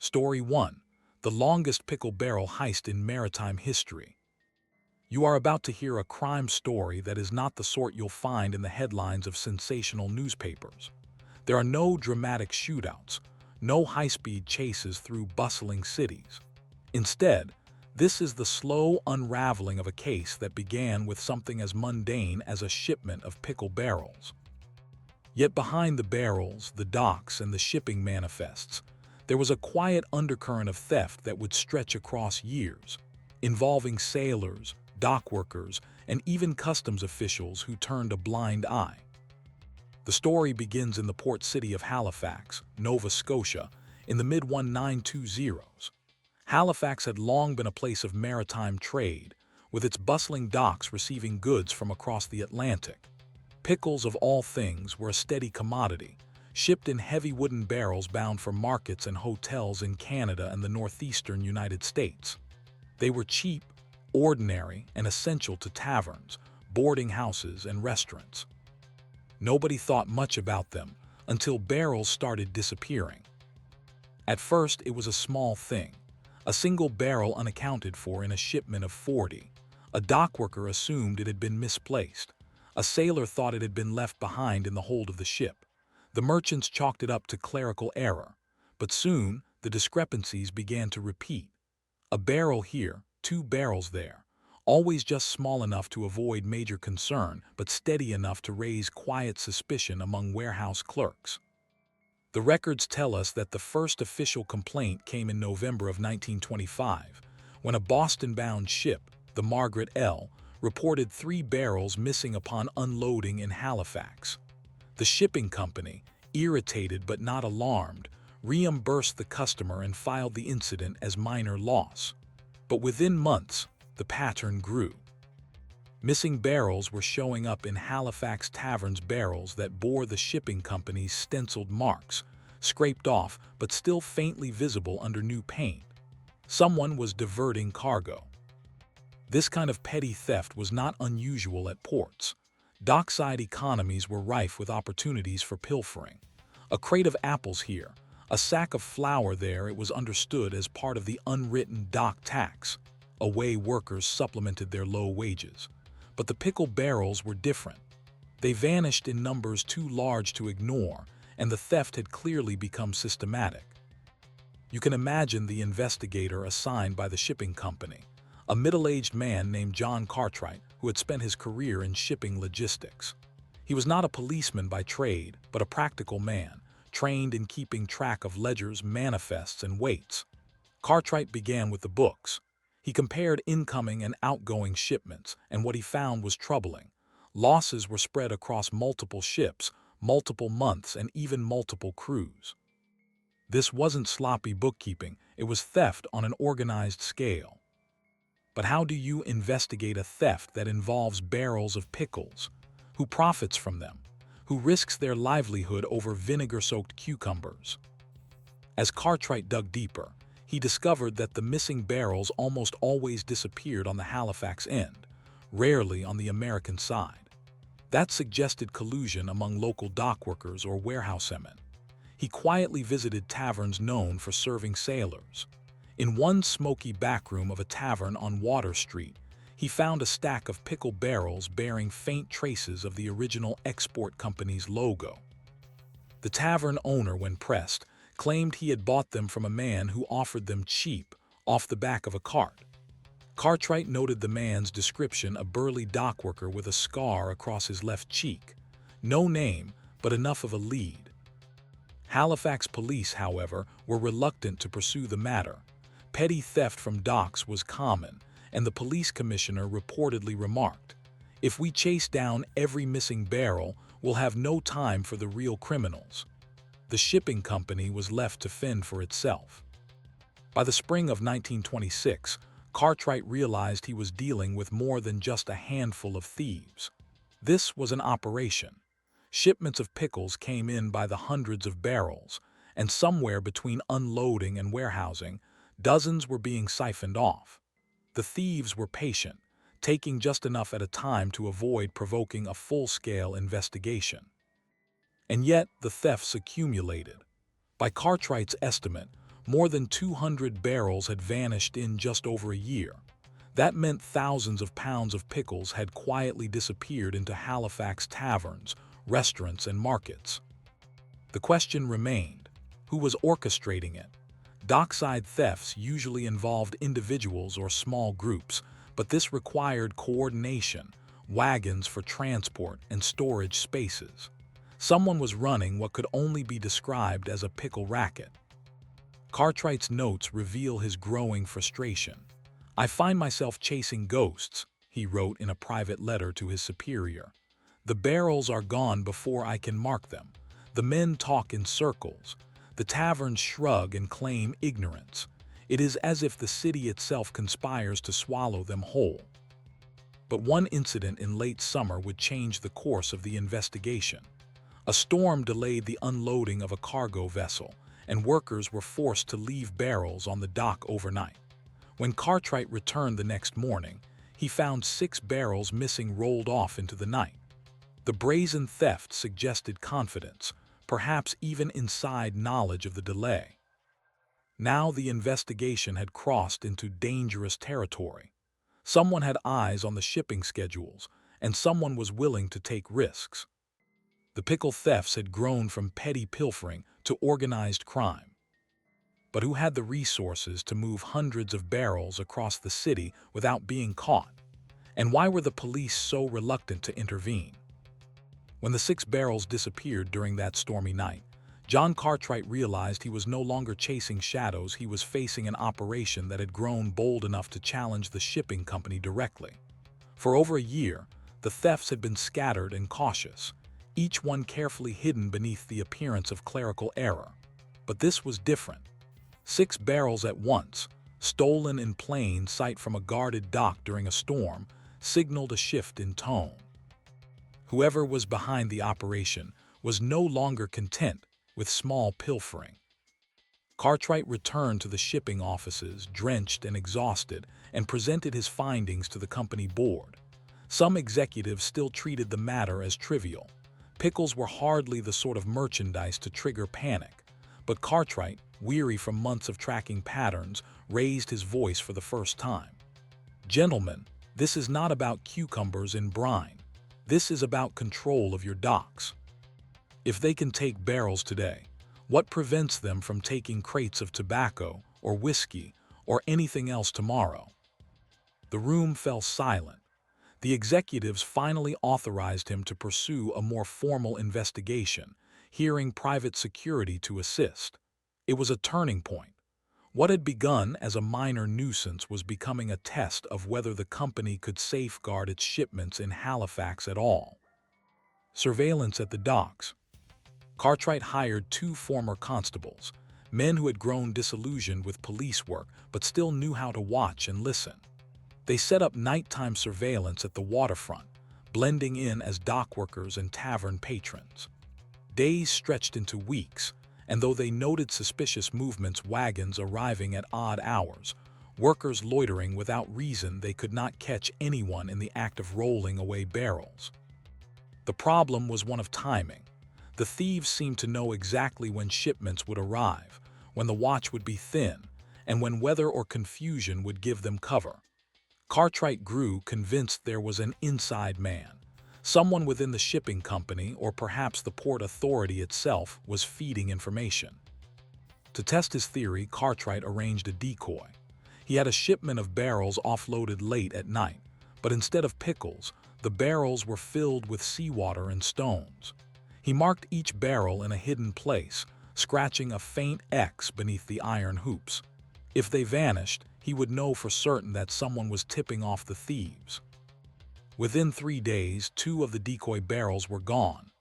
Story 1. The Longest Pickle Barrel Heist in Maritime History. You are about to hear a crime story that is not the sort you'll find in the headlines of sensational newspapers. There are no dramatic shootouts, no high-speed chases through bustling cities. Instead, this is the slow unraveling of a case that began with something as mundane as a shipment of pickle barrels. Yet behind the barrels, the docks, and the shipping manifests, there was a quiet undercurrent of theft that would stretch across years, involving sailors, dock workers, and even customs officials who turned a blind eye. The story begins in the port city of Halifax, Nova Scotia, in the mid-1920s. Halifax had long been a place of maritime trade, with its bustling docks receiving goods from across the Atlantic. Pickles, of all things, were a steady commodity, shipped in heavy wooden barrels bound for markets and hotels in Canada and the northeastern United States. They were cheap, ordinary, and essential to taverns, boarding houses, and restaurants. Nobody thought much about them until barrels started disappearing. At first, it was a small thing, a single barrel unaccounted for in a shipment of 40. A dockworker assumed it had been misplaced. A sailor thought it had been left behind in the hold of the ship. The merchants chalked it up to clerical error, but soon the discrepancies began to repeat. A barrel here, 2 barrels there, always just small enough to avoid major concern, but steady enough to raise quiet suspicion among warehouse clerks. The records tell us that the first official complaint came in November of 1925, when a Boston-bound ship, the Margaret L., reported 3 barrels missing upon unloading in Halifax. The shipping company, irritated but not alarmed, reimbursed the customer and filed the incident as minor loss. But within months, the pattern grew. Missing barrels were showing up in Halifax taverns, barrels that bore the shipping company's stenciled marks, scraped off but still faintly visible under new paint. Someone was diverting cargo. This kind of petty theft was not unusual at ports. Dockside economies were rife with opportunities for pilfering. A crate of apples here, a sack of flour there, it was understood as part of the unwritten dock tax, a way workers supplemented their low wages. But the pickle barrels were different. They vanished in numbers too large to ignore, and the theft had clearly become systematic. You can imagine the investigator assigned by the shipping company, a middle-aged man named John Cartwright, who had spent his career in shipping logistics. He was not a policeman by trade, but a practical man, trained in keeping track of ledgers, manifests, and weights. Cartwright began with the books. He compared incoming and outgoing shipments, and what he found was troubling. Losses were spread across multiple ships, multiple months, and even multiple crews. This wasn't sloppy bookkeeping, it was theft on an organized scale. But how do you investigate a theft that involves barrels of pickles? Who profits from them? Who risks their livelihood over vinegar-soaked cucumbers? As Cartwright dug deeper, he discovered that the missing barrels almost always disappeared on the Halifax end, rarely on the American side. That suggested collusion among local dockworkers or warehousemen. He quietly visited taverns known for serving sailors. In one smoky backroom of a tavern on Water Street, he found a stack of pickle barrels bearing faint traces of the original export company's logo. The tavern owner, when pressed, claimed he had bought them from a man who offered them cheap, off the back of a cart. Cartwright noted the man's description: a burly dockworker with a scar across his left cheek. No name, but enough of a lead. Halifax police, however, were reluctant to pursue the matter. Petty theft from docks was common, and the police commissioner reportedly remarked, "If we chase down every missing barrel, we'll have no time for the real criminals." The shipping company was left to fend for itself. By the spring of 1926, Cartwright realized he was dealing with more than just a handful of thieves. This was an operation. Shipments of pickles came in by the hundreds of barrels, and somewhere between unloading and warehousing, dozens were being siphoned off. The thieves were patient, taking just enough at a time to avoid provoking a full-scale investigation. And yet the thefts accumulated. By Cartwright's estimate, More than 200 barrels had vanished in just over a year. That meant thousands of pounds of pickles had quietly disappeared into Halifax taverns, restaurants, and markets. The question remained, who was orchestrating it? Dockside thefts usually involved individuals or small groups, but this required coordination, wagons for transport, and storage spaces. Someone was running what could only be described as a pickle racket. Cartwright's notes reveal his growing frustration. "I find myself chasing ghosts," he wrote in a private letter to his superior. "The barrels are gone before I can mark them. The men talk in circles. The taverns shrug and claim ignorance. It is as if the city itself conspires to swallow them whole." But one incident in late summer would change the course of the investigation. A storm delayed the unloading of a cargo vessel, and workers were forced to leave barrels on the dock overnight. When Cartwright returned the next morning, he found 6 barrels missing, rolled off into the night. The brazen theft suggested confidence, perhaps even inside knowledge of the delay. Now the investigation had crossed into dangerous territory. Someone had eyes on the shipping schedules, and someone was willing to take risks. The pickle thefts had grown from petty pilfering to organized crime. But who had the resources to move hundreds of barrels across the city without being caught? And why were the police so reluctant to intervene? When the 6 barrels disappeared during that stormy night, John Cartwright realized he was no longer chasing shadows. He was facing an operation that had grown bold enough to challenge the shipping company directly. For over a year, the thefts had been scattered and cautious, each one carefully hidden beneath the appearance of clerical error. But this was different. 6 barrels at once, stolen in plain sight from a guarded dock during a storm, signaled a shift in tone. Whoever was behind the operation was no longer content with small pilfering. Cartwright returned to the shipping offices, drenched and exhausted, and presented his findings to the company board. Some executives still treated the matter as trivial. Pickles were hardly the sort of merchandise to trigger panic. But Cartwright, weary from months of tracking patterns, raised his voice for the first time. "Gentlemen, this is not about cucumbers in brine. This is about control of your docks. If they can take barrels today, what prevents them from taking crates of tobacco or whiskey or anything else tomorrow?" The room fell silent. The executives finally authorized him to pursue a more formal investigation, hiring private security to assist. It was a turning point. What had begun as a minor nuisance was becoming a test of whether the company could safeguard its shipments in Halifax at all. Surveillance at the docks. Cartwright hired 2 former constables, men who had grown disillusioned with police work but still knew how to watch and listen. They set up nighttime surveillance at the waterfront, blending in as dock workers and tavern patrons. Days stretched into weeks, and though they noted suspicious movements, wagons arriving at odd hours, workers loitering without reason, they could not catch anyone in the act of rolling away barrels. The problem was one of timing. The thieves seemed to know exactly when shipments would arrive, when the watch would be thin, and when weather or confusion would give them cover. Cartwright grew convinced there was an inside man. Someone within the shipping company, or perhaps the port authority itself, was feeding information. To test his theory, Cartwright arranged a decoy. He had a shipment of barrels offloaded late at night, but instead of pickles, the barrels were filled with seawater and stones. He marked each barrel in a hidden place, scratching a faint X beneath the iron hoops. If they vanished, he would know for certain that someone was tipping off the thieves. Within 3 days, 2 of the decoy barrels were gone.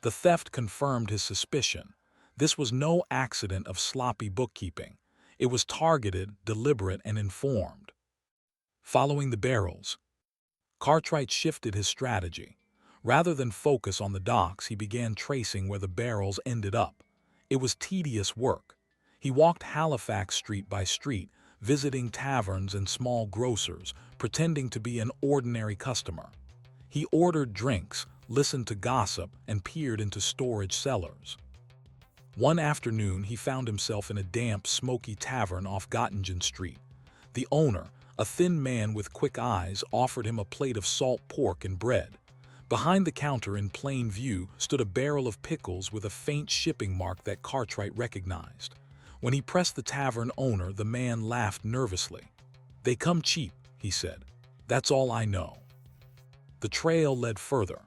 The theft confirmed his suspicion. This was no accident of sloppy bookkeeping. It was targeted, deliberate, and informed. Following the barrels, Cartwright shifted his strategy. Rather than focus on the docks, he began tracing where the barrels ended up. It was tedious work. He walked Halifax street by street, visiting taverns and small grocers, pretending to be an ordinary customer. He ordered drinks, listened to gossip, and peered into storage cellars. One afternoon, he found himself in a damp, smoky tavern off Göttingen Street. The owner, a thin man with quick eyes, offered him a plate of salt pork and bread. Behind the counter, in plain view, stood a barrel of pickles with a faint shipping mark that Cartwright recognized. When he pressed the tavern owner, the man laughed nervously. "They come cheap," he said. "That's all I know." The trail led further.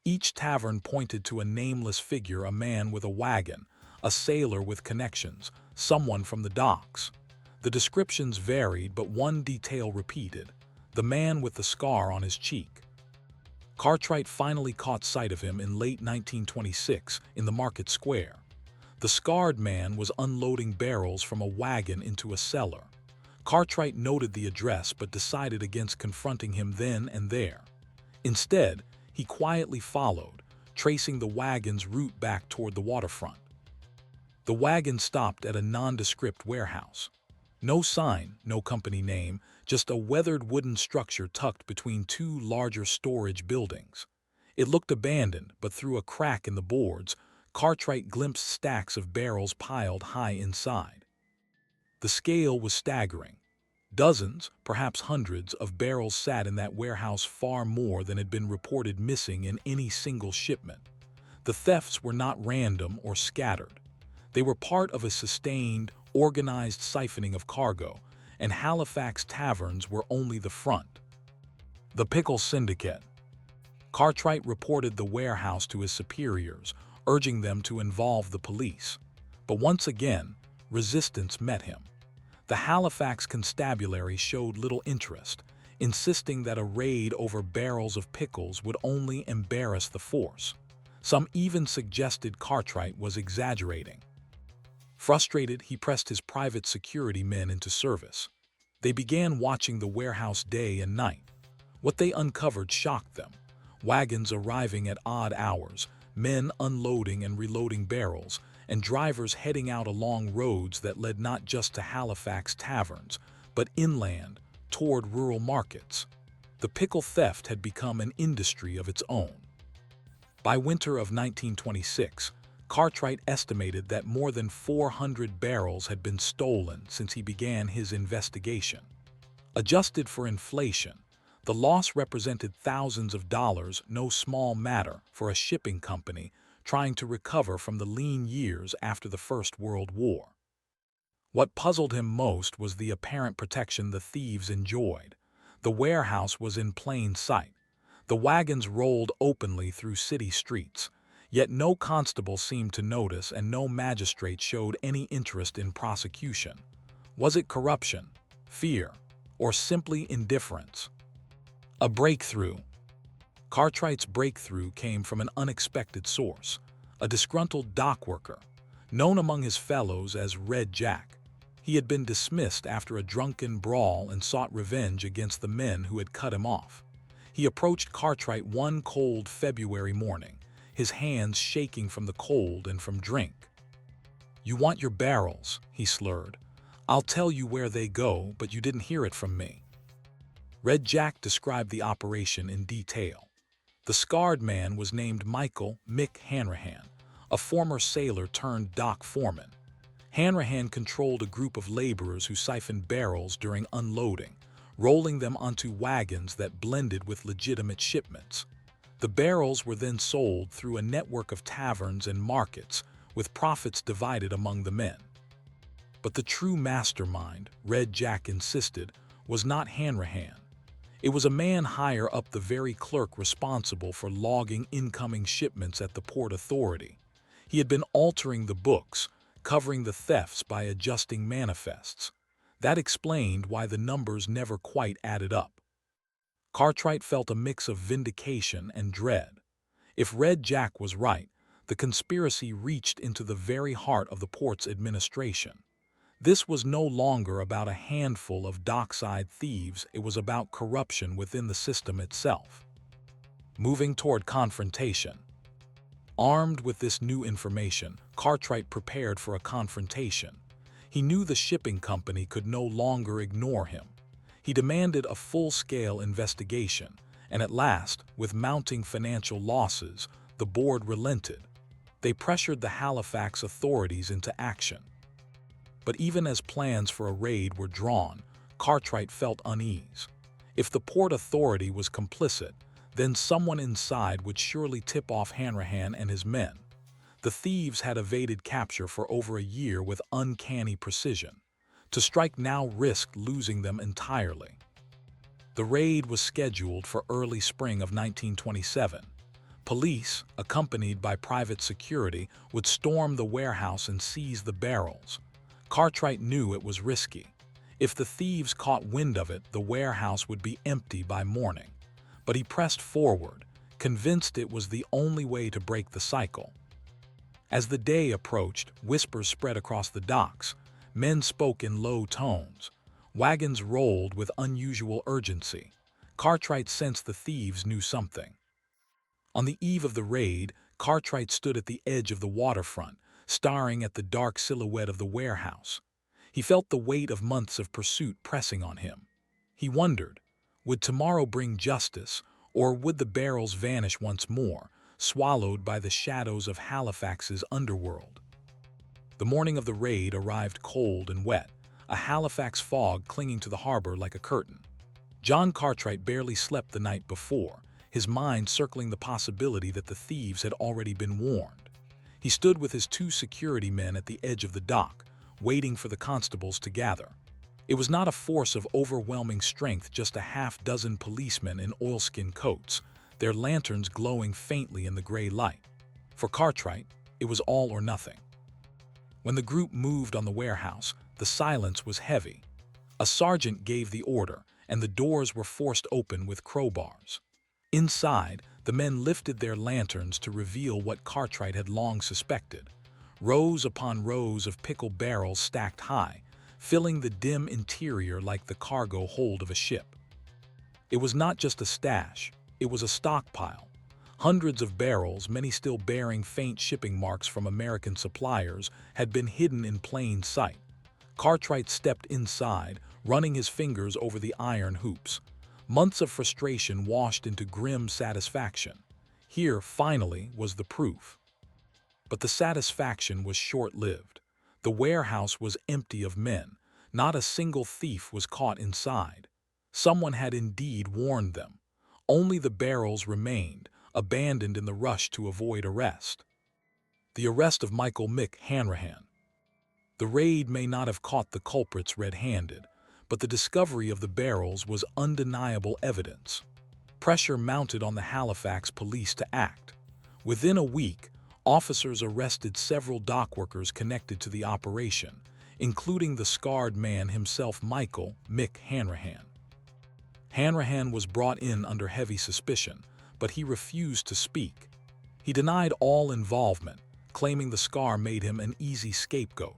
Each tavern pointed to a nameless figure, a man with a wagon, a sailor with connections, someone from the docks. The descriptions varied, but one detail repeated: the man with the scar on his cheek. Cartwright finally caught sight of him in late 1926 in the market square. The scarred man was unloading barrels from a wagon into a cellar. Cartwright noted the address but decided against confronting him then and there. Instead, he quietly followed, tracing the wagon's route back toward the waterfront. The wagon stopped at a nondescript warehouse. No sign, no company name, just a weathered wooden structure tucked between two larger storage buildings. It looked abandoned, but through a crack in the boards, Cartwright glimpsed stacks of barrels piled high inside. The scale was staggering. Dozens, perhaps hundreds, of barrels sat in that warehouse, far more than had been reported missing in any single shipment. The thefts were not random or scattered. They were part of a sustained, organized siphoning of cargo, and Halifax taverns were only the front. The Pickle Syndicate. Cartwright reported the warehouse to his superiors, urging them to involve the police. But once again, resistance met him. The Halifax constabulary showed little interest, insisting that a raid over barrels of pickles would only embarrass the force. Some even suggested Cartwright was exaggerating. Frustrated, he pressed his private security men into service. They began watching the warehouse day and night. What they uncovered shocked them. Wagons arriving at odd hours, men unloading and reloading barrels, and drivers heading out along roads that led not just to Halifax taverns, but inland, toward rural markets. The pickle theft had become an industry of its own. By winter of 1926, Cartwright estimated that more than 400 barrels had been stolen since he began his investigation. Adjusted for inflation, the loss represented thousands of dollars, no small matter for a shipping company trying to recover from the lean years after the First World War. What puzzled him most was the apparent protection the thieves enjoyed. The warehouse was in plain sight. The wagons rolled openly through city streets. Yet no constable seemed to notice, and no magistrate showed any interest in prosecution. Was it corruption, fear, or simply indifference? A breakthrough. Cartwright's breakthrough came from an unexpected source: a disgruntled dock worker, known among his fellows as Red Jack. He had been dismissed after a drunken brawl and sought revenge against the men who had cut him off. He approached Cartwright one cold February morning, his hands shaking from the cold and from drink. "You want your barrels," he slurred. "I'll tell you where they go, but you didn't hear it from me." Red Jack described the operation in detail. The scarred man was named Michael Mick Hanrahan, a former sailor turned dock foreman. Hanrahan controlled a group of laborers who siphoned barrels during unloading, rolling them onto wagons that blended with legitimate shipments. The barrels were then sold through a network of taverns and markets, with profits divided among the men. But the true mastermind, Red Jack insisted, was not Hanrahan. It was a man higher up, the very clerk responsible for logging incoming shipments at the Port Authority. He had been altering the books, covering the thefts by adjusting manifests. That explained why the numbers never quite added up. Cartwright felt a mix of vindication and dread. If Red Jack was right, the conspiracy reached into the very heart of the port's administration. This was no longer about a handful of dockside thieves, it was about corruption within the system itself. Moving toward confrontation. Armed with this new information, Cartwright prepared for a confrontation. He knew the shipping company could no longer ignore him. He demanded a full-scale investigation, and at last, with mounting financial losses, the board relented. They pressured the Halifax authorities into action. But even as plans for a raid were drawn, Cartwright felt unease. If the Port Authority was complicit, then someone inside would surely tip off Hanrahan and his men. The thieves had evaded capture for over a year with uncanny precision. To strike now risked losing them entirely. The raid was scheduled for early spring of 1927. Police, accompanied by private security, would storm the warehouse and seize the barrels. Cartwright knew it was risky. If the thieves caught wind of it, the warehouse would be empty by morning. But he pressed forward, convinced it was the only way to break the cycle. As the day approached, whispers spread across the docks. Men spoke in low tones. Wagons rolled with unusual urgency. Cartwright sensed the thieves knew something. On the eve of the raid, Cartwright stood at the edge of the waterfront, staring at the dark silhouette of the warehouse. He felt the weight of months of pursuit pressing on him. He wondered, would tomorrow bring justice, or would the barrels vanish once more, swallowed by the shadows of Halifax's underworld? The morning of the raid arrived cold and wet, a Halifax fog clinging to the harbor like a curtain. John Cartwright barely slept the night before, his mind circling the possibility that the thieves had already been warned. He stood with his 2 security men at the edge of the dock, waiting for the constables to gather. It was not a force of overwhelming strength, just a half-dozen policemen in oilskin coats, their lanterns glowing faintly in the gray light. For Cartwright, it was all or nothing. When the group moved on the warehouse, the silence was heavy. A sergeant gave the order, and the doors were forced open with crowbars. Inside, the men lifted their lanterns to reveal what Cartwright had long suspected. Rows upon rows of pickle barrels stacked high, filling the dim interior like the cargo hold of a ship. It was not just a stash, it was a stockpile. Hundreds of barrels, many still bearing faint shipping marks from American suppliers, had been hidden in plain sight. Cartwright stepped inside, running his fingers over the iron hoops. Months of frustration washed into grim satisfaction. Here, finally, was the proof. But the satisfaction was short-lived. The warehouse was empty of men. Not a single thief was caught inside. Someone had indeed warned them. Only the barrels remained, abandoned in the rush to avoid arrest. The arrest of Michael Mick Hanrahan. The raid may not have caught the culprits red-handed, but the discovery of the barrels was undeniable evidence. Pressure mounted on the Halifax police to act. Within a week, officers arrested several dockworkers connected to the operation, including the scarred man himself, Michael Mick Hanrahan. Hanrahan was brought in under heavy suspicion, but he refused to speak. He denied all involvement, claiming the scar made him an easy scapegoat.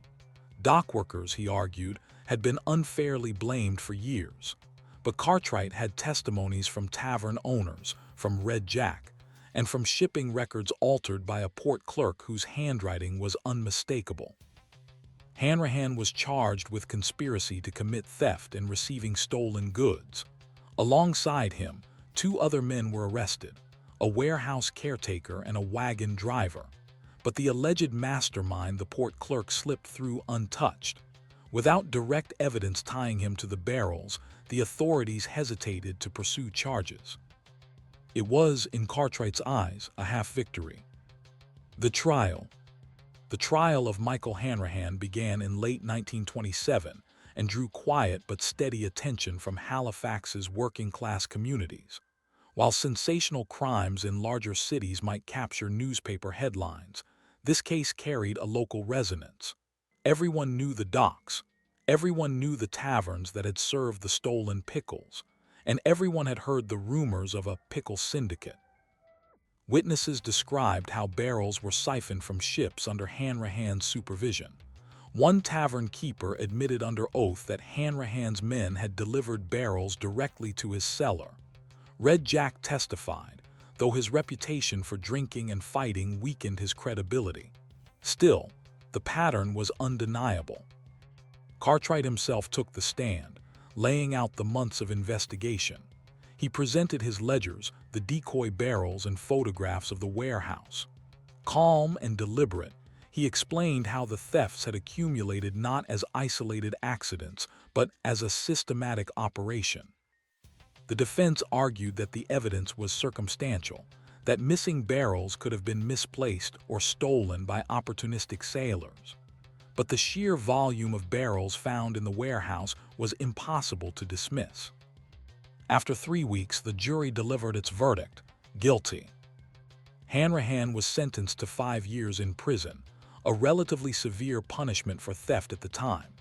Dockworkers, he argued, had been unfairly blamed for years. But Cartwright had testimonies from tavern owners, from Red Jack, and from shipping records altered by a port clerk whose handwriting was unmistakable. Hanrahan was charged with conspiracy to commit theft and receiving stolen goods. Alongside him, 2 other men were arrested, a warehouse caretaker and a wagon driver. But the alleged mastermind, the port clerk, slipped through untouched. Without direct evidence tying him to the barrels, the authorities hesitated to pursue charges. It was, in Cartwright's eyes, a half-victory. The trial. The trial of Michael Hanrahan began in late 1927 and drew quiet but steady attention from Halifax's working-class communities. While sensational crimes in larger cities might capture newspaper headlines, this case carried a local resonance. Everyone knew the docks, everyone knew the taverns that had served the stolen pickles, and everyone had heard the rumors of a pickle syndicate. Witnesses described how barrels were siphoned from ships under Hanrahan's supervision. One tavern keeper admitted under oath that Hanrahan's men had delivered barrels directly to his cellar. Red Jack testified, though his reputation for drinking and fighting weakened his credibility. Still, the pattern was undeniable. Cartwright himself took the stand, laying out the months of investigation. He presented his ledgers, the decoy barrels, and photographs of the warehouse. Calm and deliberate, he explained how the thefts had accumulated not as isolated accidents, but as a systematic operation. The defense argued that the evidence was circumstantial, that missing barrels could have been misplaced or stolen by opportunistic sailors. But the sheer volume of barrels found in the warehouse was impossible to dismiss. After 3 weeks, the jury delivered its verdict: guilty. Hanrahan was sentenced to 5 years in prison, a relatively severe punishment for theft at the time.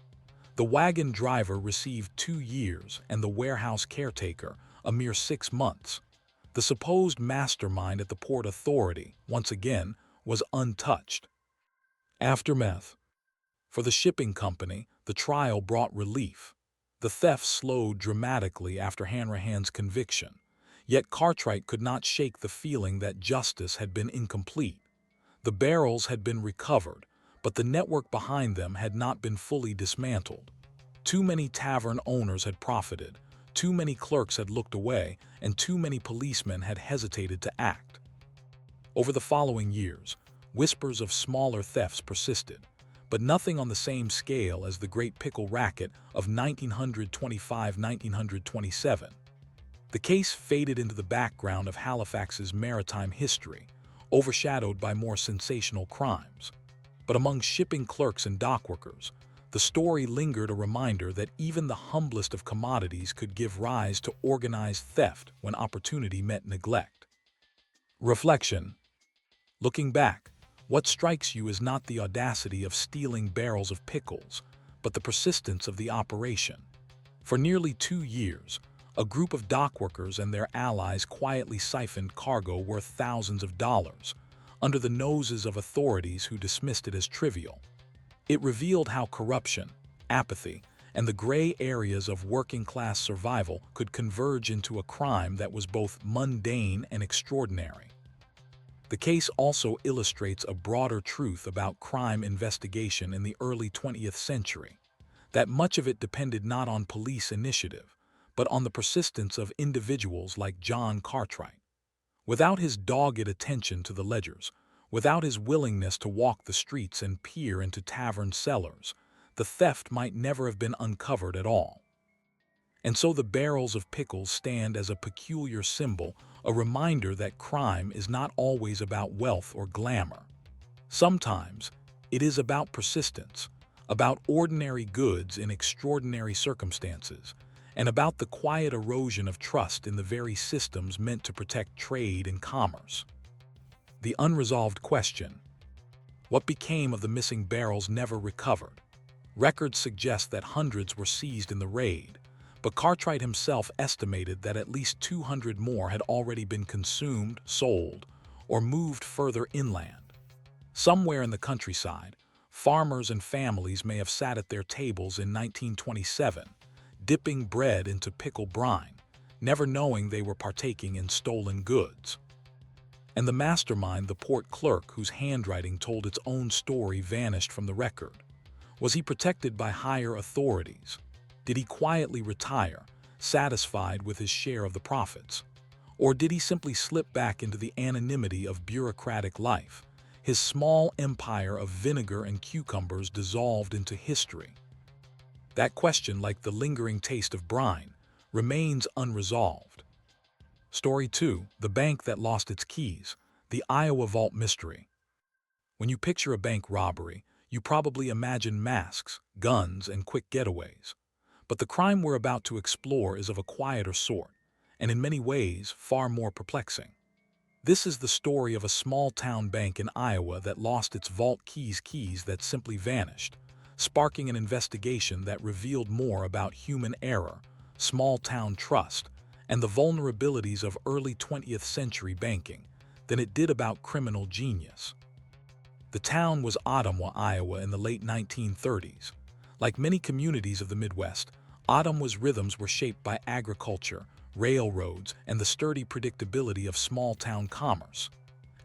The wagon driver received 2 years and the warehouse caretaker a mere 6 months. The supposed mastermind at the Port Authority, once again, was untouched. Aftermath. For the shipping company, the trial brought relief. The theft slowed dramatically after Hanrahan's conviction, yet Cartwright could not shake the feeling that justice had been incomplete. The barrels had been recovered, but the network behind them had not been fully dismantled. Too many tavern owners had profited, too many clerks had looked away, and too many policemen had hesitated to act. Over the following years, whispers of smaller thefts persisted, but nothing on the same scale as the Great Pickle Racket of 1925–1927. The case faded into the background of Halifax's maritime history, overshadowed by more sensational crimes. But among shipping clerks and dockworkers, the story lingered, a reminder that even the humblest of commodities could give rise to organized theft when opportunity met neglect. Reflection. Looking back, what strikes you is not the audacity of stealing barrels of pickles, but the persistence of the operation. For nearly 2 years, a group of dockworkers and their allies quietly siphoned cargo worth thousands of dollars, under the noses of authorities who dismissed it as trivial. It revealed how corruption, apathy, and the gray areas of working-class survival could converge into a crime that was both mundane and extraordinary. The case also illustrates a broader truth about crime investigation in the early 20th century, that much of it depended not on police initiative, but on the persistence of individuals like John Cartwright. Without his dogged attention to the ledgers, without his willingness to walk the streets and peer into tavern cellars, the theft might never have been uncovered at all. And so the barrels of pickles stand as a peculiar symbol, a reminder that crime is not always about wealth or glamour. Sometimes it is about persistence, about ordinary goods in extraordinary circumstances, and about the quiet erosion of trust in the very systems meant to protect trade and commerce. The unresolved question: what became of the missing barrels never recovered? Records suggest that hundreds were seized in the raid, but Cartwright himself estimated that at least 200 more had already been consumed, sold, or moved further inland. Somewhere in the countryside, farmers and families may have sat at their tables in 1927, dipping bread into pickle brine, never knowing they were partaking in stolen goods. And the mastermind, the port clerk whose handwriting told its own story, vanished from the record. Was he protected by higher authorities? Did he quietly retire, satisfied with his share of the profits? Or did he simply slip back into the anonymity of bureaucratic life, his small empire of vinegar and cucumbers dissolved into history? That question, like the lingering taste of brine, remains unresolved. Story 2: The Bank That Lost Its Keys, the Iowa Vault Mystery. When you picture a bank robbery, you probably imagine masks, guns, and quick getaways. But the crime we're about to explore is of a quieter sort, and in many ways far more perplexing. This is the story of a small-town bank in Iowa that lost its vault keys that simply vanished, sparking an investigation that revealed more about human error, small-town trust, and the vulnerabilities of early 20th century banking than it did about criminal genius. The town was Ottumwa, Iowa, in the late 1930s. Like many communities of the Midwest, Ottumwa's rhythms were shaped by agriculture, railroads, and the sturdy predictability of small-town commerce.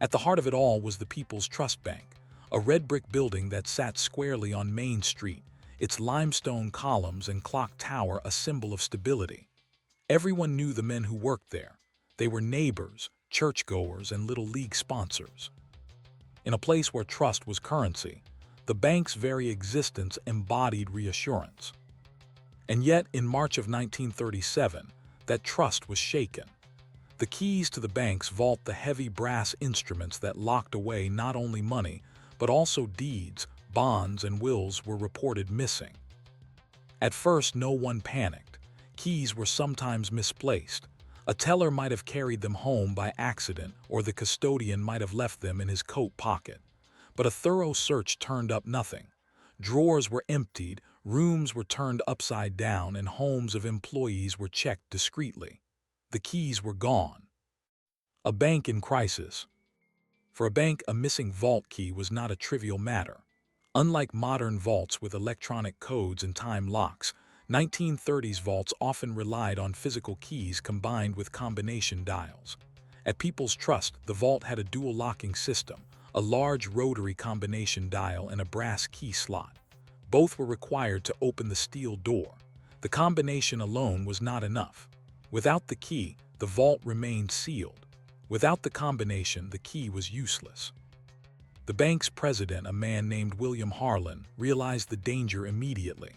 At the heart of it all was the People's Trust Bank, a red brick building that sat squarely on Main Street, its limestone columns and clock tower a symbol of stability. Everyone knew the men who worked there. They were neighbors, churchgoers, and little league sponsors. In a place where trust was currency, the bank's very existence embodied reassurance. And yet, in March of 1937, that trust was shaken. The keys to the bank's vault, the heavy brass instruments that locked away not only money, but also deeds, bonds, and wills, were reported missing. At first, no one panicked. Keys were sometimes misplaced. A teller might have carried them home by accident, or the custodian might have left them in his coat pocket. But a thorough search turned up nothing. Drawers were emptied, rooms were turned upside down, and homes of employees were checked discreetly. The keys were gone. A bank in crisis. For a bank, a missing vault key was not a trivial matter. Unlike modern vaults with electronic codes and time locks, 1930s vaults often relied on physical keys combined with combination dials. At People's Trust, the vault had a dual locking system, a large rotary combination dial and a brass key slot. Both were required to open the steel door. The combination alone was not enough. Without the key, the vault remained sealed. Without the combination, the key was useless. The bank's president, a man named William Harlan, realized the danger immediately.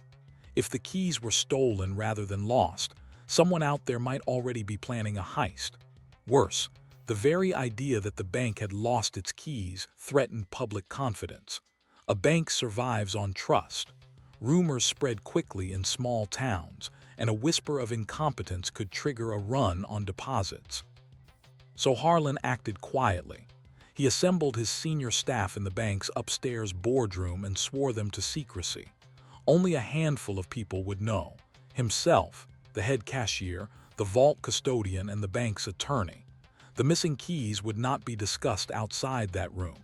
If the keys were stolen rather than lost, someone out there might already be planning a heist. Worse, the very idea that the bank had lost its keys threatened public confidence. A bank survives on trust. Rumors spread quickly in small towns, and a whisper of incompetence could trigger a run on deposits. So Harlan acted quietly. He assembled his senior staff in the bank's upstairs boardroom and swore them to secrecy. Only a handful of people would know: himself, the head cashier, the vault custodian, and the bank's attorney. The missing keys would not be discussed outside that room.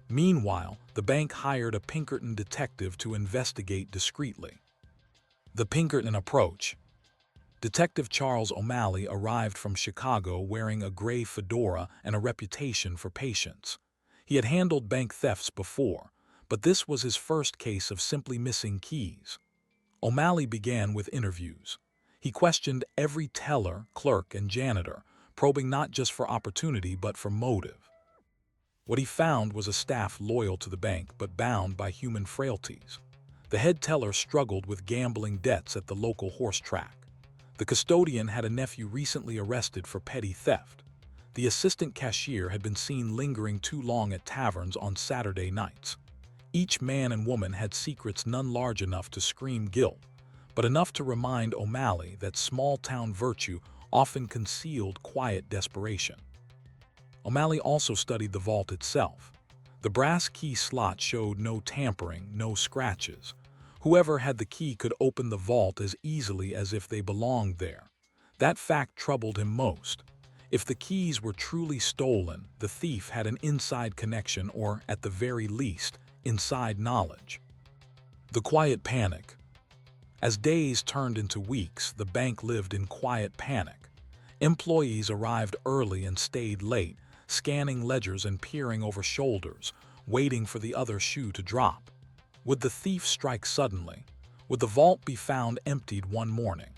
Meanwhile, the bank hired a Pinkerton detective to investigate discreetly. The Pinkerton approach. Detective Charles O'Malley arrived from Chicago wearing a gray fedora and a reputation for patience. He had handled bank thefts before, but this was his first case of simply missing keys. O'Malley began with interviews. He questioned every teller, clerk, and janitor, probing not just for opportunity but for motive. What he found was a staff loyal to the bank but bound by human frailties. The head teller struggled with gambling debts at the local horse track. The custodian had a nephew recently arrested for petty theft. The assistant cashier had been seen lingering too long at taverns on Saturday nights. Each man and woman had secrets none large enough to scream guilt, but enough to remind O'Malley that small-town virtue often concealed quiet desperation. O'Malley also studied the vault itself. The brass key slot showed no tampering, no scratches. Whoever had the key could open the vault as easily as if they belonged there. That fact troubled him most. If the keys were truly stolen, the thief had an inside connection or, at the very least, inside knowledge. The quiet panic. As days turned into weeks, the bank lived in quiet panic. Employees arrived early and stayed late, scanning ledgers and peering over shoulders, waiting for the other shoe to drop. Would the thief strike suddenly? Would the vault be found emptied one morning?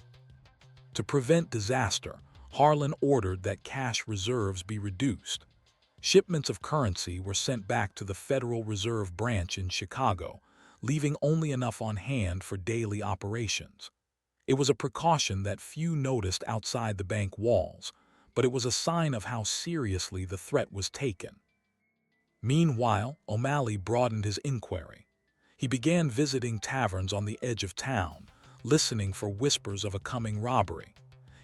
To prevent disaster, Harlan ordered that cash reserves be reduced. Shipments of currency were sent back to the Federal Reserve Branch in Chicago, leaving only enough on hand for daily operations. It was a precaution that few noticed outside the bank walls, but it was a sign of how seriously the threat was taken. Meanwhile, O'Malley broadened his inquiry. He began visiting taverns on the edge of town, listening for whispers of a coming robbery.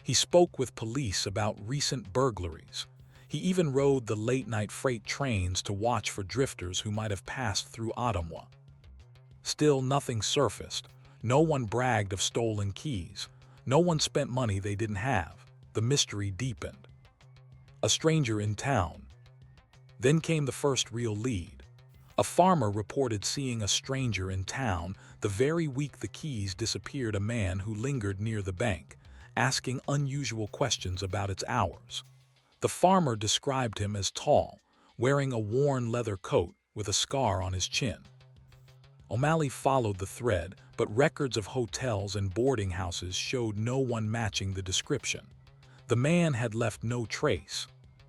He spoke with police about recent burglaries. He even rode the late-night freight trains to watch for drifters who might have passed through Ottawa. Still, nothing surfaced. No one bragged of stolen keys. No one spent money they didn't have. The mystery deepened. A stranger in town. Then came the first real lead. A farmer reported seeing a stranger in town the very week the keys disappeared, a man who lingered near the bank, asking unusual questions about its hours. The farmer described him as tall, wearing a worn leather coat with a scar on his chin. O'Malley followed the thread, but records of hotels and boarding houses showed no one matching the description. The man had left no trace.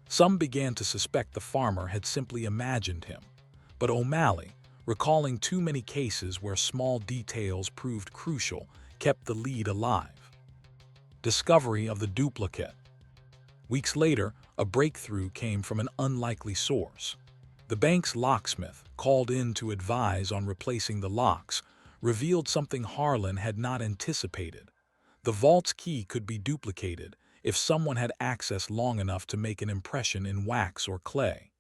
Some began to suspect the farmer had simply imagined him. But O'Malley, recalling too many cases where small details proved crucial, kept the lead alive. Discovery of the duplicate. Weeks later, a breakthrough came from an unlikely source. The bank's locksmith, called in to advise on replacing the locks, revealed something Harlan had not anticipated. The vault's key could be duplicated if someone had access long enough to make an impression in wax or clay.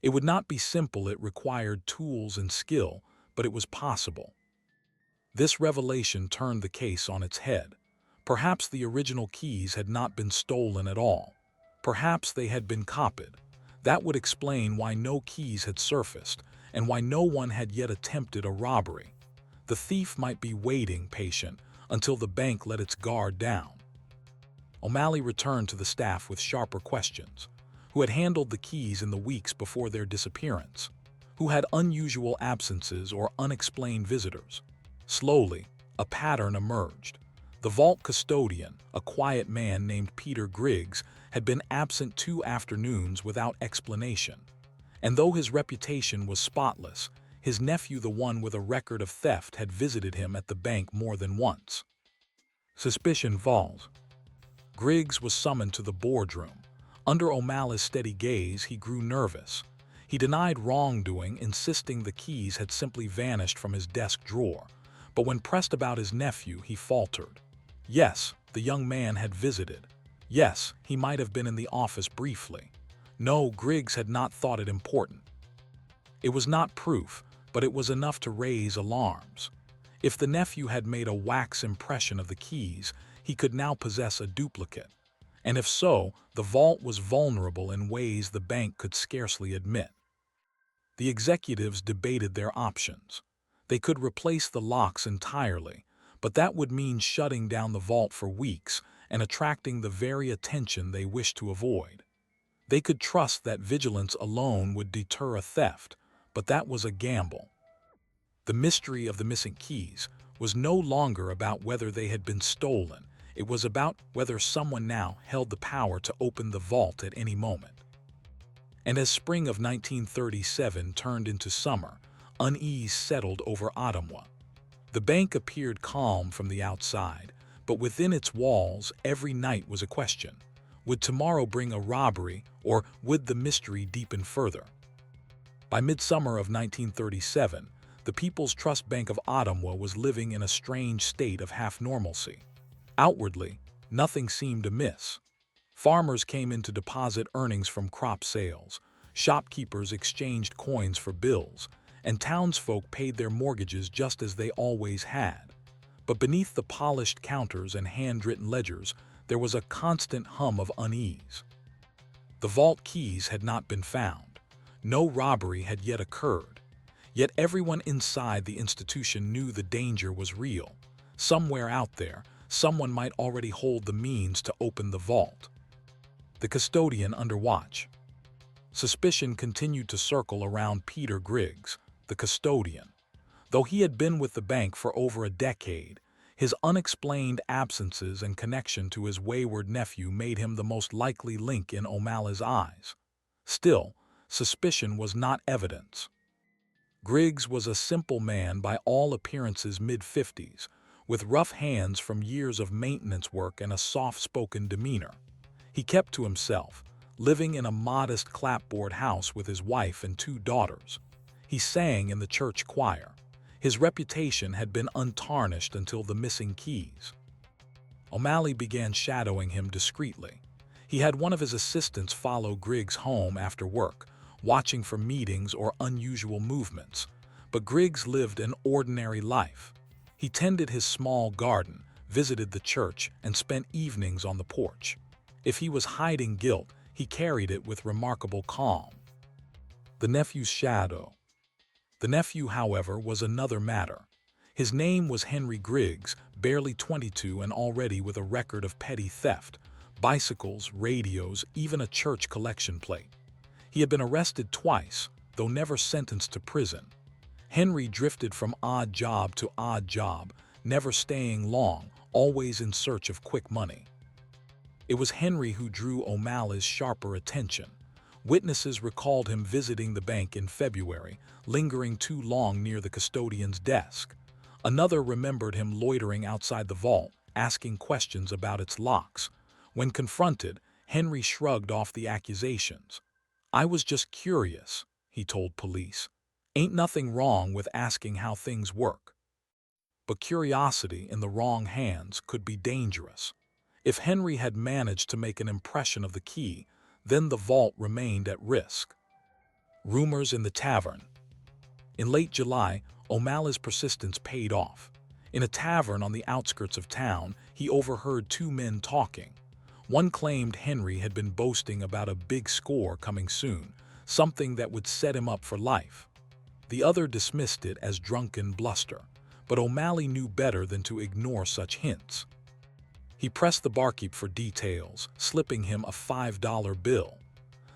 It would not be simple, it required tools and skill, but it was possible. This revelation turned the case on its head. Perhaps the original keys had not been stolen at all. Perhaps they had been copied. That would explain why no keys had surfaced and why no one had yet attempted a robbery. The thief might be waiting, patient, until the bank let its guard down. O'Malley returned to the staff with sharper questions. Who had handled the keys in the weeks before their disappearance? Who had unusual absences or unexplained visitors? Slowly, a pattern emerged. The vault custodian, a quiet man named Peter Griggs, had been absent 2 afternoons without explanation. And though his reputation was spotless, his nephew, the one with a record of theft, had visited him at the bank more than once. Suspicion falls. Griggs was summoned to the boardroom. Under O'Malley's steady gaze, he grew nervous. He denied wrongdoing, insisting the keys had simply vanished from his desk drawer. But when pressed about his nephew, he faltered. Yes, the young man had visited. Yes, he might have been in the office briefly. No, Griggs had not thought it important. It was not proof, but it was enough to raise alarms. If the nephew had made a wax impression of the keys, he could now possess a duplicate. And if so, the vault was vulnerable in ways the bank could scarcely admit. The executives debated their options. They could replace the locks entirely, but that would mean shutting down the vault for weeks and attracting the very attention they wished to avoid. They could trust that vigilance alone would deter a theft, but that was a gamble. The mystery of the missing keys was no longer about whether they had been stolen. It was about whether someone now held the power to open the vault at any moment. And as spring of 1937 turned into summer, unease settled over Ottawa. The bank appeared calm from the outside, but within its walls every night was a question. Would tomorrow bring a robbery, or would the mystery deepen further? By midsummer of 1937, the People's Trust Bank of Ottawa was living in a strange state of half-normalcy. Outwardly, nothing seemed amiss. Farmers came in to deposit earnings from crop sales, shopkeepers exchanged coins for bills, and townsfolk paid their mortgages just as they always had. But beneath the polished counters and handwritten ledgers, there was a constant hum of unease. The vault keys had not been found. No robbery had yet occurred. Yet everyone inside the institution knew the danger was real. Somewhere out there, someone might already hold the means to open the vault. The custodian under watch. Suspicion continued to circle around Peter Griggs, the custodian. Though he had been with the bank for over a decade, his unexplained absences and connection to his wayward nephew made him the most likely link in O'Malley's eyes. Still, suspicion was not evidence. Griggs was a simple man, by all appearances mid-50s, with rough hands from years of maintenance work and a soft-spoken demeanor. He kept to himself, living in a modest clapboard house with his wife and 2 daughters. He sang in the church choir. His reputation had been untarnished until the missing keys. O'Malley began shadowing him discreetly. He had one of his assistants follow Griggs home after work, watching for meetings or unusual movements. But Griggs lived an ordinary life. He tended his small garden, visited the church, and spent evenings on the porch. If he was hiding guilt, he carried it with remarkable calm. The nephew's shadow. The nephew, however, was another matter. His name was Henry Griggs, barely 22 and already with a record of petty theft, bicycles, radios, even a church collection plate. He had been arrested twice, though never sentenced to prison. Henry drifted from odd job to odd job, never staying long, always in search of quick money. It was Henry who drew O'Malley's sharper attention. Witnesses recalled him visiting the bank in February, lingering too long near the custodian's desk. Another remembered him loitering outside the vault, asking questions about its locks. When confronted, Henry shrugged off the accusations. "I was just curious," he told police. "Ain't nothing wrong with asking how things work." But curiosity in the wrong hands could be dangerous. If Henry had managed to make an impression of the key, then the vault remained at risk. Rumors in the tavern. In late July, O'Malley's persistence paid off. In a tavern on the outskirts of town, he overheard two men talking. One claimed Henry had been boasting about a big score coming soon, something that would set him up for life. The other dismissed it as drunken bluster, but O'Malley knew better than to ignore such hints. He pressed the barkeep for details, slipping him a $5 bill.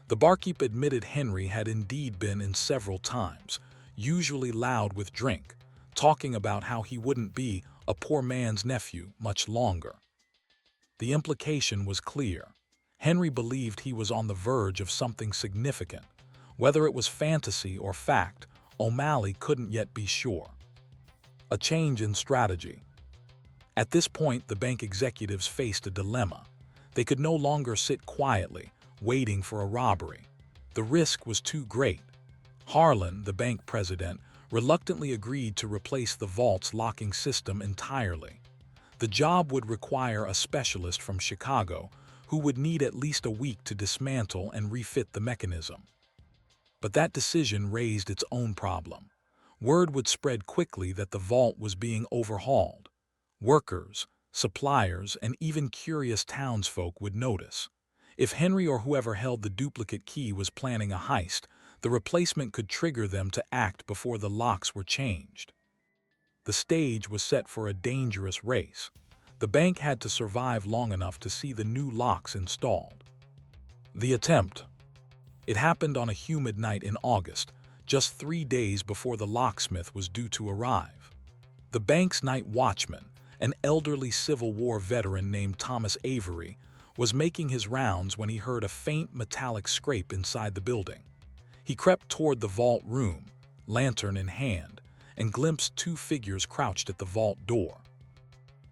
The barkeep admitted Henry had indeed been in several times, usually loud with drink, talking about how he wouldn't be a poor man's nephew much longer. The implication was clear. Henry believed he was on the verge of something significant. Whether it was fantasy or fact, O'Malley couldn't yet be sure. A change in strategy. At this point, the bank executives faced a dilemma. They could no longer sit quietly, waiting for a robbery. The risk was too great. Harlan, the bank president, reluctantly agreed to replace the vault's locking system entirely. The job would require a specialist from Chicago, who would need at least a week to dismantle and refit the mechanism. But that decision raised its own problem. Word would spread quickly that the vault was being overhauled. Workers, suppliers, and even curious townsfolk would notice. If Henry or whoever held the duplicate key was planning a heist, the replacement could trigger them to act before the locks were changed. The stage was set for a dangerous race. The bank had to survive long enough to see the new locks installed. The attempt. It happened on a humid night in August, just 3 days before the locksmith was due to arrive. The bank's night watchman, an elderly Civil War veteran named Thomas Avery, was making his rounds when he heard a faint metallic scrape inside the building. He crept toward the vault room, lantern in hand, and glimpsed two figures crouched at the vault door.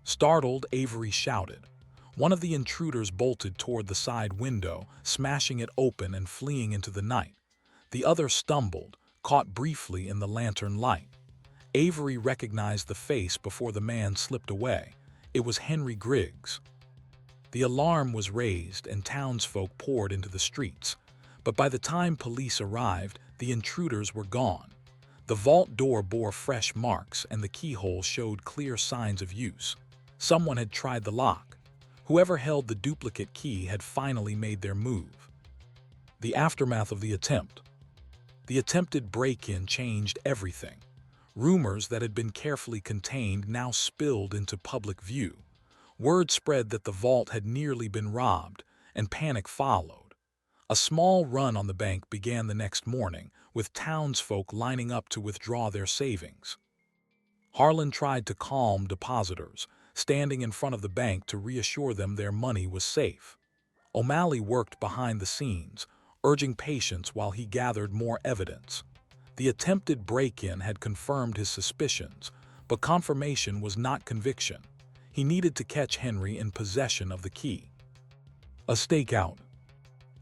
Startled, Avery shouted. One of the intruders bolted toward the side window, smashing it open and fleeing into the night. The other stumbled, caught briefly in the lantern light. Avery recognized the face before the man slipped away. It was Henry Griggs. The alarm was raised and townsfolk poured into the streets. But by the time police arrived, the intruders were gone. The vault door bore fresh marks and the keyhole showed clear signs of use. Someone had tried the lock. Whoever held the duplicate key had finally made their move. The aftermath of the attempt. The attempted break-in changed everything. Rumors that had been carefully contained now spilled into public view. Word spread that the vault had nearly been robbed, and panic followed. A small run on the bank began the next morning, with townsfolk lining up to withdraw their savings. Harlan tried to calm depositors, standing in front of the bank to reassure them their money was safe. O'Malley worked behind the scenes, urging patience while he gathered more evidence. The attempted break-in had confirmed his suspicions, but confirmation was not conviction. He needed to catch Henry in possession of the key. A stakeout.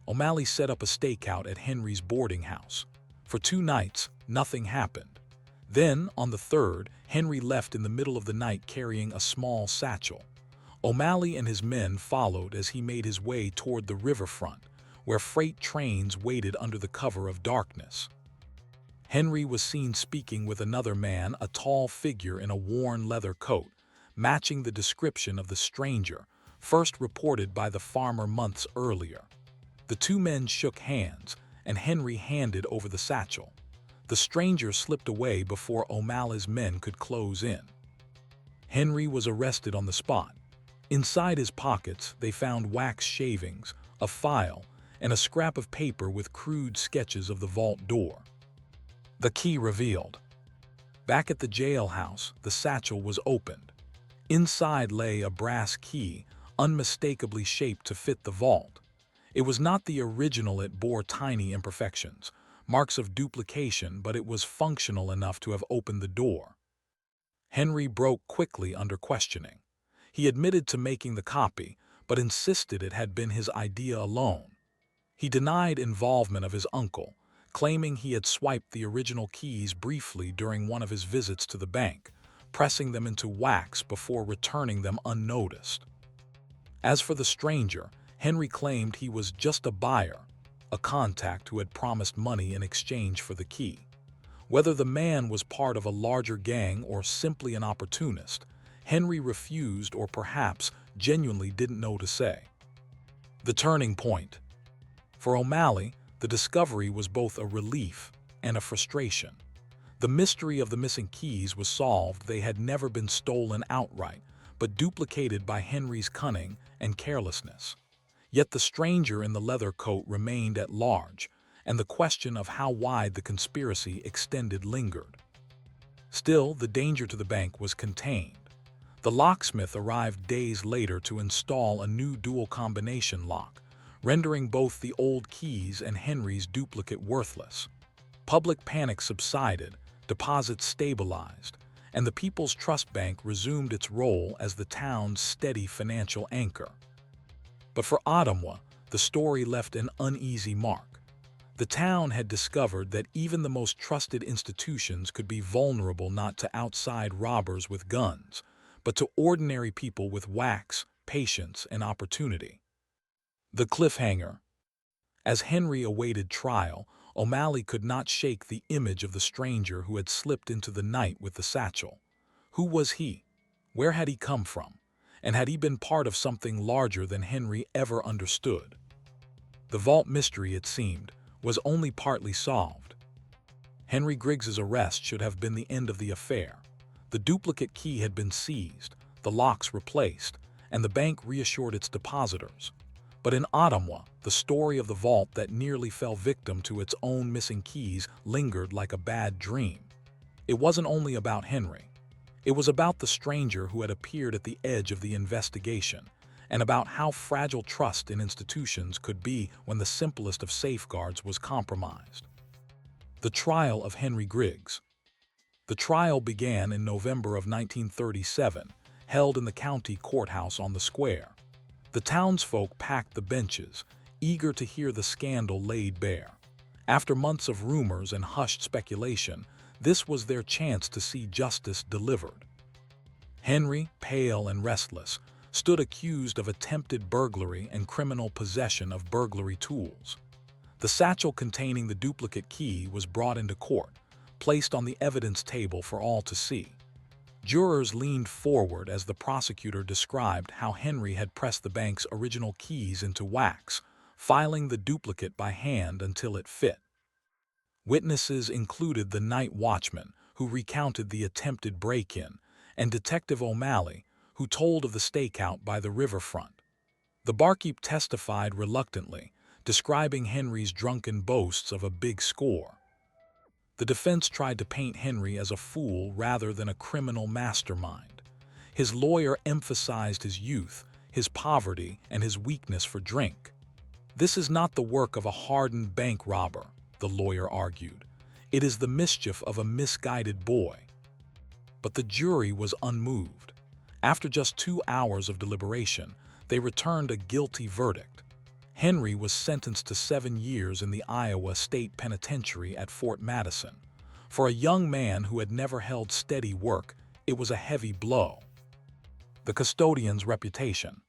O'Malley set up a stakeout at Henry's boarding house. For 2 nights, nothing happened. Then, on the third, Henry left in the middle of the night carrying a small satchel. O'Malley and his men followed as he made his way toward the riverfront, where freight trains waited under the cover of darkness. Henry was seen speaking with another man, a tall figure in a worn leather coat, matching the description of the stranger, first reported by the farmer months earlier. The 2 men shook hands, and Henry handed over the satchel. The stranger slipped away before O'Malley's men could close in. Henry was arrested on the spot. Inside his pockets, they found wax shavings, a file, and a scrap of paper with crude sketches of the vault door. The key revealed. Back at the jailhouse, the satchel was opened. Inside lay a brass key, unmistakably shaped to fit the vault. It was not the original, it bore tiny imperfections, marks of duplication, but it was functional enough to have opened the door. Henry broke quickly under questioning. He admitted to making the copy, but insisted it had been his idea alone. He denied involvement of his uncle, claiming he had swiped the original keys briefly during one of his visits to the bank, pressing them into wax before returning them unnoticed. As for the stranger, Henry claimed he was just a buyer, a contact who had promised money in exchange for the key. Whether the man was part of a larger gang or simply an opportunist, Henry refused, or perhaps genuinely didn't know to say. The turning point. For O'Malley, the discovery was both a relief and a frustration. The mystery of the missing keys was solved. They had never been stolen outright, but duplicated by Henry's cunning and carelessness. Yet the stranger in the leather coat remained at large, and the question of how wide the conspiracy extended lingered. Still, the danger to the bank was contained. The locksmith arrived days later to install a new dual combination lock, rendering both the old keys and Henry's duplicate worthless. Public panic subsided, deposits stabilized, and the People's Trust Bank resumed its role as the town's steady financial anchor. But for Ottawa, the story left an uneasy mark. The town had discovered that even the most trusted institutions could be vulnerable not to outside robbers with guns, but to ordinary people with wax, patience, and opportunity. The cliffhanger. As Henry awaited trial, O'Malley could not shake the image of the stranger who had slipped into the night with the satchel. Who was he? Where had he come from? And had he been part of something larger than Henry ever understood? The vault mystery, it seemed, was only partly solved. Henry Griggs's arrest should have been the end of the affair. The duplicate key had been seized, the locks replaced, and the bank reassured its depositors. But in Ottawa, the story of the vault that nearly fell victim to its own missing keys lingered like a bad dream. It wasn't only about Henry. It was about the stranger who had appeared at the edge of the investigation, and about how fragile trust in institutions could be when the simplest of safeguards was compromised. The trial of Henry Griggs. The trial began in November of 1937, held in the county courthouse on the square. The townsfolk packed the benches, eager to hear the scandal laid bare. After months of rumors and hushed speculation, this was their chance to see justice delivered. Henry, pale and restless, stood accused of attempted burglary and criminal possession of burglary tools. The satchel containing the duplicate key was brought into court, placed on the evidence table for all to see. Jurors leaned forward as the prosecutor described how Henry had pressed the bank's original keys into wax, filing the duplicate by hand until it fit. Witnesses included the night watchman, who recounted the attempted break-in, and Detective O'Malley, who told of the stakeout by the riverfront. The barkeep testified reluctantly, describing Henry's drunken boasts of a big score. The defense tried to paint Henry as a fool rather than a criminal mastermind. His lawyer emphasized his youth, his poverty, and his weakness for drink. "This is not the work of a hardened bank robber," the lawyer argued. "It is the mischief of a misguided boy." But the jury was unmoved. After just 2 hours of deliberation, they returned a guilty verdict. Henry was sentenced to 7 years in the Iowa State Penitentiary at Fort Madison. For a young man who had never held steady work, it was a heavy blow. The custodian's reputation.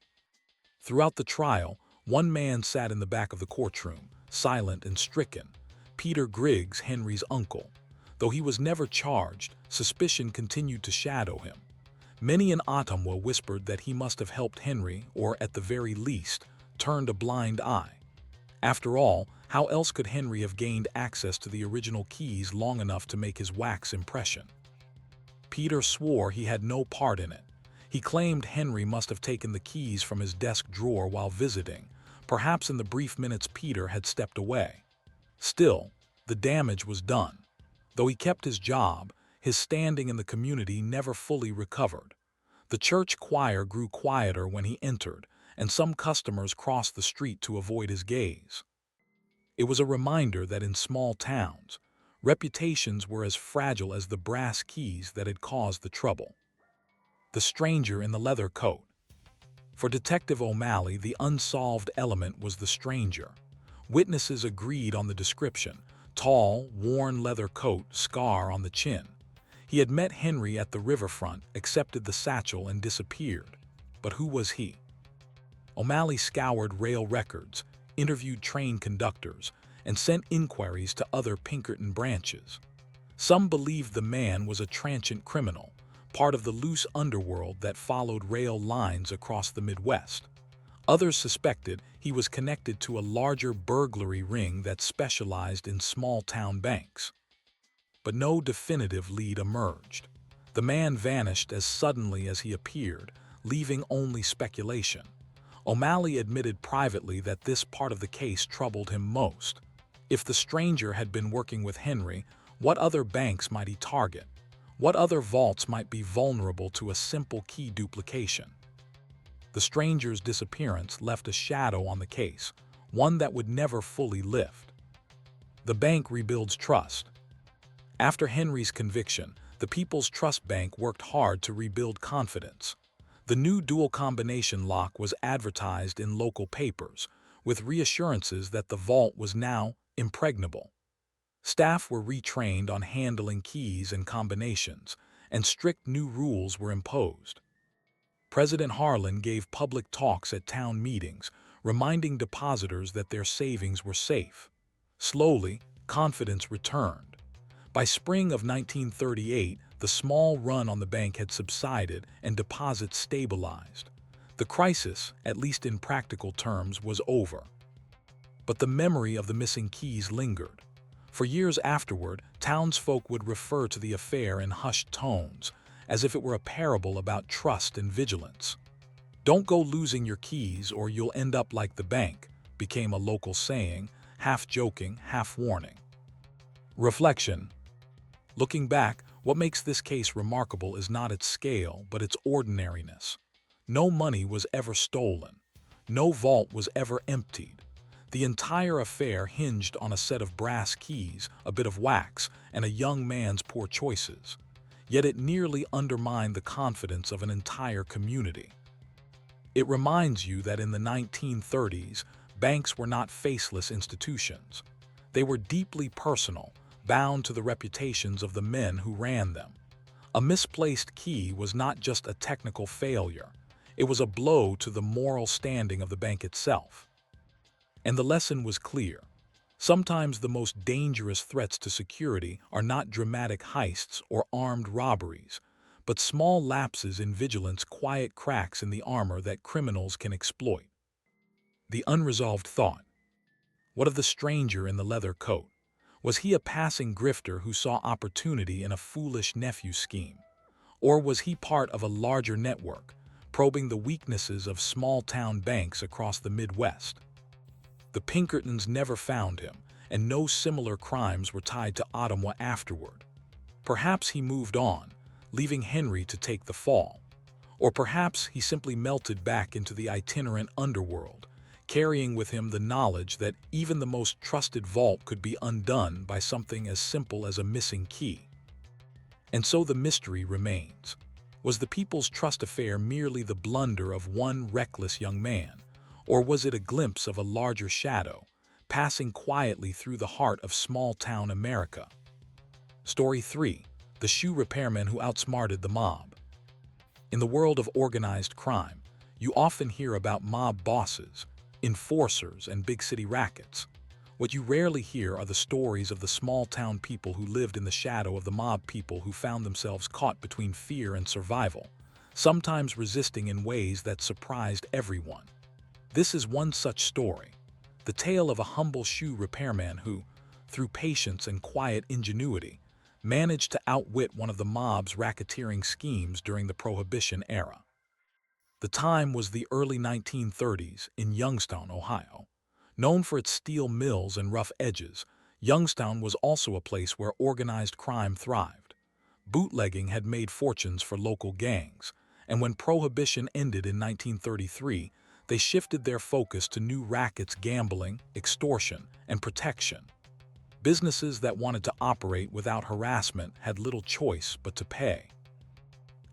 Throughout the trial, one man sat in the back of the courtroom, silent and stricken: Peter Griggs, Henry's uncle. Though he was never charged, suspicion continued to shadow him. Many in Ottawa whispered that he must have helped Henry, or at the very least, turned a blind eye. After all, how else could Henry have gained access to the original keys long enough to make his wax impression? Peter swore he had no part in it. He claimed Henry must have taken the keys from his desk drawer while visiting, perhaps in the brief minutes Peter had stepped away. Still, the damage was done. Though he kept his job, his standing in the community never fully recovered. The church choir grew quieter when he entered, and some customers crossed the street to avoid his gaze. It was a reminder that in small towns, reputations were as fragile as the brass keys that had caused the trouble. The stranger in the leather coat. For Detective O'Malley, the unsolved element was the stranger. Witnesses agreed on the description: tall, worn leather coat, scar on the chin. He had met Henry at the riverfront, accepted the satchel, and disappeared. But who was he? O'Malley scoured rail records, interviewed train conductors, and sent inquiries to other Pinkerton branches. Some believed the man was a transient criminal, part of the loose underworld that followed rail lines across the Midwest. Others suspected he was connected to a larger burglary ring that specialized in small-town banks. But no definitive lead emerged. The man vanished as suddenly as he appeared, leaving only speculation. O'Malley admitted privately that this part of the case troubled him most. If the stranger had been working with Henry, what other banks might he target? What other vaults might be vulnerable to a simple key duplication? The stranger's disappearance left a shadow on the case, one that would never fully lift. The bank rebuilds trust. After Henry's conviction, the People's Trust Bank worked hard to rebuild confidence. The new dual combination lock was advertised in local papers, with reassurances that the vault was now impregnable. Staff were retrained on handling keys and combinations, and strict new rules were imposed. President Harlan gave public talks at town meetings, reminding depositors that their savings were safe. Slowly, confidence returned. By spring of 1938, the small run on the bank had subsided and deposits stabilized. The crisis, at least in practical terms, was over. But the memory of the missing keys lingered. For years afterward, townsfolk would refer to the affair in hushed tones, as if it were a parable about trust and vigilance. "Don't go losing your keys or you'll end up like the bank," became a local saying, half joking, half warning. Reflection. Looking back, what makes this case remarkable is not its scale, but its ordinariness. No money was ever stolen. No vault was ever emptied. The entire affair hinged on a set of brass keys, a bit of wax, and a young man's poor choices. Yet it nearly undermined the confidence of an entire community. It reminds you that in the 1930s, banks were not faceless institutions. They were deeply personal, bound to the reputations of the men who ran them. A misplaced key was not just a technical failure. It was a blow to the moral standing of the bank itself. And the lesson was clear. Sometimes the most dangerous threats to security are not dramatic heists or armed robberies, but small lapses in vigilance, quiet cracks in the armor that criminals can exploit. The unresolved thought. What of the stranger in the leather coat? Was he a passing grifter who saw opportunity in a foolish nephew scheme? Or was he part of a larger network, probing the weaknesses of small-town banks across the Midwest? The Pinkertons never found him, and no similar crimes were tied to Ottawa afterward. Perhaps he moved on, leaving Henry to take the fall. Or perhaps he simply melted back into the itinerant underworld, carrying with him the knowledge that even the most trusted vault could be undone by something as simple as a missing key. And so the mystery remains. Was the People's Trust affair merely the blunder of one reckless young man? Or was it a glimpse of a larger shadow, passing quietly through the heart of small-town America? Story 3. The shoe repairman who outsmarted the mob. In the world of organized crime, you often hear about mob bosses, enforcers, and big city rackets. What you rarely hear are the stories of the small-town people who lived in the shadow of the mob, people who found themselves caught between fear and survival, sometimes resisting in ways that surprised everyone. This is one such story, the tale of a humble shoe repairman who, through patience and quiet ingenuity, managed to outwit one of the mob's racketeering schemes during the Prohibition era. The time was the early 1930s in Youngstown, Ohio. Known for its steel mills and rough edges, Youngstown was also a place where organized crime thrived. Bootlegging had made fortunes for local gangs, and when Prohibition ended in 1933, they shifted their focus to new rackets: gambling, extortion, and protection. Businesses that wanted to operate without harassment had little choice but to pay.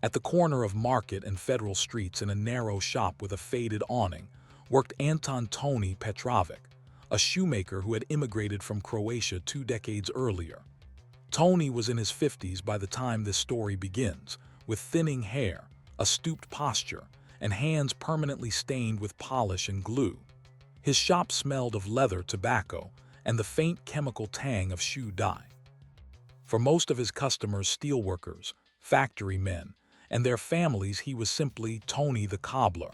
At the corner of Market and Federal Streets, in a narrow shop with a faded awning, worked Anton Tony Petrovic, a shoemaker who had immigrated from Croatia 2 decades earlier. Tony was in his 50s by the time this story begins, with thinning hair, a stooped posture, and hands permanently stained with polish and glue. His shop smelled of leather, tobacco, and the faint chemical tang of shoe dye. For most of his customers, steelworkers, factory men, and their families, he was simply Tony the cobbler.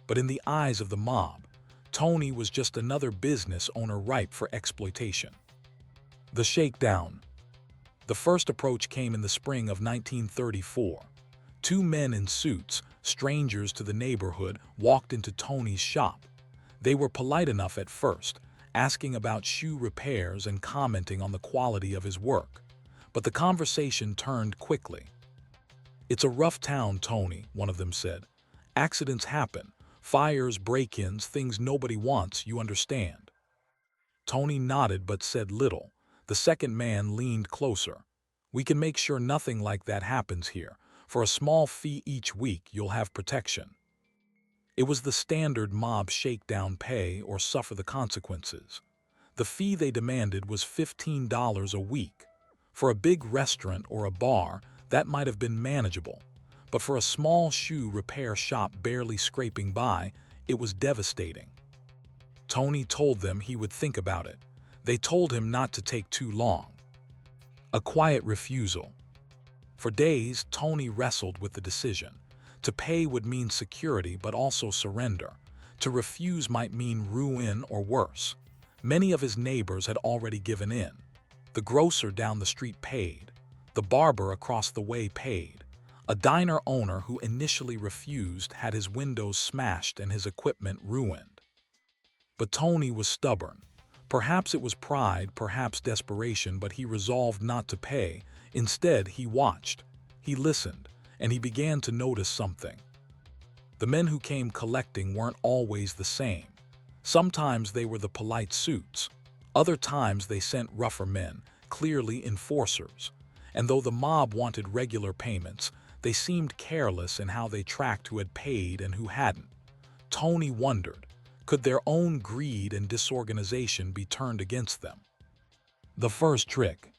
But in the eyes of the mob, Tony was just another business owner ripe for exploitation. The shakedown. The first approach came in the spring of 1934. Two men in suits, strangers to the neighborhood, walked into Tony's shop. They were polite enough at first, asking about shoe repairs and commenting on the quality of his work. But the conversation turned quickly. "It's a rough town, Tony," one of them said. "Accidents happen. Fires, break-ins, things nobody wants, you understand." Tony nodded but said little. The second man leaned closer. "We can make sure nothing like that happens here. For a small fee each week, you'll have protection." It was the standard mob shakedown: pay or suffer the consequences. The fee they demanded was $15 a week. For a big restaurant or a bar, that might have been manageable. But for a small shoe repair shop barely scraping by, it was devastating. Tony told them he would think about it. They told him not to take too long. A quiet refusal. For days, Tony wrestled with the decision. To pay would mean security, but also surrender. To refuse might mean ruin or worse. Many of his neighbors had already given in. The grocer down the street paid. The barber across the way paid. A diner owner who initially refused had his windows smashed and his equipment ruined. But Tony was stubborn. Perhaps it was pride, perhaps desperation, but he resolved not to pay. Instead, he watched. He listened, and he began to notice something. The men who came collecting weren't always the same. Sometimes they were the polite suits. Other times they sent rougher men, clearly enforcers. And though the mob wanted regular payments, they seemed careless in how they tracked who had paid and who hadn't. Tony wondered, could their own greed and disorganization be turned against them? The first trick.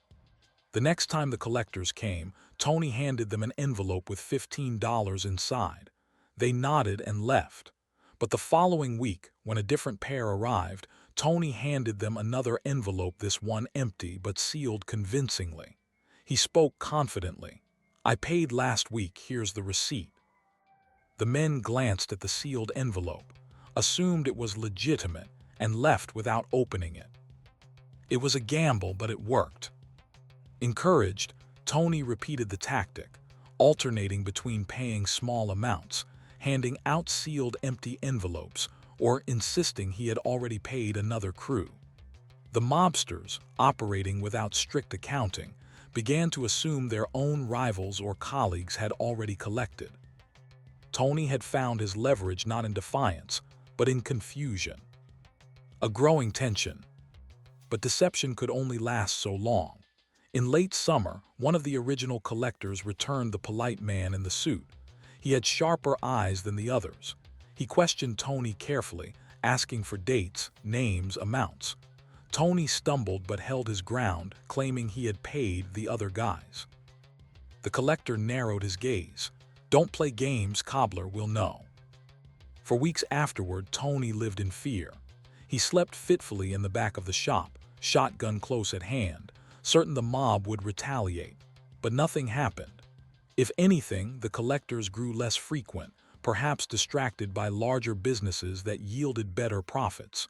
The next time the collectors came, Tony handed them an envelope with $15 inside. They nodded and left. But the following week, when a different pair arrived, Tony handed them another envelope, this one empty but sealed convincingly. He spoke confidently. "I paid last week, here's the receipt." The men glanced at the sealed envelope, assumed it was legitimate, and left without opening it. It was a gamble, but it worked. Encouraged, Tony repeated the tactic, alternating between paying small amounts, handing out sealed empty envelopes, or insisting he had already paid another crew. The mobsters, operating without strict accounting, began to assume their own rivals or colleagues had already collected. Tony had found his leverage not in defiance, but in confusion. A growing tension. But deception could only last so long. In late summer, one of the original collectors returned the polite man in the suit. He had sharper eyes than the others. He questioned Tony carefully, asking for dates, names, amounts. Tony stumbled but held his ground, claiming he had paid the other guys. The collector narrowed his gaze. "Don't play games, cobbler, we'll know." For weeks afterward, Tony lived in fear. He slept fitfully in the back of the shop, shotgun close at hand, certain the mob would retaliate. But nothing happened. If anything, the collectors grew less frequent, perhaps distracted by larger businesses that yielded better profits.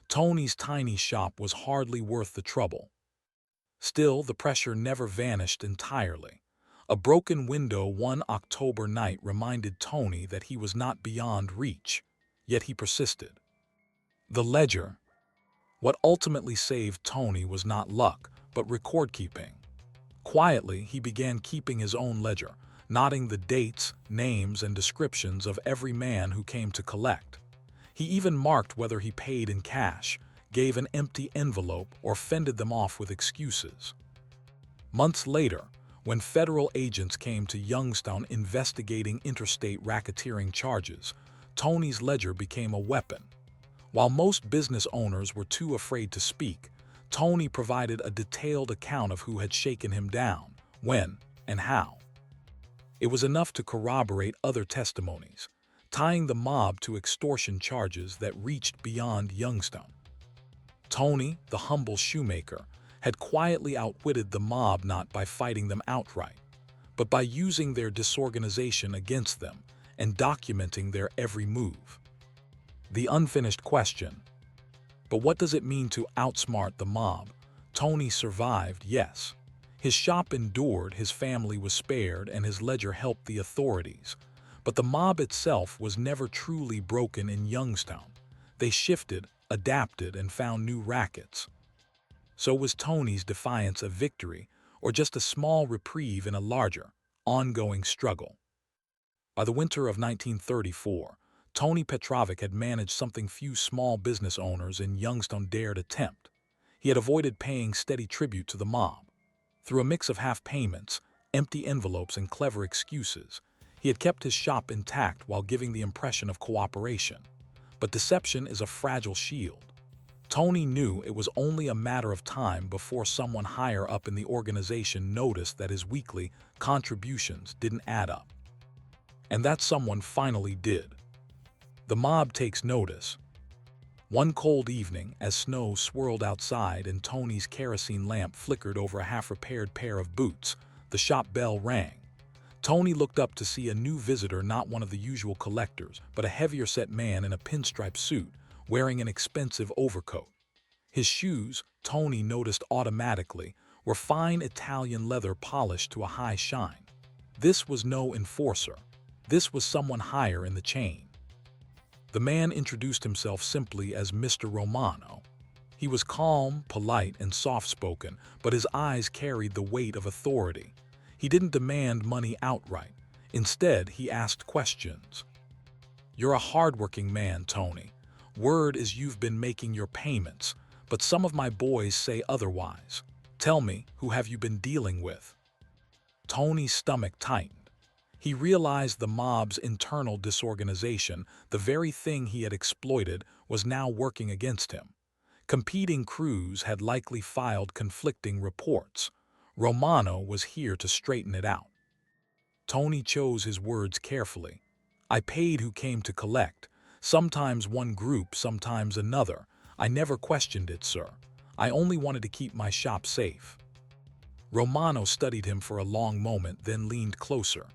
Tony's tiny shop was hardly worth the trouble. Still, the pressure never vanished entirely. A broken window one October night reminded Tony that he was not beyond reach, yet he persisted. The ledger. What ultimately saved Tony was not luck, but record-keeping. Quietly, he began keeping his own ledger, noting the dates, names, and descriptions of every man who came to collect. He even marked whether he paid in cash, gave an empty envelope, or fended them off with excuses. Months later, when federal agents came to Youngstown investigating interstate racketeering charges, Tony's ledger became a weapon. While most business owners were too afraid to speak, Tony provided a detailed account of who had shaken him down, when, and how. It was enough to corroborate other testimonies, tying the mob to extortion charges that reached beyond Youngstown. Tony, the humble shoemaker, had quietly outwitted the mob not by fighting them outright, but by using their disorganization against them and documenting their every move. The unfinished question: but what does it mean to outsmart the mob? Tony survived, yes. His shop endured, his family was spared, and his ledger helped the authorities. But the mob itself was never truly broken in Youngstown. They shifted, adapted, and found new rackets. So was Tony's defiance a victory, or just a small reprieve in a larger, ongoing struggle? By the winter of 1934, Tony Petrovic had managed something few small business owners in Youngstown dared attempt. He had avoided paying steady tribute to the mob. Through a mix of half payments, empty envelopes, and clever excuses, he had kept his shop intact while giving the impression of cooperation. But deception is a fragile shield. Tony knew it was only a matter of time before someone higher up in the organization noticed that his weekly contributions didn't add up. And that someone finally did. The mob takes notice. One cold evening, as snow swirled outside and Tony's kerosene lamp flickered over a half-repaired pair of boots, the shop bell rang. Tony looked up to see a new visitor, not one of the usual collectors, but a heavier-set man in a pinstripe suit, wearing an expensive overcoat. His shoes, Tony noticed automatically, were fine Italian leather polished to a high shine. This was no enforcer. This was someone higher in the chain. The man introduced himself simply as Mr. Romano. He was calm, polite, and soft-spoken, but his eyes carried the weight of authority. He didn't demand money outright. Instead, he asked questions. "You're a hardworking man, Tony. Word is you've been making your payments, but some of my boys say otherwise. Tell me, who have you been dealing with?" Tony's stomach tightened. He realized the mob's internal disorganization, the very thing he had exploited, was now working against him. Competing crews had likely filed conflicting reports. Romano was here to straighten it out. Tony chose his words carefully. "I paid who came to collect. Sometimes one group, sometimes another. I never questioned it, sir. I only wanted to keep my shop safe." Romano studied him for a long moment, then leaned closer.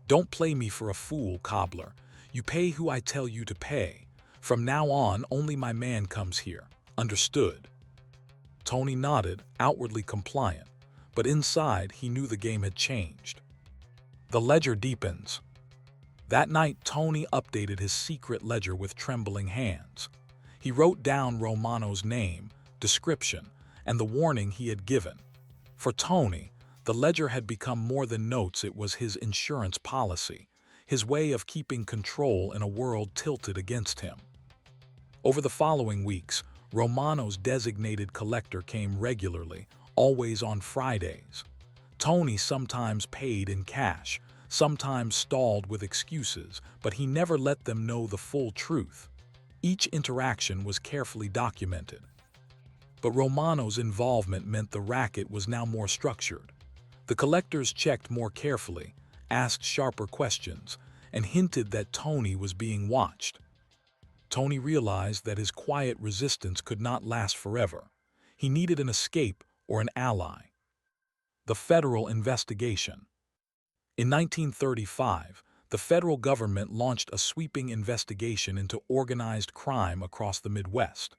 "Don't play me for a fool, cobbler. You pay who I tell you to pay. From now on, only my man comes here. Understood?" Tony nodded, outwardly compliant, but inside he knew the game had changed. The ledger deepens. That night, Tony updated his secret ledger with trembling hands. He wrote down Romano's name, description, and the warning he had given. For Tony, the ledger had become more than notes. It was his insurance policy, his way of keeping control in a world tilted against him. Over the following weeks, Romano's designated collector came regularly, always on Fridays. Tony sometimes paid in cash, sometimes stalled with excuses, but he never let them know the full truth. Each interaction was carefully documented. But Romano's involvement meant the racket was now more structured. The collectors checked more carefully, asked sharper questions, and hinted that Tony was being watched. Tony realized that his quiet resistance could not last forever. He needed an escape or an ally. The federal investigation. In 1935, the federal government launched a sweeping investigation into organized crime across the Midwest.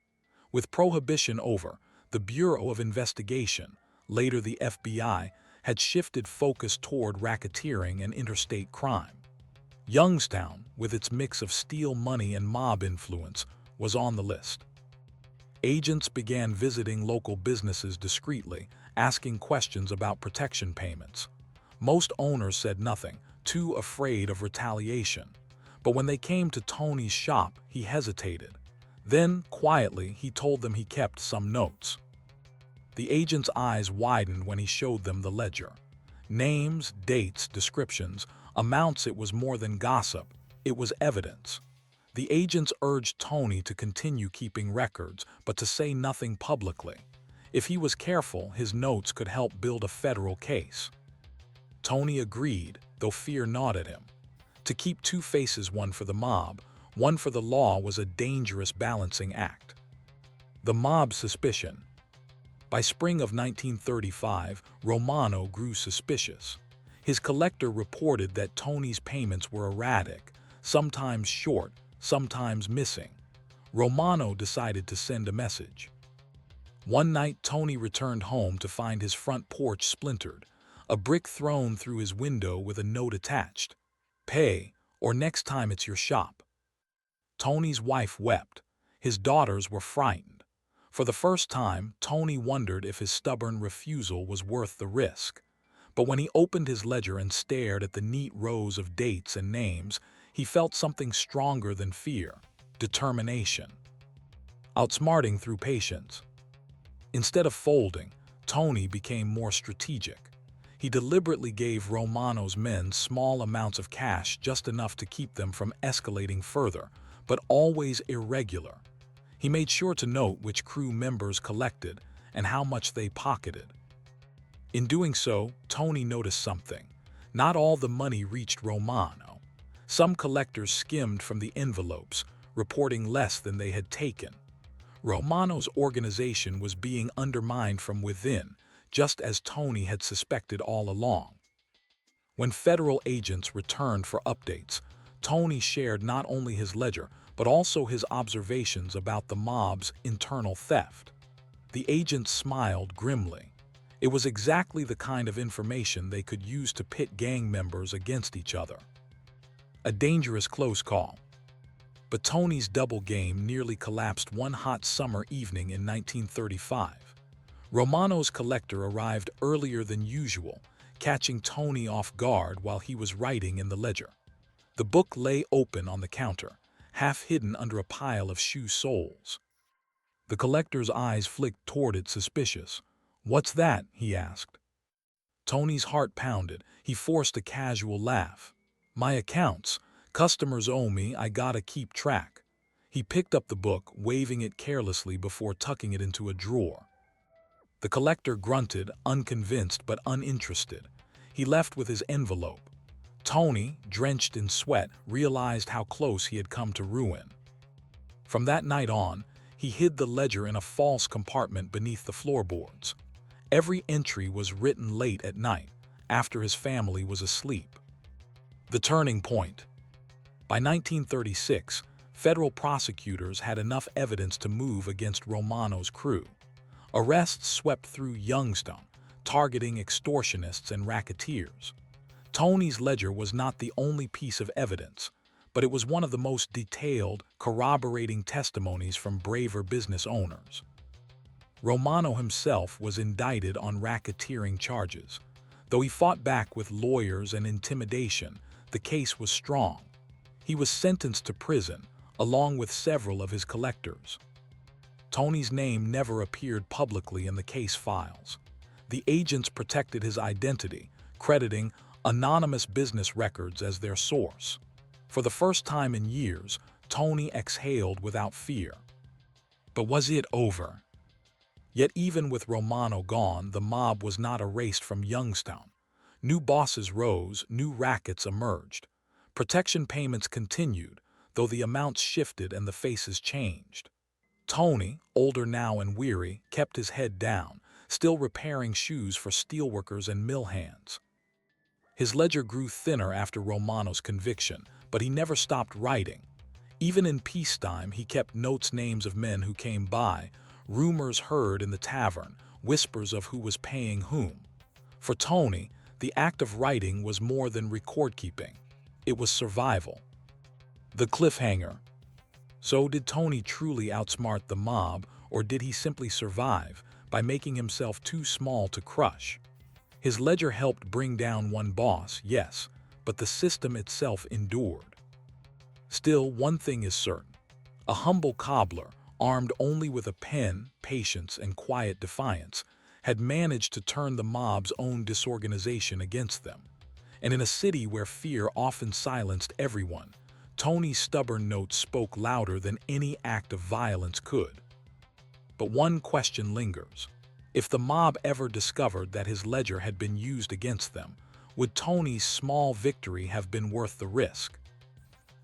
With prohibition over, the Bureau of Investigation, later the FBI, had shifted focus toward racketeering and interstate crime. Youngstown, with its mix of steel money and mob influence, was on the list. Agents began visiting local businesses discreetly, asking questions about protection payments. Most owners said nothing, too afraid of retaliation. But when they came to Tony's shop, he hesitated. Then, quietly, he told them he kept some notes. The agent's eyes widened when he showed them the ledger. Names, dates, descriptions, amounts. It was more than gossip. It was evidence. The agents urged Tony to continue keeping records, but to say nothing publicly. If he was careful, his notes could help build a federal case. Tony agreed, though fear gnawed at him. To keep two faces, one for the mob, one for the law, was a dangerous balancing act. The mob's suspicion. By spring of 1935, Romano grew suspicious. His collector reported that Tony's payments were erratic, sometimes short, sometimes missing. Romano decided to send a message. One night, Tony returned home to find his front porch splintered, a brick thrown through his window with a note attached. "Pay, or next time it's your shop." Tony's wife wept. His daughters were frightened. For the first time, Tony wondered if his stubborn refusal was worth the risk. But when he opened his ledger and stared at the neat rows of dates and names, he felt something stronger than fear: determination. Outsmarting through patience. Instead of folding, Tony became more strategic. He deliberately gave Romano's men small amounts of cash, just enough to keep them from escalating further, but always irregular. He made sure to note which crew members collected and how much they pocketed. In doing so, Tony noticed something. Not all the money reached Romano. Some collectors skimmed from the envelopes, reporting less than they had taken. Romano's organization was being undermined from within, just as Tony had suspected all along. When federal agents returned for updates, Tony shared not only his ledger, but also his observations about the mob's internal theft. The agents smiled grimly. It was exactly the kind of information they could use to pit gang members against each other. A dangerous close call. But Tony's double game nearly collapsed one hot summer evening in 1935. Romano's collector arrived earlier than usual, catching Tony off guard while he was writing in the ledger. The book lay open on the counter, half hidden under a pile of shoe soles. The collector's eyes flicked toward it, suspicious. "What's that?" he asked. Tony's heart pounded. He forced a casual laugh. "My accounts. Customers owe me. I gotta keep track." He picked up the book, waving it carelessly before tucking it into a drawer. The collector grunted, unconvinced but uninterested. He left with his envelope. Tony, drenched in sweat, realized how close he had come to ruin. From that night on, he hid the ledger in a false compartment beneath the floorboards. Every entry was written late at night, after his family was asleep. The turning point. By 1936, federal prosecutors had enough evidence to move against Romano's crew. Arrests swept through Youngstown, targeting extortionists and racketeers. Tony's ledger was not the only piece of evidence, but it was one of the most detailed, corroborating testimonies from braver business owners. Romano himself was indicted on racketeering charges. Though he fought back with lawyers and intimidation, the case was strong. He was sentenced to prison, along with several of his collectors. Tony's name never appeared publicly in the case files. The agents protected his identity, crediting anonymous business records as their source. For the first time in years, Tony exhaled without fear. But was it over? Yet even with Romano gone, the mob was not erased from Youngstown. New bosses rose, new rackets emerged. Protection payments continued, though the amounts shifted and the faces changed. Tony, older now and weary, kept his head down, still repairing shoes for steelworkers and mill hands. His ledger grew thinner after Romano's conviction, but he never stopped writing. Even in peacetime, he kept notes, names of men who came by, rumors heard in the tavern, whispers of who was paying whom. For Tony, the act of writing was more than record-keeping. It was survival. The cliffhanger. So did Tony truly outsmart the mob, or did he simply survive by making himself too small to crush? His ledger helped bring down one boss, yes, but the system itself endured. Still, one thing is certain. A humble cobbler, armed only with a pen, patience, and quiet defiance, had managed to turn the mob's own disorganization against them. And in a city where fear often silenced everyone, Tony's stubborn notes spoke louder than any act of violence could. But one question lingers. If the mob ever discovered that his ledger had been used against them, would Tony's small victory have been worth the risk?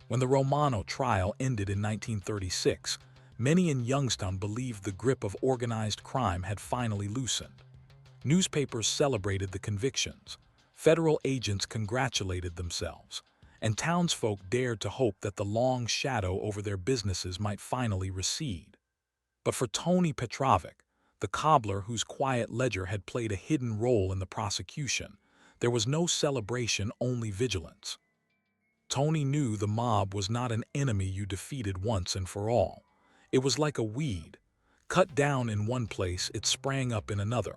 When the Romano trial ended in 1936, many in Youngstown believed the grip of organized crime had finally loosened. Newspapers celebrated the convictions, federal agents congratulated themselves, and townsfolk dared to hope that the long shadow over their businesses might finally recede. But for Tony Petrovic, the cobbler whose quiet ledger had played a hidden role in the prosecution, there was no celebration, only vigilance. Tony knew the mob was not an enemy you defeated once and for all. It was like a weed. Cut down in one place, it sprang up in another.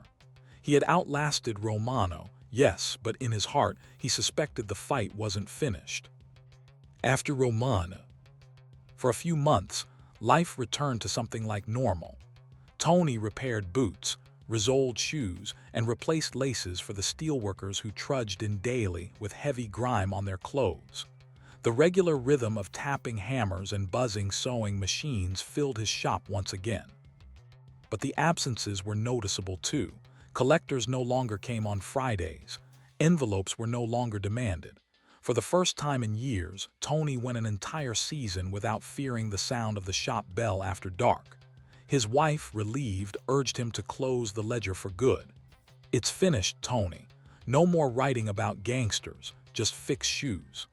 He had outlasted Romano, yes, but in his heart, he suspected the fight wasn't finished. After Romano, for a few months, life returned to something like normal. Tony repaired boots, resoled shoes, and replaced laces for the steelworkers who trudged in daily with heavy grime on their clothes. The regular rhythm of tapping hammers and buzzing sewing machines filled his shop once again. But the absences were noticeable too. Collectors no longer came on Fridays. Envelopes were no longer demanded. For the first time in years, Tony went an entire season without fearing the sound of the shop bell after dark. His wife, relieved, urged him to close the ledger for good. "It's finished, Tony. No more writing about gangsters, just fix shoes."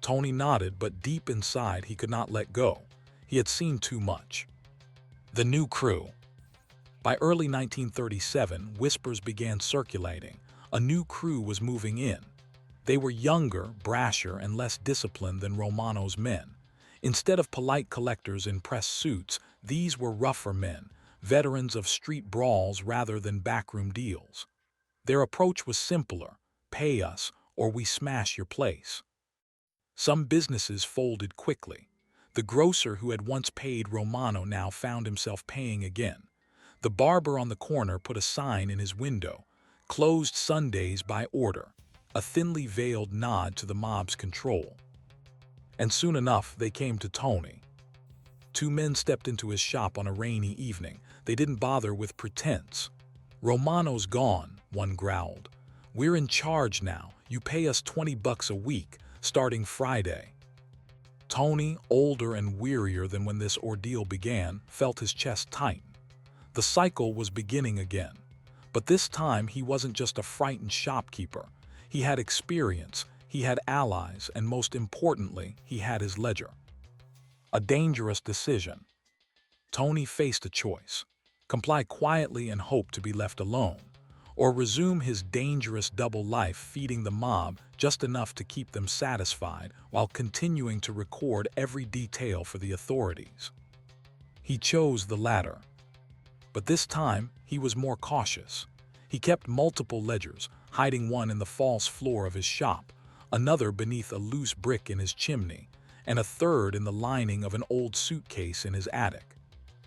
Tony nodded, but deep inside he could not let go. He had seen too much. The new crew. By early 1937, whispers began circulating. A new crew was moving in. They were younger, brasher, and less disciplined than Romano's men. Instead of polite collectors in press suits, these were rougher men, veterans of street brawls rather than backroom deals. Their approach was simpler: pay us, or we smash your place. Some businesses folded quickly. The grocer who had once paid Romano now found himself paying again. The barber on the corner put a sign in his window: "Closed Sundays by order," a thinly veiled nod to the mob's control. And soon enough, they came to Tony. Two men stepped into his shop on a rainy evening. They didn't bother with pretense. "Romano's gone," one growled. "We're in charge now. You pay us $20 a week, starting Friday." Tony, older and wearier than when this ordeal began, felt his chest tighten. The cycle was beginning again. But this time he wasn't just a frightened shopkeeper. He had experience, he had allies, and most importantly, he had his ledger. A dangerous decision. Tony faced a choice: comply quietly and hope to be left alone, or resume his dangerous double life feeding the mob just enough to keep them satisfied while continuing to record every detail for the authorities. He chose the latter. But this time, he was more cautious. He kept multiple ledgers, hiding one in the false floor of his shop, another beneath a loose brick in his chimney, and a third in the lining of an old suitcase in his attic.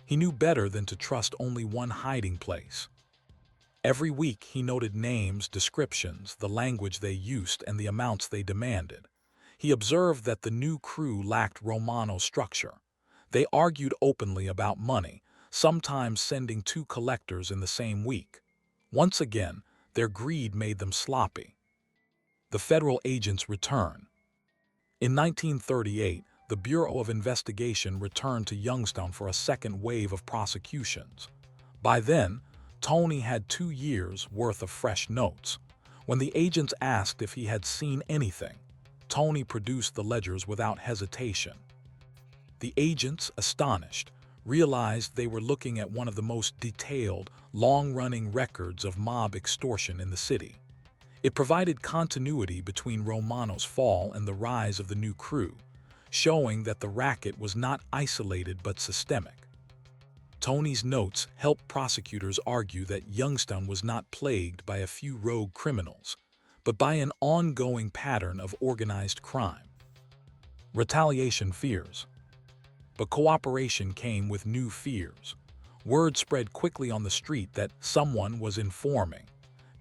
He knew better than to trust only one hiding place. Every week he noted names, descriptions, the language they used, and the amounts they demanded. He observed that the new crew lacked Romano structure. They argued openly about money, sometimes sending two collectors in the same week. Once again, their greed made them sloppy. The federal agents return. In 1938, the Bureau of Investigation returned to Youngstown for a second wave of prosecutions. By then, Tony had 2 years' worth of fresh notes. When the agents asked if he had seen anything, Tony produced the ledgers without hesitation. The agents, astonished, realized they were looking at one of the most detailed, long-running records of mob extortion in the city. It provided continuity between Romano's fall and the rise of the new crew, showing that the racket was not isolated but systemic. Tony's notes helped prosecutors argue that Youngstown was not plagued by a few rogue criminals, but by an ongoing pattern of organized crime. Retaliation fears. But cooperation came with new fears. Word spread quickly on the street that someone was informing.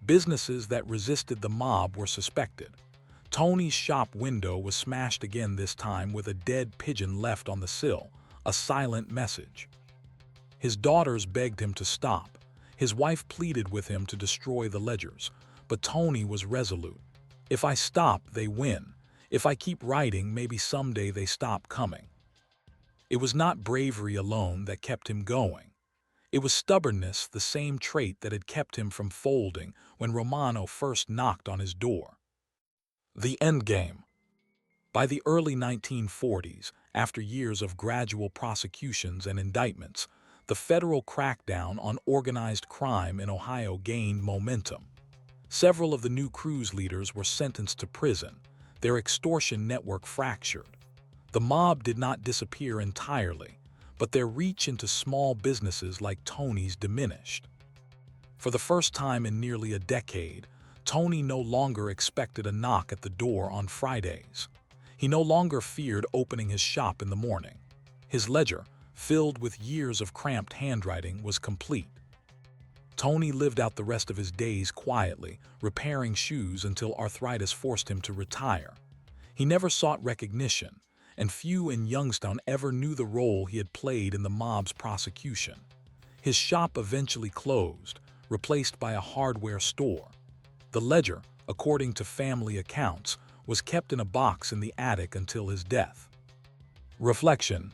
Businesses that resisted the mob were suspected. Tony's shop window was smashed again, this time with a dead pigeon left on the sill, a silent message. His daughters begged him to stop. His wife pleaded with him to destroy the ledgers, but Tony was resolute. If I stop, they win. If I keep writing, maybe someday they stop coming. It was not bravery alone that kept him going. It was stubbornness, the same trait that had kept him from folding when Romano first knocked on his door. The endgame. By the early 1940s, after years of gradual prosecutions and indictments, the federal crackdown on organized crime in Ohio gained momentum. Several of the new cruise leaders were sentenced to prison, their extortion network fractured. The mob did not disappear entirely, but their reach into small businesses like Tony's diminished. For the first time in nearly a decade, Tony no longer expected a knock at the door on Fridays. He no longer feared opening his shop in the morning. His ledger, filled with years of cramped handwriting, was complete. Tony lived out the rest of his days quietly, repairing shoes until arthritis forced him to retire. He never sought recognition, and few in Youngstown ever knew the role he had played in the mob's prosecution. His shop eventually closed, replaced by a hardware store. The ledger, according to family accounts, was kept in a box in the attic until his death. Reflection.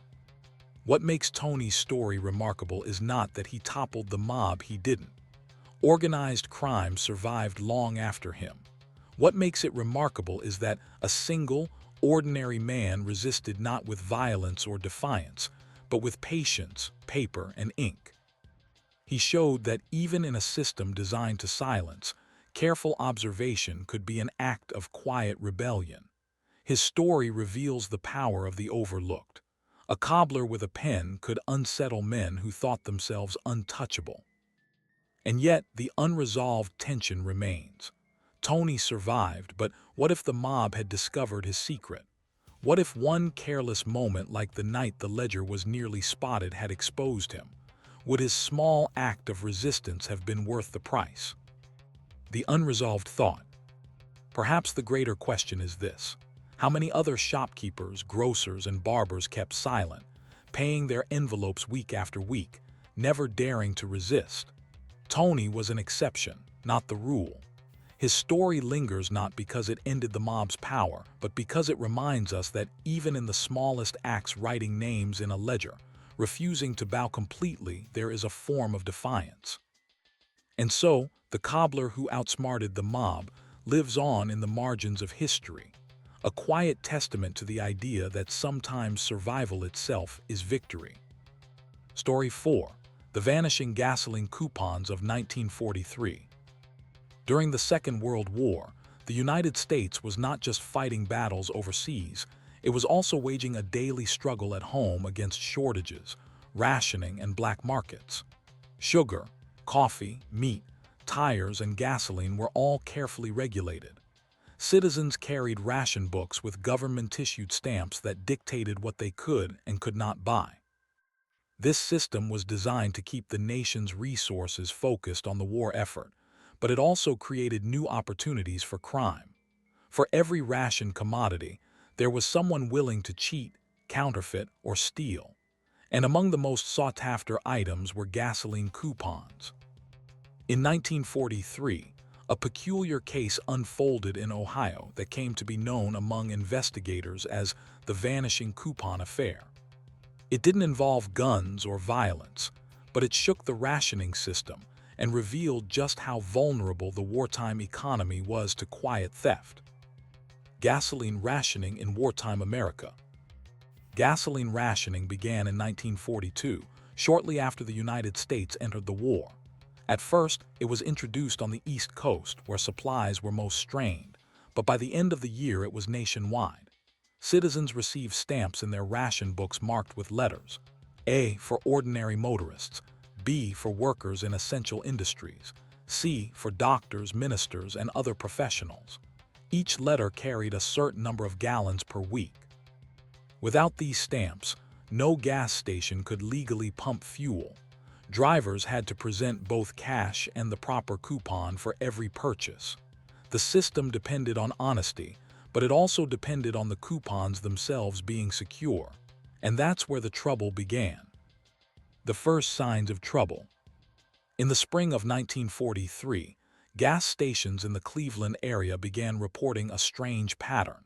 What makes Tony's story remarkable is not that he toppled the mob, he didn't. Organized crime survived long after him. What makes it remarkable is that a single, ordinary man resisted not with violence or defiance, but with patience, paper, and ink. He showed that even in a system designed to silence, careful observation could be an act of quiet rebellion. His story reveals the power of the overlooked. A cobbler with a pen could unsettle men who thought themselves untouchable. And yet, the unresolved tension remains. Tony survived, but what if the mob had discovered his secret? What if one careless moment, like the night the ledger was nearly spotted, had exposed him? Would his small act of resistance have been worth the price? The unresolved thought. Perhaps the greater question is this: how many other shopkeepers, grocers, and barbers kept silent, paying their envelopes week after week, never daring to resist? Tony was an exception, not the rule. His story lingers not because it ended the mob's power, but because it reminds us that even in the smallest acts, writing names in a ledger, refusing to bow completely, there is a form of defiance. And so, the cobbler who outsmarted the mob lives on in the margins of history, a quiet testament to the idea that sometimes survival itself is victory. Story 4. The Vanishing Gasoline Coupons of 1943. During the Second World War, the United States was not just fighting battles overseas, it was also waging a daily struggle at home against shortages, rationing, and black markets. Sugar, coffee, meat, tires, and gasoline were all carefully regulated. Citizens carried ration books with government-issued stamps that dictated what they could and could not buy. This system was designed to keep the nation's resources focused on the war effort, but it also created new opportunities for crime. For every ration commodity, there was someone willing to cheat, counterfeit, or steal. And among the most sought-after items were gasoline coupons. In 1943, a peculiar case unfolded in Ohio that came to be known among investigators as the Vanishing Coupon Affair. It didn't involve guns or violence, but it shook the rationing system and revealed just how vulnerable the wartime economy was to quiet theft. Gasoline rationing in wartime America. Gasoline rationing began in 1942, shortly after the United States entered the war. At first, it was introduced on the East Coast, where supplies were most strained, but by the end of the year it was nationwide. Citizens received stamps in their ration books marked with letters: A for ordinary motorists, B for workers in essential industries, C for doctors, ministers, and other professionals. Each letter carried a certain number of gallons per week. Without these stamps, no gas station could legally pump fuel. Drivers had to present both cash and the proper coupon for every purchase. The system depended on honesty, but it also depended on the coupons themselves being secure. And that's where the trouble began. The first signs of trouble. In the spring of 1943, gas stations in the Cleveland area began reporting a strange pattern.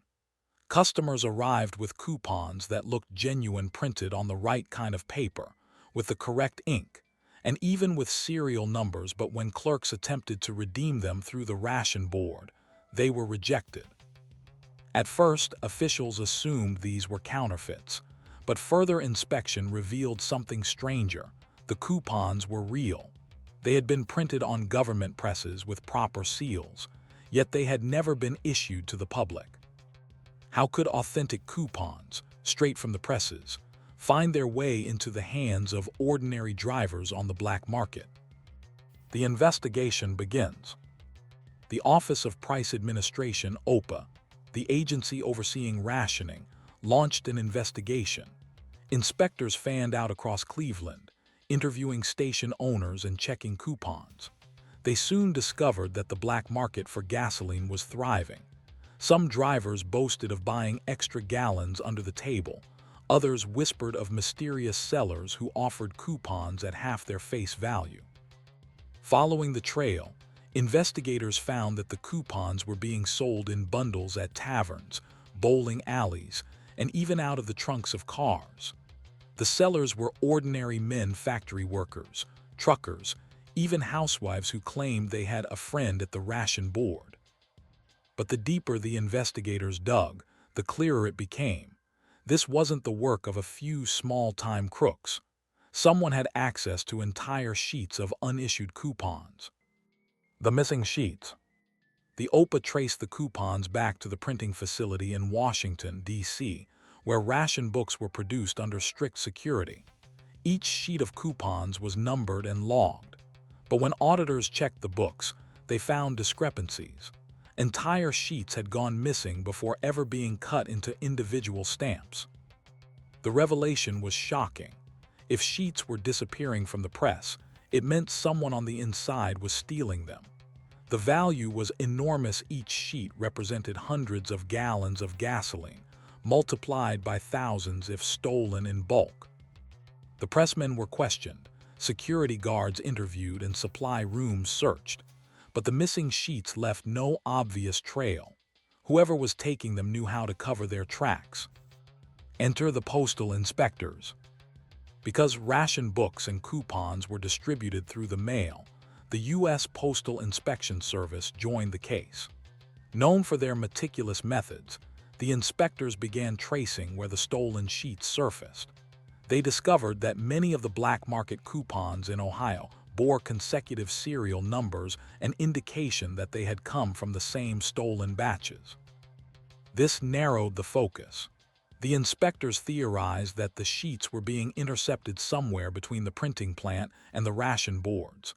Customers arrived with coupons that looked genuine, printed on the right kind of paper, with the correct ink, and even with serial numbers, but when clerks attempted to redeem them through the ration board, they were rejected. At first, officials assumed these were counterfeits, but further inspection revealed something stranger. The coupons were real. They had been printed on government presses with proper seals, yet they had never been issued to the public. How could authentic coupons, straight from the presses, find their way into the hands of ordinary drivers on the black market? The investigation begins. The Office of Price Administration, OPA, the agency overseeing rationing, launched an investigation. Inspectors fanned out across Cleveland, interviewing station owners and checking coupons. They soon discovered that the black market for gasoline was thriving. Some drivers boasted of buying extra gallons under the table. Others whispered of mysterious sellers who offered coupons at half their face value. Following the trail, investigators found that the coupons were being sold in bundles at taverns, bowling alleys, and even out of the trunks of cars. The sellers were ordinary men, factory workers, truckers, even housewives who claimed they had a friend at the ration board. But the deeper the investigators dug, the clearer it became. This wasn't the work of a few small-time crooks. Someone had access to entire sheets of unissued coupons. The missing sheets. The OPA traced the coupons back to the printing facility in Washington, D.C., where ration books were produced under strict security. Each sheet of coupons was numbered and logged. But when auditors checked the books, they found discrepancies. Entire sheets had gone missing before ever being cut into individual stamps. The revelation was shocking. If sheets were disappearing from the press, it meant someone on the inside was stealing them. The value was enormous. Each sheet represented hundreds of gallons of gasoline, multiplied by thousands if stolen in bulk. The pressmen were questioned, security guards interviewed, and supply rooms searched. But the missing sheets left no obvious trail. Whoever was taking them knew how to cover their tracks. Enter the postal inspectors. Because ration books and coupons were distributed through the mail, the U.S. Postal Inspection Service joined the case. Known for their meticulous methods, the inspectors began tracing where the stolen sheets surfaced. They discovered that many of the black market coupons in Ohio bore consecutive serial numbers, an indication that they had come from the same stolen batches. This narrowed the focus. The inspectors theorized that the sheets were being intercepted somewhere between the printing plant and the ration boards.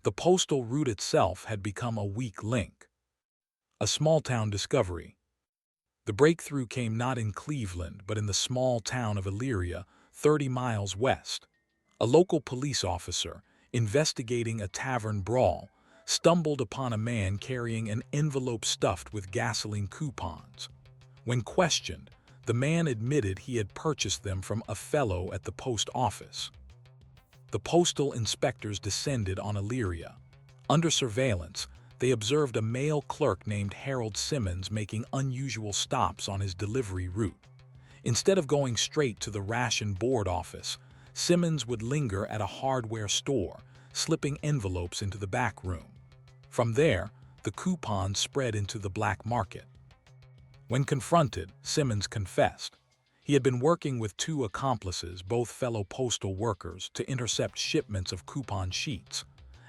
The postal route itself had become a weak link. A small-town discovery. The breakthrough came not in Cleveland, but in the small town of Elyria, 30 miles west. A local police officer, investigating a tavern brawl, stumbled upon a man carrying an envelope stuffed with gasoline coupons. When questioned, the man admitted he had purchased them from a fellow at the post office. The postal inspectors descended on Elyria. Under surveillance, they observed a male clerk named Harold Simmons making unusual stops on his delivery route. Instead of going straight to the ration board office, Simmons would linger at a hardware store, slipping envelopes into the back room. From there, the coupons spread into the black market. When confronted, Simmons confessed. He had been working with two accomplices, both fellow postal workers, to intercept shipments of coupon sheets.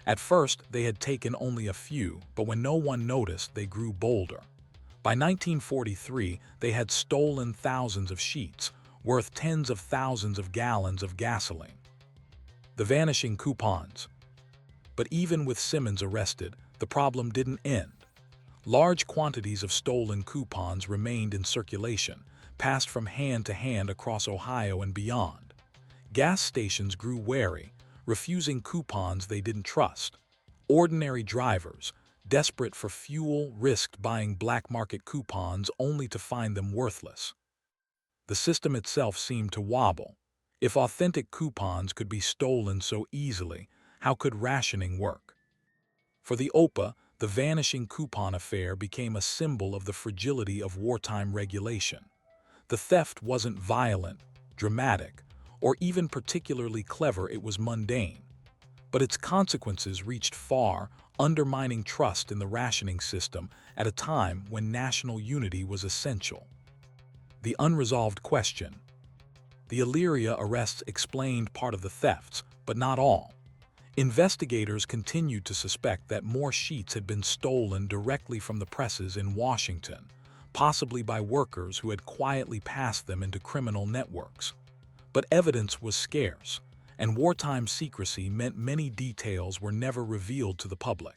At first, they had taken only a few, but when no one noticed, they grew bolder. By 1943, they had stolen thousands of sheets, worth tens of thousands of gallons of gasoline. The vanishing coupons. But even with Simmons arrested, the problem didn't end. Large quantities of stolen coupons remained in circulation, passed from hand to hand across Ohio and beyond. Gas stations grew wary, refusing coupons they didn't trust. Ordinary drivers, desperate for fuel, risked buying black market coupons only to find them worthless. The system itself seemed to wobble. If authentic coupons could be stolen so easily, how could rationing work? For the OPA, the vanishing coupon affair became a symbol of the fragility of wartime regulation. The theft wasn't violent, dramatic, or even particularly clever, it was mundane. But its consequences reached far, undermining trust in the rationing system at a time when national unity was essential. The unresolved question. The Elyria arrests explained part of the thefts, but not all. Investigators continued to suspect that more sheets had been stolen directly from the presses in Washington, possibly by workers who had quietly passed them into criminal networks. But evidence was scarce, and wartime secrecy meant many details were never revealed to the public.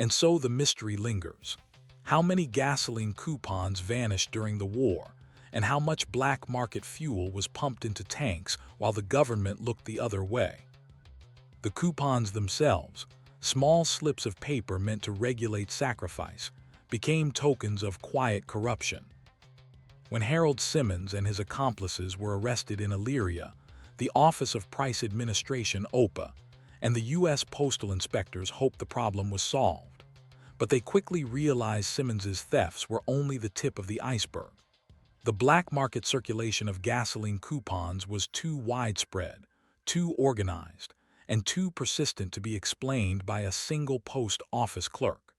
And so the mystery lingers. How many gasoline coupons vanished during the war, and how much black market fuel was pumped into tanks while the government looked the other way? The coupons themselves, small slips of paper meant to regulate sacrifice, became tokens of quiet corruption. When Harold Simmons and his accomplices were arrested in Elyria, the Office of Price Administration (OPA) and the U.S. postal inspectors hoped the problem was solved. But they quickly realized Simmons's thefts were only the tip of the iceberg. The black market circulation of gasoline coupons was too widespread, too organized, and too persistent to be explained by a single post office clerk.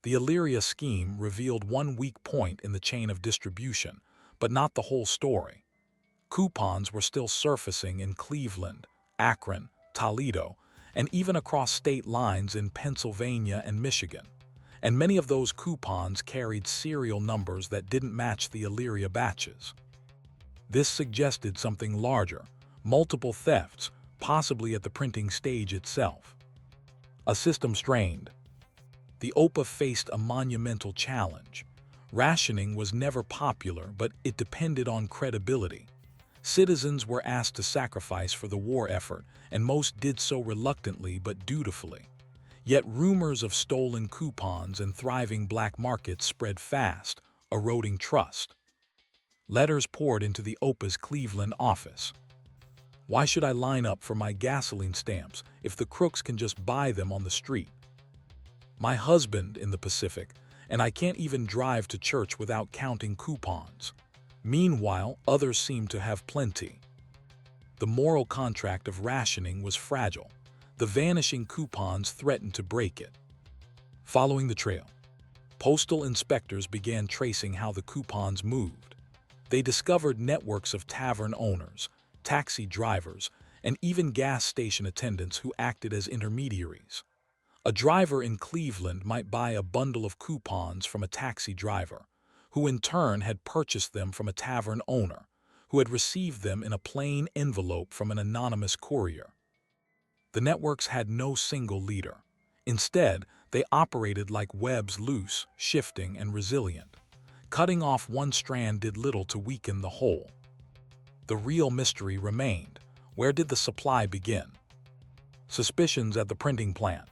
The Elyria scheme revealed one weak point in the chain of distribution, but not the whole story. Coupons were still surfacing in Cleveland, Akron, Toledo, and even across state lines in Pennsylvania and Michigan. And many of those coupons carried serial numbers that didn't match the Elyria batches. This suggested something larger, multiple thefts, possibly at the printing stage itself. A system strained. The OPA faced a monumental challenge. Rationing was never popular, but it depended on credibility. Citizens were asked to sacrifice for the war effort, and most did so reluctantly but dutifully. Yet rumors of stolen coupons and thriving black markets spread fast, eroding trust. Letters poured into the OPA's Cleveland office. Why should I line up for my gasoline stamps if the crooks can just buy them on the street? My husband in the Pacific, and I can't even drive to church without counting coupons. Meanwhile, others seem to have plenty. The moral contract of rationing was fragile. The vanishing coupons threatened to break it. Following the trail, postal inspectors began tracing how the coupons moved. They discovered networks of tavern owners, taxi drivers, and even gas station attendants who acted as intermediaries. A driver in Cleveland might buy a bundle of coupons from a taxi driver, who in turn had purchased them from a tavern owner, who had received them in a plain envelope from an anonymous courier. The networks had no single leader. Instead, they operated like webs, loose, shifting, and resilient. Cutting off one strand did little to weaken the whole. The real mystery remained. Where did the supply begin? Suspicions at the printing plant.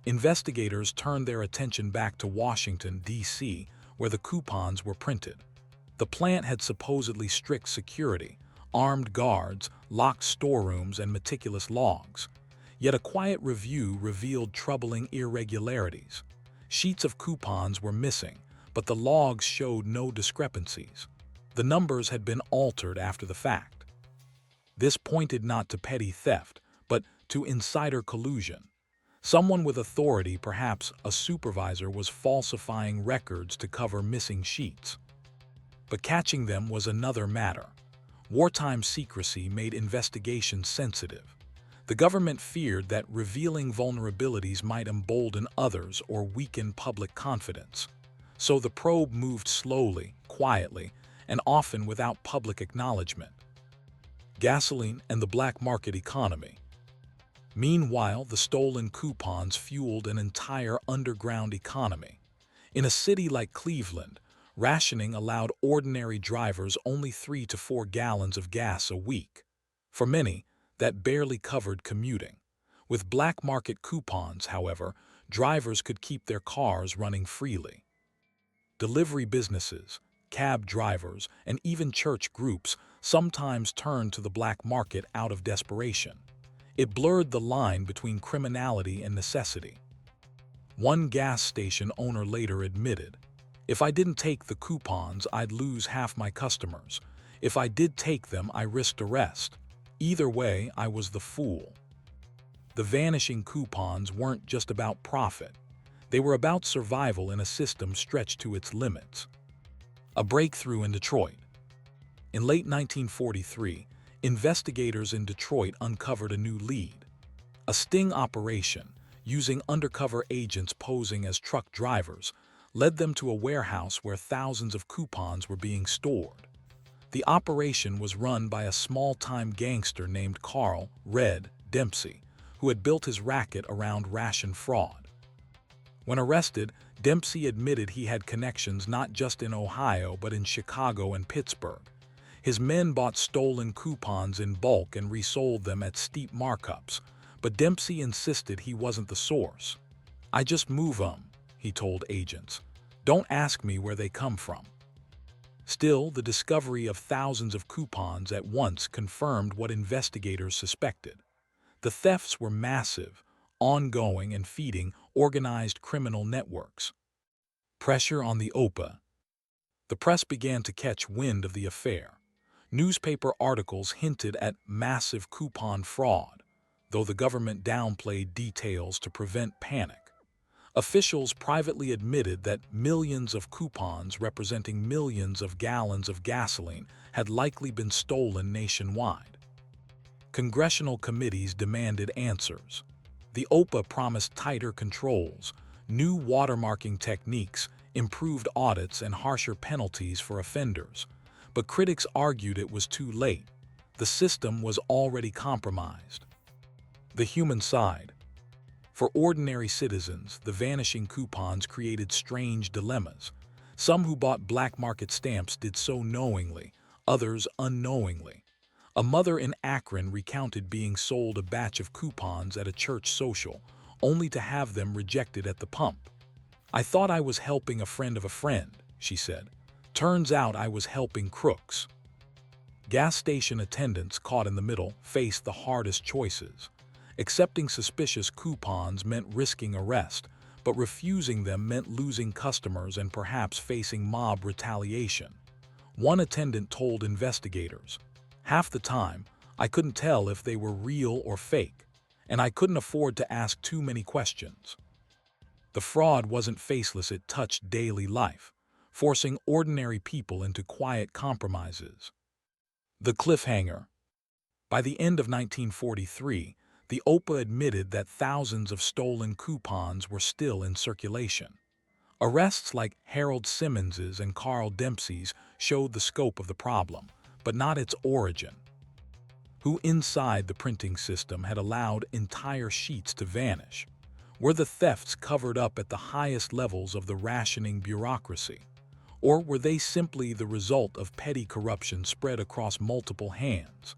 Investigators turned their attention back to Washington, D.C., where the coupons were printed. The plant had supposedly strict security, armed guards, locked storerooms, and meticulous logs. Yet a quiet review revealed troubling irregularities. Sheets of coupons were missing, but the logs showed no discrepancies. The numbers had been altered after the fact. This pointed not to petty theft, but to insider collusion. Someone with authority, perhaps a supervisor, was falsifying records to cover missing sheets. But catching them was another matter. Wartime secrecy made investigations sensitive. The government feared that revealing vulnerabilities might embolden others or weaken public confidence. So the probe moved slowly, quietly, and often without public acknowledgement. Gasoline and the black market economy. Meanwhile, the stolen coupons fueled an entire underground economy. In a city like Cleveland, rationing allowed ordinary drivers only 3 to 4 gallons of gas a week. For many, that barely covered commuting. With black market coupons, however, drivers could keep their cars running freely. Delivery businesses, cab drivers, and even church groups sometimes turned to the black market out of desperation. It blurred the line between criminality and necessity. One gas station owner later admitted, "If I didn't take the coupons, I'd lose half my customers. If I did take them, I risked arrest. Either way, I was the fool." The vanishing coupons weren't just about profit. They were about survival in a system stretched to its limits. A breakthrough in Detroit. In late 1943, investigators in Detroit uncovered a new lead. A sting operation, using undercover agents posing as truck drivers, led them to a warehouse where thousands of coupons were being stored. The operation was run by a small-time gangster named Carl "Red" Dempsey, who had built his racket around ration fraud. When arrested, Dempsey admitted he had connections not just in Ohio but in Chicago and Pittsburgh. His men bought stolen coupons in bulk and resold them at steep markups, but Dempsey insisted he wasn't the source. "I just move 'em," he told agents. "Don't ask me where they come from." Still, the discovery of thousands of coupons at once confirmed what investigators suspected. The thefts were massive, ongoing, and feeding organized criminal networks. Pressure on the OPA. The press began to catch wind of the affair. Newspaper articles hinted at massive coupon fraud, though the government downplayed details to prevent panic. Officials privately admitted that millions of coupons representing millions of gallons of gasoline had likely been stolen nationwide. Congressional committees demanded answers. The OPA promised tighter controls, new watermarking techniques, improved audits, and harsher penalties for offenders. But critics argued it was too late. The system was already compromised. The human side. For ordinary citizens, the vanishing coupons created strange dilemmas. Some who bought black market stamps did so knowingly, others unknowingly. A mother in Akron recounted being sold a batch of coupons at a church social, only to have them rejected at the pump. "I thought I was helping a friend of a friend," she said. "Turns out I was helping crooks." Gas station attendants caught in the middle faced the hardest choices. Accepting suspicious coupons meant risking arrest, but refusing them meant losing customers and perhaps facing mob retaliation. One attendant told investigators, "Half the time, I couldn't tell if they were real or fake, and I couldn't afford to ask too many questions." The fraud wasn't faceless, it touched daily life, forcing ordinary people into quiet compromises. The cliffhanger. By the end of 1943, the OPA admitted that thousands of stolen coupons were still in circulation. Arrests like Harold Simmons's and Carl Dempsey's showed the scope of the problem, but not its origin. Who inside the printing system had allowed entire sheets to vanish? Were the thefts covered up at the highest levels of the rationing bureaucracy? Or were they simply the result of petty corruption spread across multiple hands?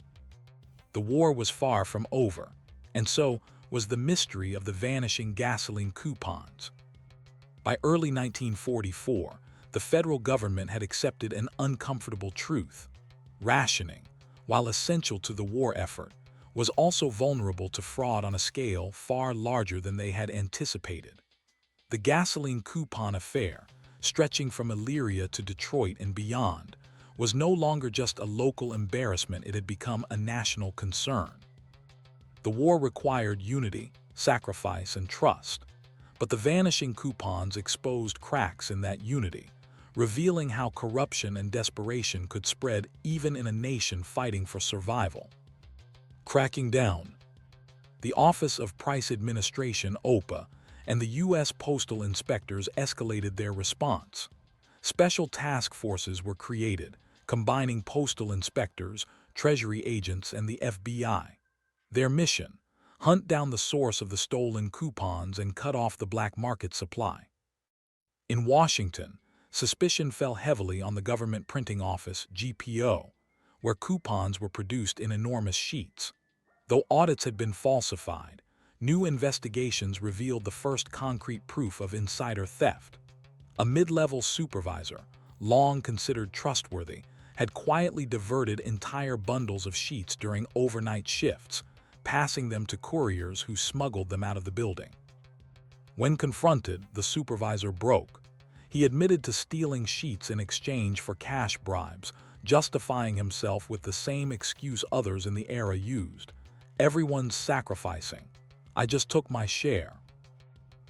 The war was far from over, and so was the mystery of the vanishing gasoline coupons. By early 1944, the federal government had accepted an uncomfortable truth. Rationing, while essential to the war effort, was also vulnerable to fraud on a scale far larger than they had anticipated. The gasoline coupon affair, stretching from Elyria to Detroit and beyond, was no longer just a local embarrassment, it had become a national concern. The war required unity, sacrifice, and trust, but the vanishing coupons exposed cracks in that unity, revealing how corruption and desperation could spread even in a nation fighting for survival. Cracking down. The Office of Price Administration (OPA) and the U.S. Postal Inspectors escalated their response. Special task forces were created, combining postal inspectors, Treasury agents, and the FBI. Their mission: Hunt down the source of the stolen coupons and cut off the black market supply. In Washington, suspicion fell heavily on the Government Printing Office, GPO, where coupons were produced in enormous sheets. Though audits had been falsified, new investigations revealed the first concrete proof of insider theft. A mid-level supervisor, long considered trustworthy, had quietly diverted entire bundles of sheets during overnight shifts, passing them to couriers who smuggled them out of the building. When confronted, the supervisor broke. He admitted to stealing sheets in exchange for cash bribes, justifying himself with the same excuse others in the era used. "Everyone's sacrificing. I just took my share."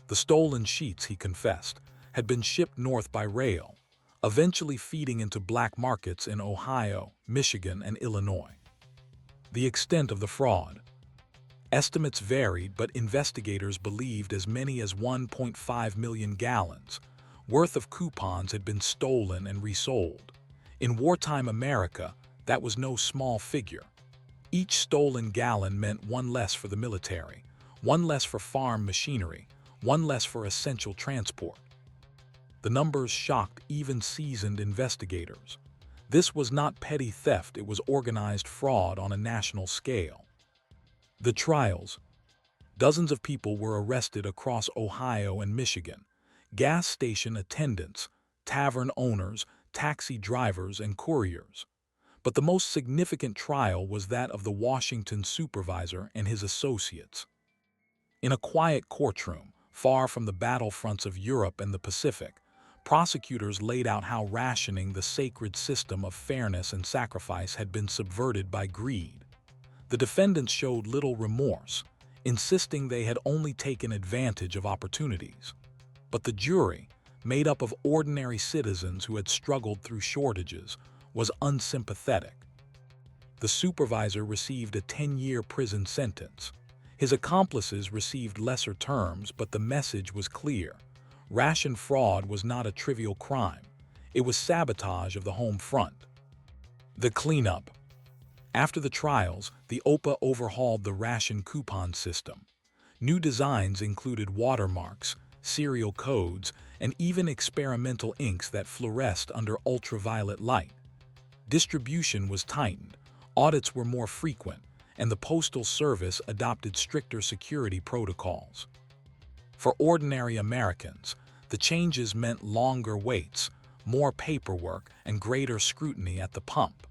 The stolen sheets, he confessed, had been shipped north by rail, eventually feeding into black markets in Ohio, Michigan, and Illinois. The extent of the fraud. Estimates varied, but investigators believed as many as 1.5 million gallons worth of coupons had been stolen and resold. In wartime America, that was no small figure. Each stolen gallon meant one less for the military, one less for farm machinery, one less for essential transport. The numbers shocked even seasoned investigators. This was not petty theft, it was organized fraud on a national scale. The trials. Dozens of people were arrested across Ohio and Michigan. Gas station attendants, tavern owners, taxi drivers, and couriers. But the most significant trial was that of the Washington supervisor and his associates. In a quiet courtroom, far from the battlefronts of Europe and the Pacific, prosecutors laid out how rationing the sacred system of fairness and sacrifice had been subverted by greed. The defendants showed little remorse, insisting they had only taken advantage of opportunities. But the jury, made up of ordinary citizens who had struggled through shortages, was unsympathetic. The supervisor received a 10-year prison sentence. His accomplices received lesser terms, but the message was clear. Ration fraud was not a trivial crime. It was sabotage of the home front. The cleanup. After the trials, the OPA overhauled the ration coupon system. New designs included watermarks, serial codes, and even experimental inks that fluoresced under ultraviolet light. Distribution was tightened, audits were more frequent, and the Postal Service adopted stricter security protocols. For ordinary Americans, the changes meant longer waits, more paperwork, and greater scrutiny at the pump.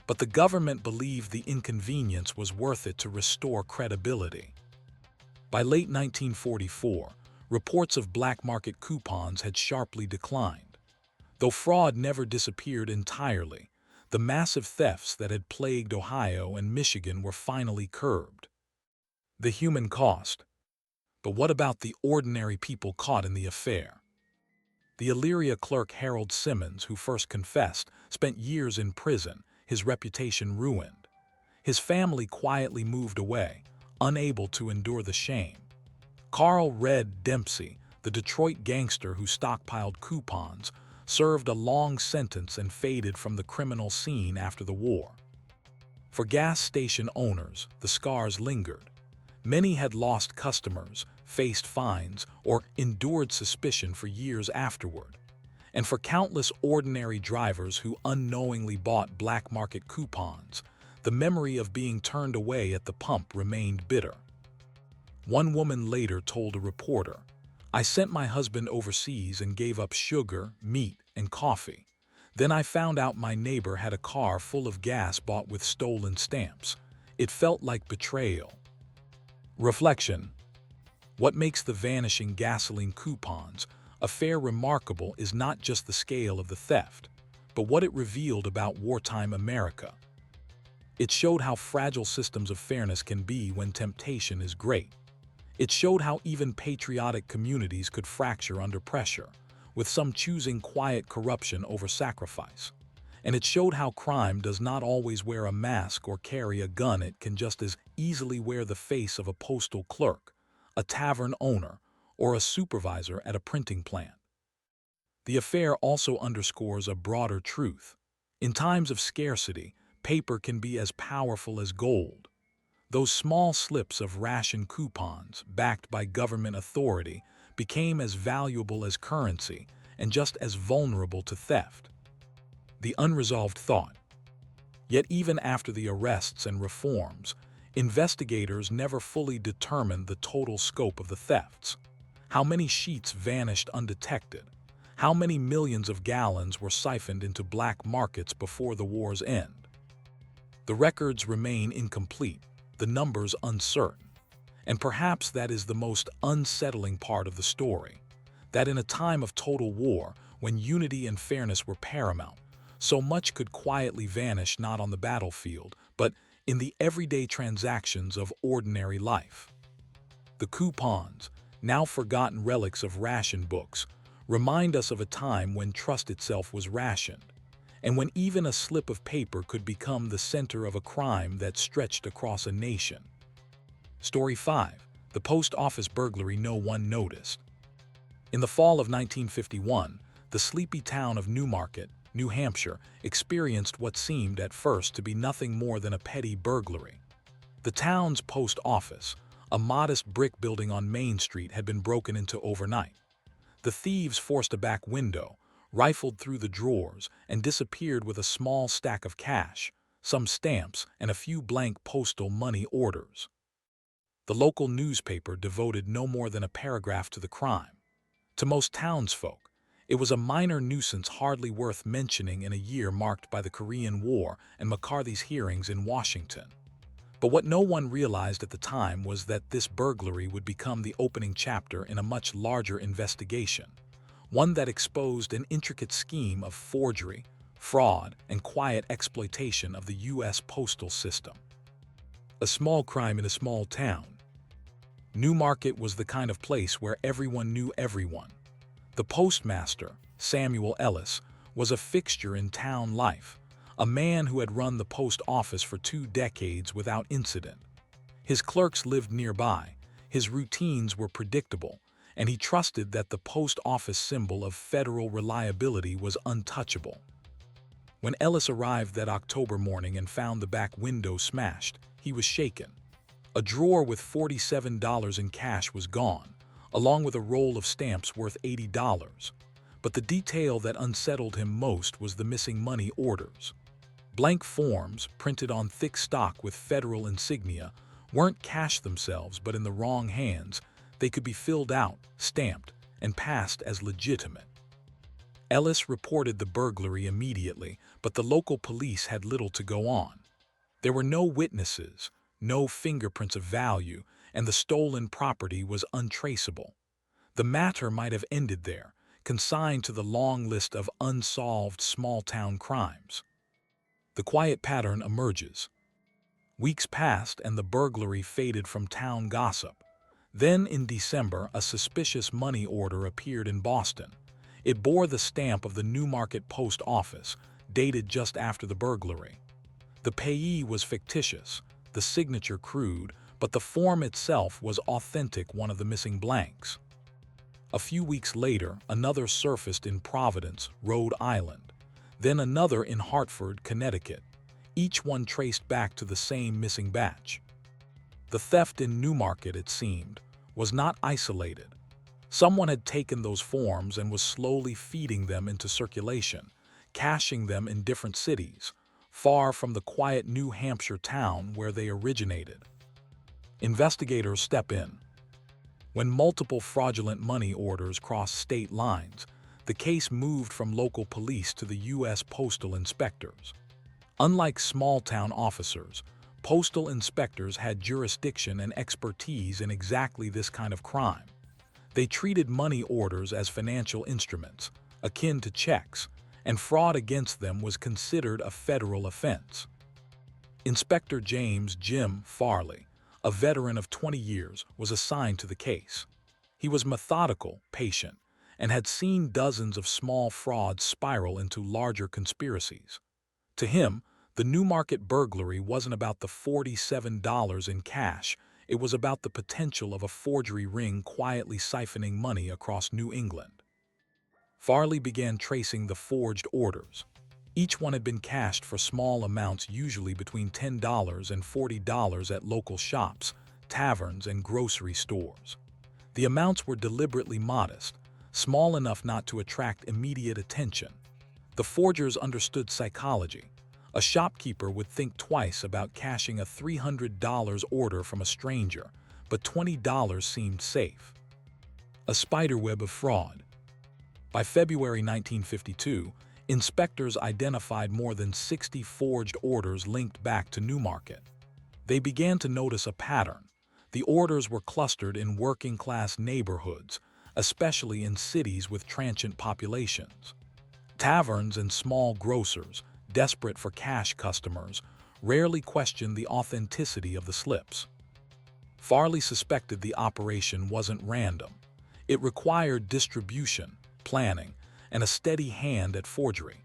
But the government believed the inconvenience was worth it to restore credibility. By late 1944, reports of black market coupons had sharply declined. Though fraud never disappeared entirely, the massive thefts that had plagued Ohio and Michigan were finally curbed. The human cost. But what about the ordinary people caught in the affair? The Elyria clerk Harold Simmons, who first confessed, spent years in prison, his reputation ruined. His family quietly moved away, unable to endure the shame. Carl Red Dempsey, the Detroit gangster who stockpiled coupons, served a long sentence and faded from the criminal scene after the war. For gas station owners, the scars lingered. Many had lost customers, faced fines, or endured suspicion for years afterward. And for countless ordinary drivers who unknowingly bought black market coupons, the memory of being turned away at the pump remained bitter. One woman later told a reporter, "I sent my husband overseas and gave up sugar, meat, and coffee. Then I found out my neighbor had a car full of gas bought with stolen stamps. It felt like betrayal." Reflection. What makes the vanishing gasoline coupons affair remarkable is not just the scale of the theft, but what it revealed about wartime America. It showed how fragile systems of fairness can be when temptation is great. It showed how even patriotic communities could fracture under pressure, with some choosing quiet corruption over sacrifice. And it showed how crime does not always wear a mask or carry a gun. It can just as easily wear the face of a postal clerk, a tavern owner, or a supervisor at a printing plant. The affair also underscores a broader truth. In times of scarcity, paper can be as powerful as gold. Those small slips of ration coupons, backed by government authority, became as valuable as currency and just as vulnerable to theft. The unresolved thought. Yet even after the arrests and reforms, investigators never fully determined the total scope of the thefts. How many sheets vanished undetected? How many millions of gallons were siphoned into black markets before the war's end? The records remain incomplete, the numbers uncertain. And perhaps that is the most unsettling part of the story, that in a time of total war, when unity and fairness were paramount, so much could quietly vanish not on the battlefield, but in the everyday transactions of ordinary life. The coupons, now forgotten relics of ration books, remind us of a time when trust itself was rationed, and when even a slip of paper could become the center of a crime that stretched across a nation. Story 5. The Post Office Burglary No One Noticed. In the fall of 1951, the sleepy town of Newmarket, New Hampshire, experienced what seemed at first to be nothing more than a petty burglary. The town's post office, a modest brick building on Main Street, had been broken into overnight. The thieves forced a back window, rifled through the drawers, and disappeared with a small stack of cash, some stamps, and a few blank postal money orders. The local newspaper devoted no more than a paragraph to the crime. To most townsfolk, it was a minor nuisance hardly worth mentioning in a year marked by the Korean War and McCarthy's hearings in Washington. But what no one realized at the time was that this burglary would become the opening chapter in a much larger investigation, one that exposed an intricate scheme of forgery, fraud, and quiet exploitation of the U.S. postal system. A small crime in a small town. Newmarket was the kind of place where everyone knew everyone. The postmaster, Samuel Ellis, was a fixture in town life, a man who had run the post office for 2 decades without incident. His clerks lived nearby, his routines were predictable, and he trusted that the post office symbol of federal reliability was untouchable. When Ellis arrived that October morning and found the back window smashed, he was shaken. A drawer with $47 in cash was gone, along with a roll of stamps worth $80. But the detail that unsettled him most was the missing money orders. Blank forms, printed on thick stock with federal insignia, weren't cash themselves, but in the wrong hands, they could be filled out, stamped, and passed as legitimate. Ellis reported the burglary immediately, but the local police had little to go on. There were no witnesses, no fingerprints of value, and the stolen property was untraceable. The matter might have ended there, consigned to the long list of unsolved small-town crimes. The quiet pattern emerges. Weeks passed and the burglary faded from town gossip. Then, in December, a suspicious money order appeared in Boston. It bore the stamp of the Newmarket Post Office, dated just after the burglary. The payee was fictitious, the signature crude, but the form itself was authentic, one of the missing blanks. A few weeks later, another surfaced in Providence, Rhode Island, then another in Hartford, Connecticut, each one traced back to the same missing batch. The theft in Newmarket, it seemed, was not isolated. Someone had taken those forms and was slowly feeding them into circulation, caching them in different cities, far from the quiet New Hampshire town where they originated. Investigators step in. When multiple fraudulent money orders crossed state lines, the case moved from local police to the U.S. postal inspectors. Unlike small-town officers, postal inspectors had jurisdiction and expertise in exactly this kind of crime. They treated money orders as financial instruments, akin to checks, and fraud against them was considered a federal offense. Inspector James "Jim" Farley, a veteran of 20 years, was assigned to the case. He was methodical, patient, and had seen dozens of small frauds spiral into larger conspiracies. To him, the Newmarket burglary wasn't about the $47 in cash, it was about the potential of a forgery ring quietly siphoning money across New England. Farley began tracing the forged orders. Each one had been cashed for small amounts, usually between $10 and $40 at local shops, taverns, and grocery stores. The amounts were deliberately modest, small enough not to attract immediate attention. The forgers understood psychology. A shopkeeper would think twice about cashing a $300 order from a stranger, but $20 seemed safe. A spiderweb of fraud. By February 1952, inspectors identified more than 60 forged orders linked back to Newmarket. They began to notice a pattern. The orders were clustered in working-class neighborhoods, especially in cities with transient populations. Taverns and small grocers, desperate for cash customers, rarely questioned the authenticity of the slips. Farley suspected the operation wasn't random. It required distribution, planning, and a steady hand at forgery.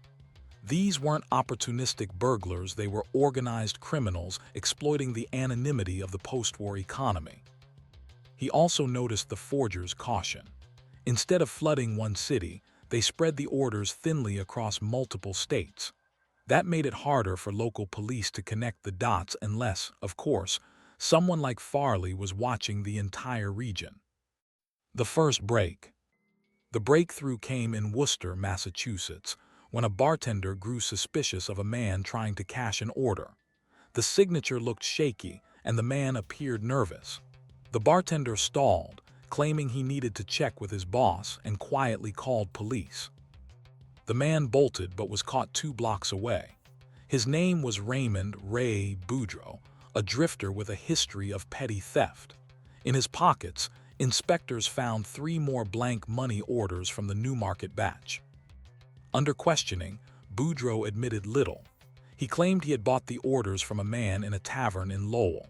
These weren't opportunistic burglars, they were organized criminals exploiting the anonymity of the post-war economy. He also noticed the forgers' caution. Instead of flooding one city, they spread the orders thinly across multiple states. That made it harder for local police to connect the dots unless, of course, someone like Farley was watching the entire region. The first break. The breakthrough came in Worcester, Massachusetts, when a bartender grew suspicious of a man trying to cash an order. The signature looked shaky, and the man appeared nervous. The bartender stalled, claiming he needed to check with his boss, and quietly called police. The man bolted but was caught 2 blocks away. His name was Raymond Ray Boudreaux, a drifter with a history of petty theft. In his pockets, inspectors found 3 more blank money orders from the Newmarket batch. Under questioning, Boudreaux admitted little. He claimed he had bought the orders from a man in a tavern in Lowell.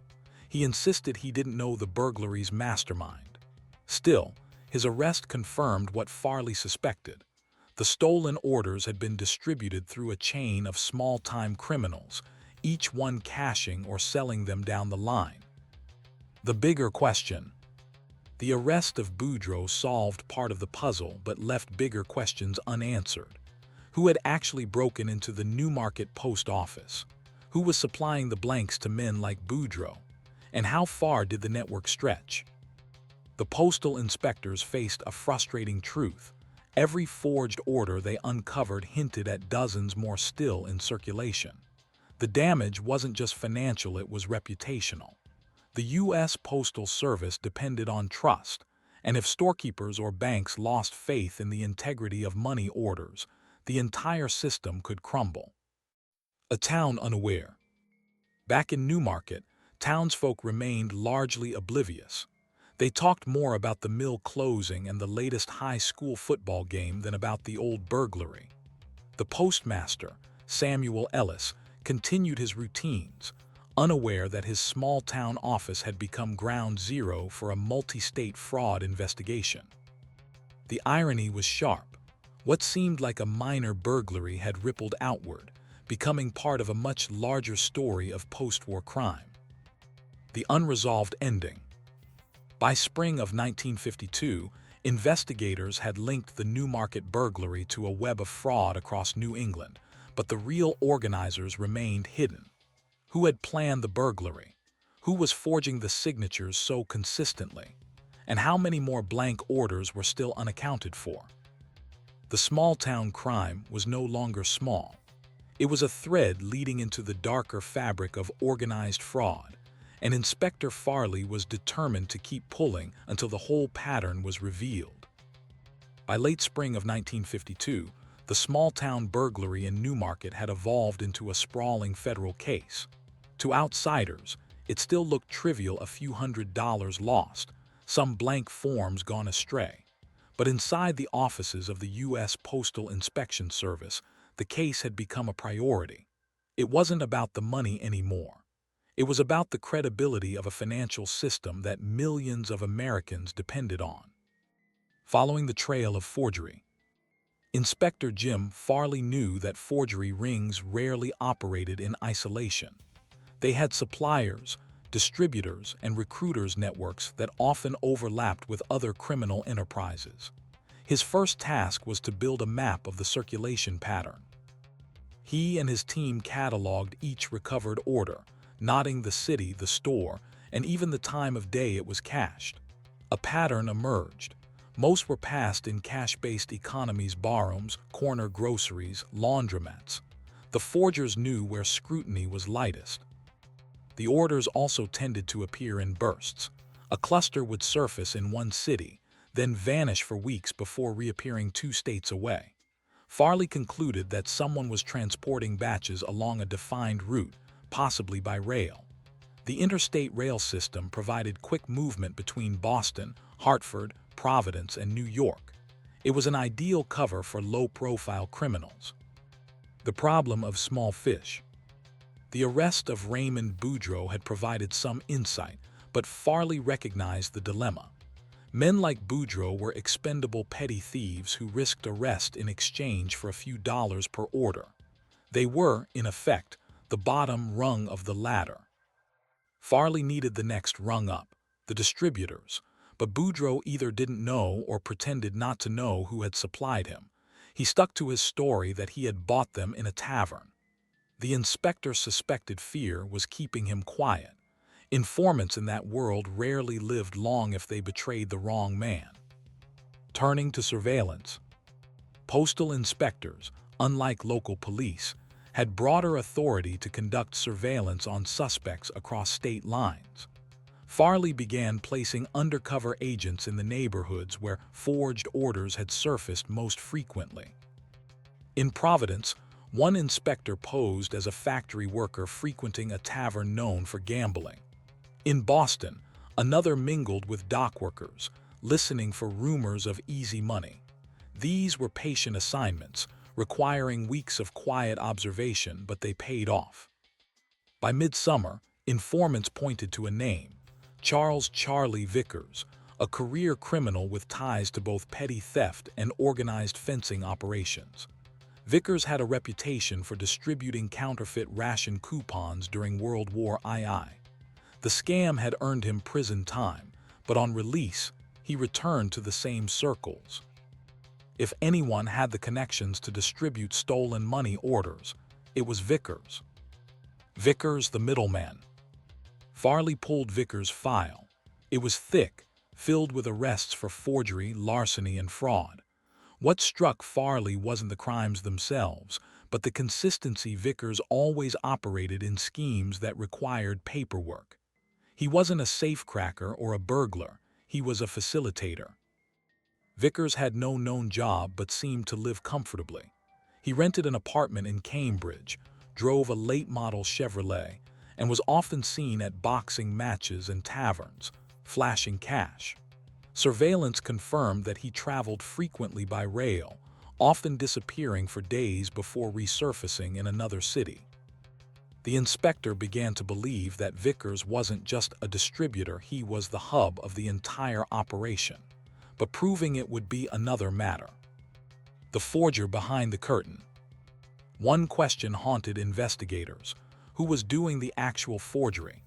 He insisted he didn't know the burglary's mastermind. Still, his arrest confirmed what Farley suspected. The stolen orders had been distributed through a chain of small-time criminals, each one cashing or selling them down the line. The bigger question. The arrest of Boudreaux solved part of the puzzle but left bigger questions unanswered. Who had actually broken into the Newmarket post office? Who was supplying the blanks to men like Boudreaux? And how far did the network stretch? The postal inspectors faced a frustrating truth. Every forged order they uncovered hinted at dozens more still in circulation. The damage wasn't just financial, it was reputational. The U.S. Postal Service depended on trust, and if storekeepers or banks lost faith in the integrity of money orders, the entire system could crumble. A town unaware. Back in Newmarket, townsfolk remained largely oblivious. They talked more about the mill closing and the latest high school football game than about the old burglary. The postmaster, Samuel Ellis, continued his routines, unaware that his small-town office had become ground zero for a multi-state fraud investigation. The irony was sharp. What seemed like a minor burglary had rippled outward, becoming part of a much larger story of post-war crime. The unresolved ending. By spring of 1952, investigators had linked the Newmarket burglary to a web of fraud across New England, but the real organizers remained hidden. Who had planned the burglary? Who was forging the signatures so consistently? And how many more blank orders were still unaccounted for? The small-town crime was no longer small. It was a thread leading into the darker fabric of organized fraud, and Inspector Farley was determined to keep pulling until the whole pattern was revealed. By late spring of 1952, the small-town burglary in Newmarket had evolved into a sprawling federal case. To outsiders, it still looked trivial, a few $100s lost, some blank forms gone astray. But inside the offices of the U.S. Postal Inspection Service, the case had become a priority. It wasn't about the money anymore. It was about the credibility of a financial system that millions of Americans depended on. Following the trail of forgery, Inspector Jim Farley knew that forgery rings rarely operated in isolation. They had suppliers, distributors, and recruiters networks that often overlapped with other criminal enterprises. His first task was to build a map of the circulation pattern. He and his team cataloged each recovered order, noting the city, the store, and even the time of day it was cashed. A pattern emerged. Most were passed in cash-based economies, barrooms, corner groceries, laundromats. The forgers knew where scrutiny was lightest. The orders also tended to appear in bursts. A cluster would surface in one city, then vanish for weeks before reappearing 2 states away. Farley concluded that someone was transporting batches along a defined route, possibly by rail. The interstate rail system provided quick movement between Boston, Hartford, Providence, and New York. It was an ideal cover for low-profile criminals. The problem of small fish. The arrest of Raymond Boudreaux had provided some insight, but Farley recognized the dilemma. Men like Boudreaux were expendable petty thieves who risked arrest in exchange for a few dollars per order. They were, in effect, the bottom rung of the ladder. Farley needed the next rung up, the distributors, but Boudreaux either didn't know or pretended not to know who had supplied him. He stuck to his story that he had bought them in a tavern. The inspector suspected fear was keeping him quiet. Informants in that world rarely lived long if they betrayed the wrong man. Turning to surveillance. Postal inspectors, unlike local police, had broader authority to conduct surveillance on suspects across state lines. Farley began placing undercover agents in the neighborhoods where forged orders had surfaced most frequently. In Providence, one inspector posed as a factory worker frequenting a tavern known for gambling. In Boston, another mingled with dock workers, listening for rumors of easy money. These were patient assignments, requiring weeks of quiet observation, but they paid off. By midsummer, informants pointed to a name: Charles "Charlie" Vickers, a career criminal with ties to both petty theft and organized fencing operations. Vickers had a reputation for distributing counterfeit ration coupons during World War II. The scam had earned him prison time, but on release, he returned to the same circles. If anyone had the connections to distribute stolen money orders, it was Vickers. Vickers, the middleman. Farley pulled Vickers' file. It was thick, filled with arrests for forgery, larceny, and fraud. What struck Farley wasn't the crimes themselves, but the consistency. Vickers always operated in schemes that required paperwork. He wasn't a safecracker or a burglar, he was a facilitator. Vickers had no known job but seemed to live comfortably. He rented an apartment in Cambridge, drove a late-model Chevrolet, and was often seen at boxing matches and taverns, flashing cash. Surveillance confirmed that he traveled frequently by rail, often disappearing for days before resurfacing in another city. The inspector began to believe that Vickers wasn't just a distributor, he was the hub of the entire operation. But proving it would be another matter. The forger behind the curtain. One question haunted investigators: who was doing the actual forgery?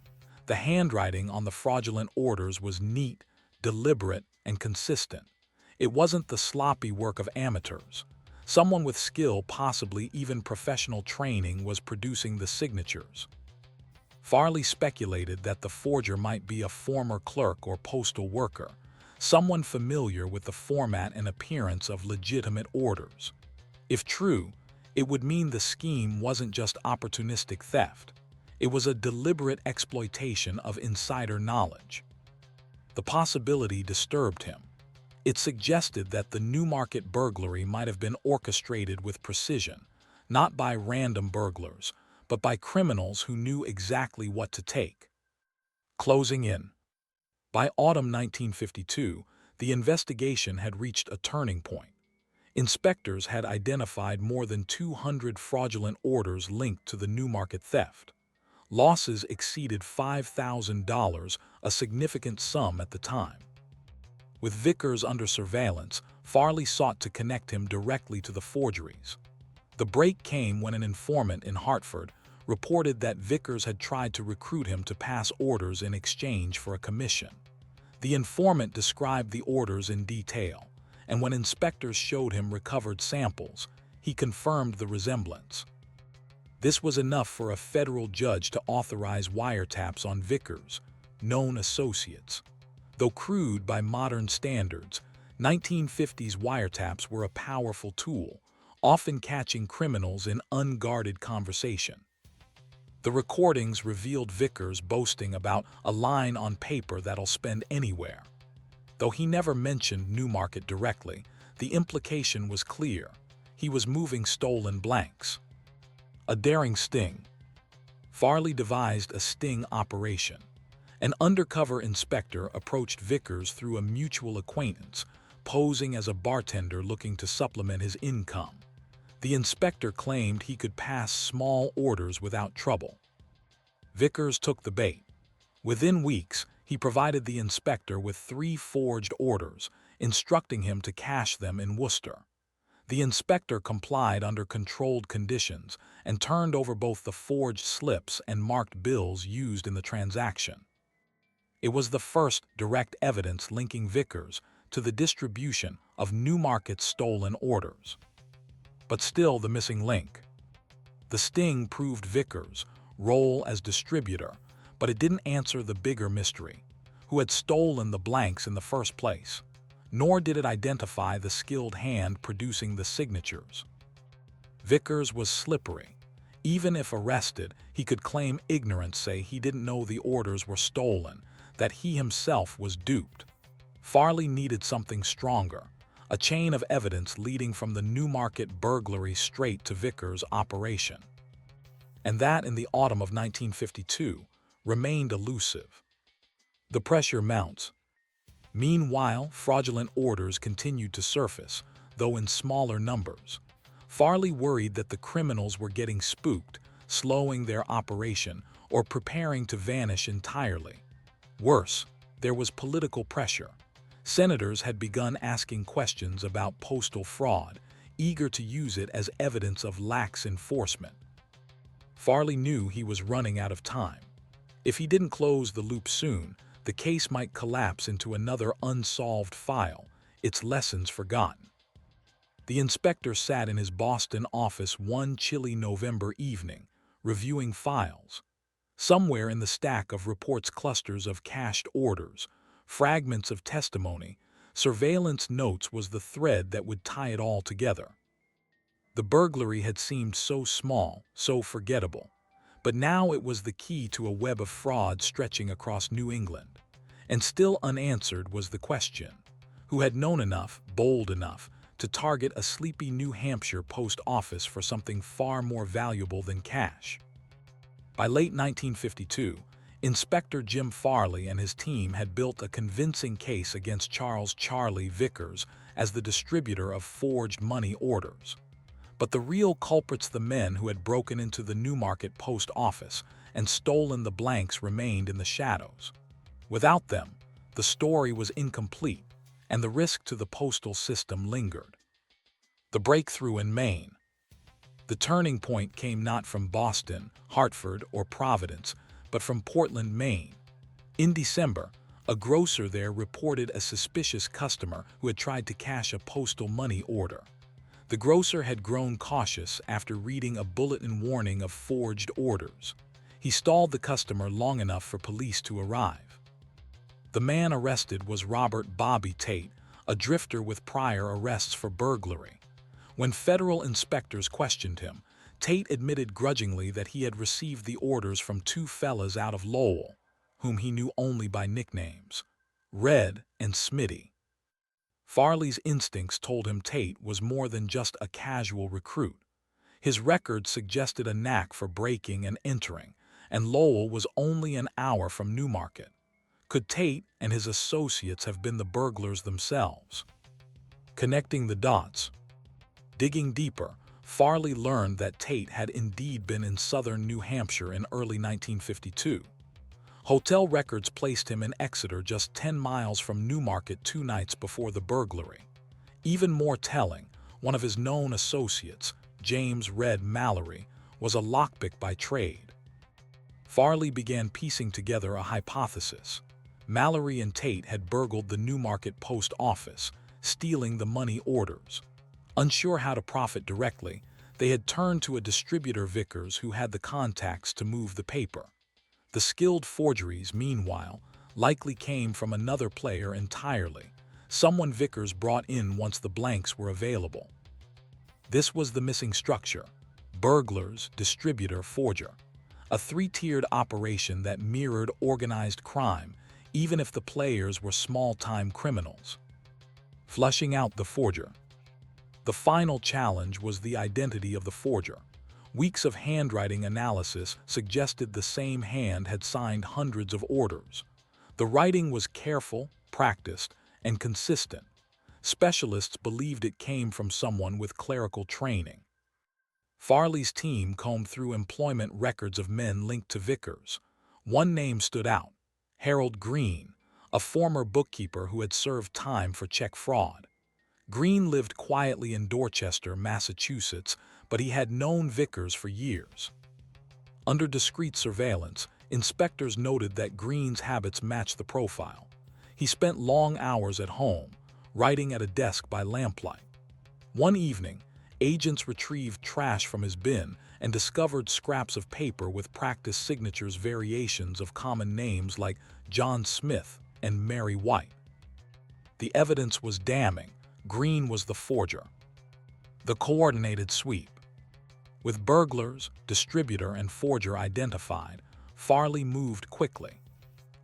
The handwriting on the fraudulent orders was neat, deliberate, and consistent. It wasn't the sloppy work of amateurs. Someone with skill, possibly even professional training, was producing the signatures. Farley speculated that the forger might be a former clerk or postal worker, someone familiar with the format and appearance of legitimate orders. If true, it would mean the scheme wasn't just opportunistic theft. It was a deliberate exploitation of insider knowledge. The possibility disturbed him. It suggested that the Newmarket burglary might have been orchestrated with precision, not by random burglars, but by criminals who knew exactly what to take. Closing in. By autumn 1952, the investigation had reached a turning point. Inspectors had identified more than 200 fraudulent orders linked to the Newmarket theft. Losses exceeded $5,000, a significant sum at the time. With Vickers under surveillance, Farley sought to connect him directly to the forgeries. The break came when an informant in Hartford reported that Vickers had tried to recruit him to pass orders in exchange for a commission. The informant described the orders in detail, and when inspectors showed him recovered samples, he confirmed the resemblance. This was enough for a federal judge to authorize wiretaps on Vickers' known associates. Though crude by modern standards, 1950s wiretaps were a powerful tool, often catching criminals in unguarded conversation. The recordings revealed Vickers boasting about a line on paper that'll spend anywhere. Though he never mentioned Newmarket directly, the implication was clear. He was moving stolen blanks. A daring sting. Farley devised a sting operation. An undercover inspector approached Vickers through a mutual acquaintance, posing as a bartender looking to supplement his income. The inspector claimed he could pass small orders without trouble. Vickers took the bait. Within weeks, he provided the inspector with 3 forged orders, instructing him to cash them in Worcester. The inspector complied under controlled conditions and turned over both the forged slips and marked bills used in the transaction. It was the first direct evidence linking Vickers to the distribution of Newmarket's stolen orders. But still the missing link. The sting proved Vickers' role as distributor, but it didn't answer the bigger mystery: who had stolen the blanks in the first place? Nor did it identify the skilled hand producing the signatures. Vickers was slippery. Even if arrested, he could claim ignorance, say he didn't know the orders were stolen, that he himself was duped. Farley needed something stronger, a chain of evidence leading from the Newmarket burglary straight to Vickers' operation. And that, in the autumn of 1952, remained elusive. The pressure mounts. Meanwhile, fraudulent orders continued to surface, though in smaller numbers. Farley worried that the criminals were getting spooked, slowing their operation, or preparing to vanish entirely. Worse, there was political pressure. Senators had begun asking questions about postal fraud, eager to use it as evidence of lax enforcement. Farley knew he was running out of time. If he didn't close the loop soon, the case might collapse into another unsolved file, its lessons forgotten. The inspector sat in his Boston office one chilly November evening, reviewing files. Somewhere in the stack of reports, clusters of cached orders, fragments of testimony, surveillance notes was the thread that would tie it all together. The burglary had seemed so small, so forgettable, but now it was the key to a web of fraud stretching across New England. And still unanswered was the question: who had known enough, bold enough, to target a sleepy New Hampshire post office for something far more valuable than cash? By late 1952, Inspector Jim Farley and his team had built a convincing case against Charles "Charlie" Vickers as the distributor of forged money orders. But the real culprits, the men who had broken into the Newmarket post office and stolen the blanks, remained in the shadows. Without them, the story was incomplete, and the risk to the postal system lingered. The breakthrough in Maine. The turning point came not from Boston, Hartford, or Providence, but from Portland, Maine. In December, a grocer there reported a suspicious customer who had tried to cash a postal money order. The grocer had grown cautious after reading a bulletin warning of forged orders. He stalled the customer long enough for police to arrive. The man arrested was Robert "Bobby" Tate, a drifter with prior arrests for burglary. When federal inspectors questioned him, Tate admitted grudgingly that he had received the orders from 2 fellas out of Lowell, whom he knew only by nicknames, Red and Smitty. Farley's instincts told him Tate was more than just a casual recruit. His record suggested a knack for breaking and entering, and Lowell was only an hour from Newmarket. Could Tate and his associates have been the burglars themselves? Connecting the dots. Digging deeper, Farley learned that Tate had indeed been in southern New Hampshire in early 1952. Hotel records placed him in Exeter, just 10 miles from Newmarket, 2 nights before the burglary. Even more telling, one of his known associates, James "Red" Mallory, was a lockpick by trade. Farley began piecing together a hypothesis. Mallory and Tate had burgled the Newmarket post office, stealing the money orders. Unsure how to profit directly, They had turned to a distributor Vickers who had the contacts to move the paper. The skilled forgeries, meanwhile, likely came from another player entirely, someone Vickers brought in once the blanks were available. This was the missing structure: burglars, distributor, forger. A three-tiered operation that mirrored organized crime, even if the players were small-time criminals. Flushing out the forger. The final challenge was the identity of the forger. Weeks of handwriting analysis suggested the same hand had signed hundreds of orders. The writing was careful, practiced, and consistent. Specialists believed it came from someone with clerical training. Farley's team combed through employment records of men linked to Vickers. One name stood out: Harold Green, a former bookkeeper who had served time for check fraud. Green lived quietly in Dorchester, Massachusetts, but he had known Vickers for years. Under discreet surveillance, inspectors noted that Green's habits matched the profile. He spent long hours at home, writing at a desk by lamplight. One evening, agents retrieved trash from his bin and discovered scraps of paper with practice signatures, variations of common names like John Smith and Mary White. The evidence was damning. Green was the forger. The coordinated sweep. With burglars, distributor, and forger identified, Farley moved quickly.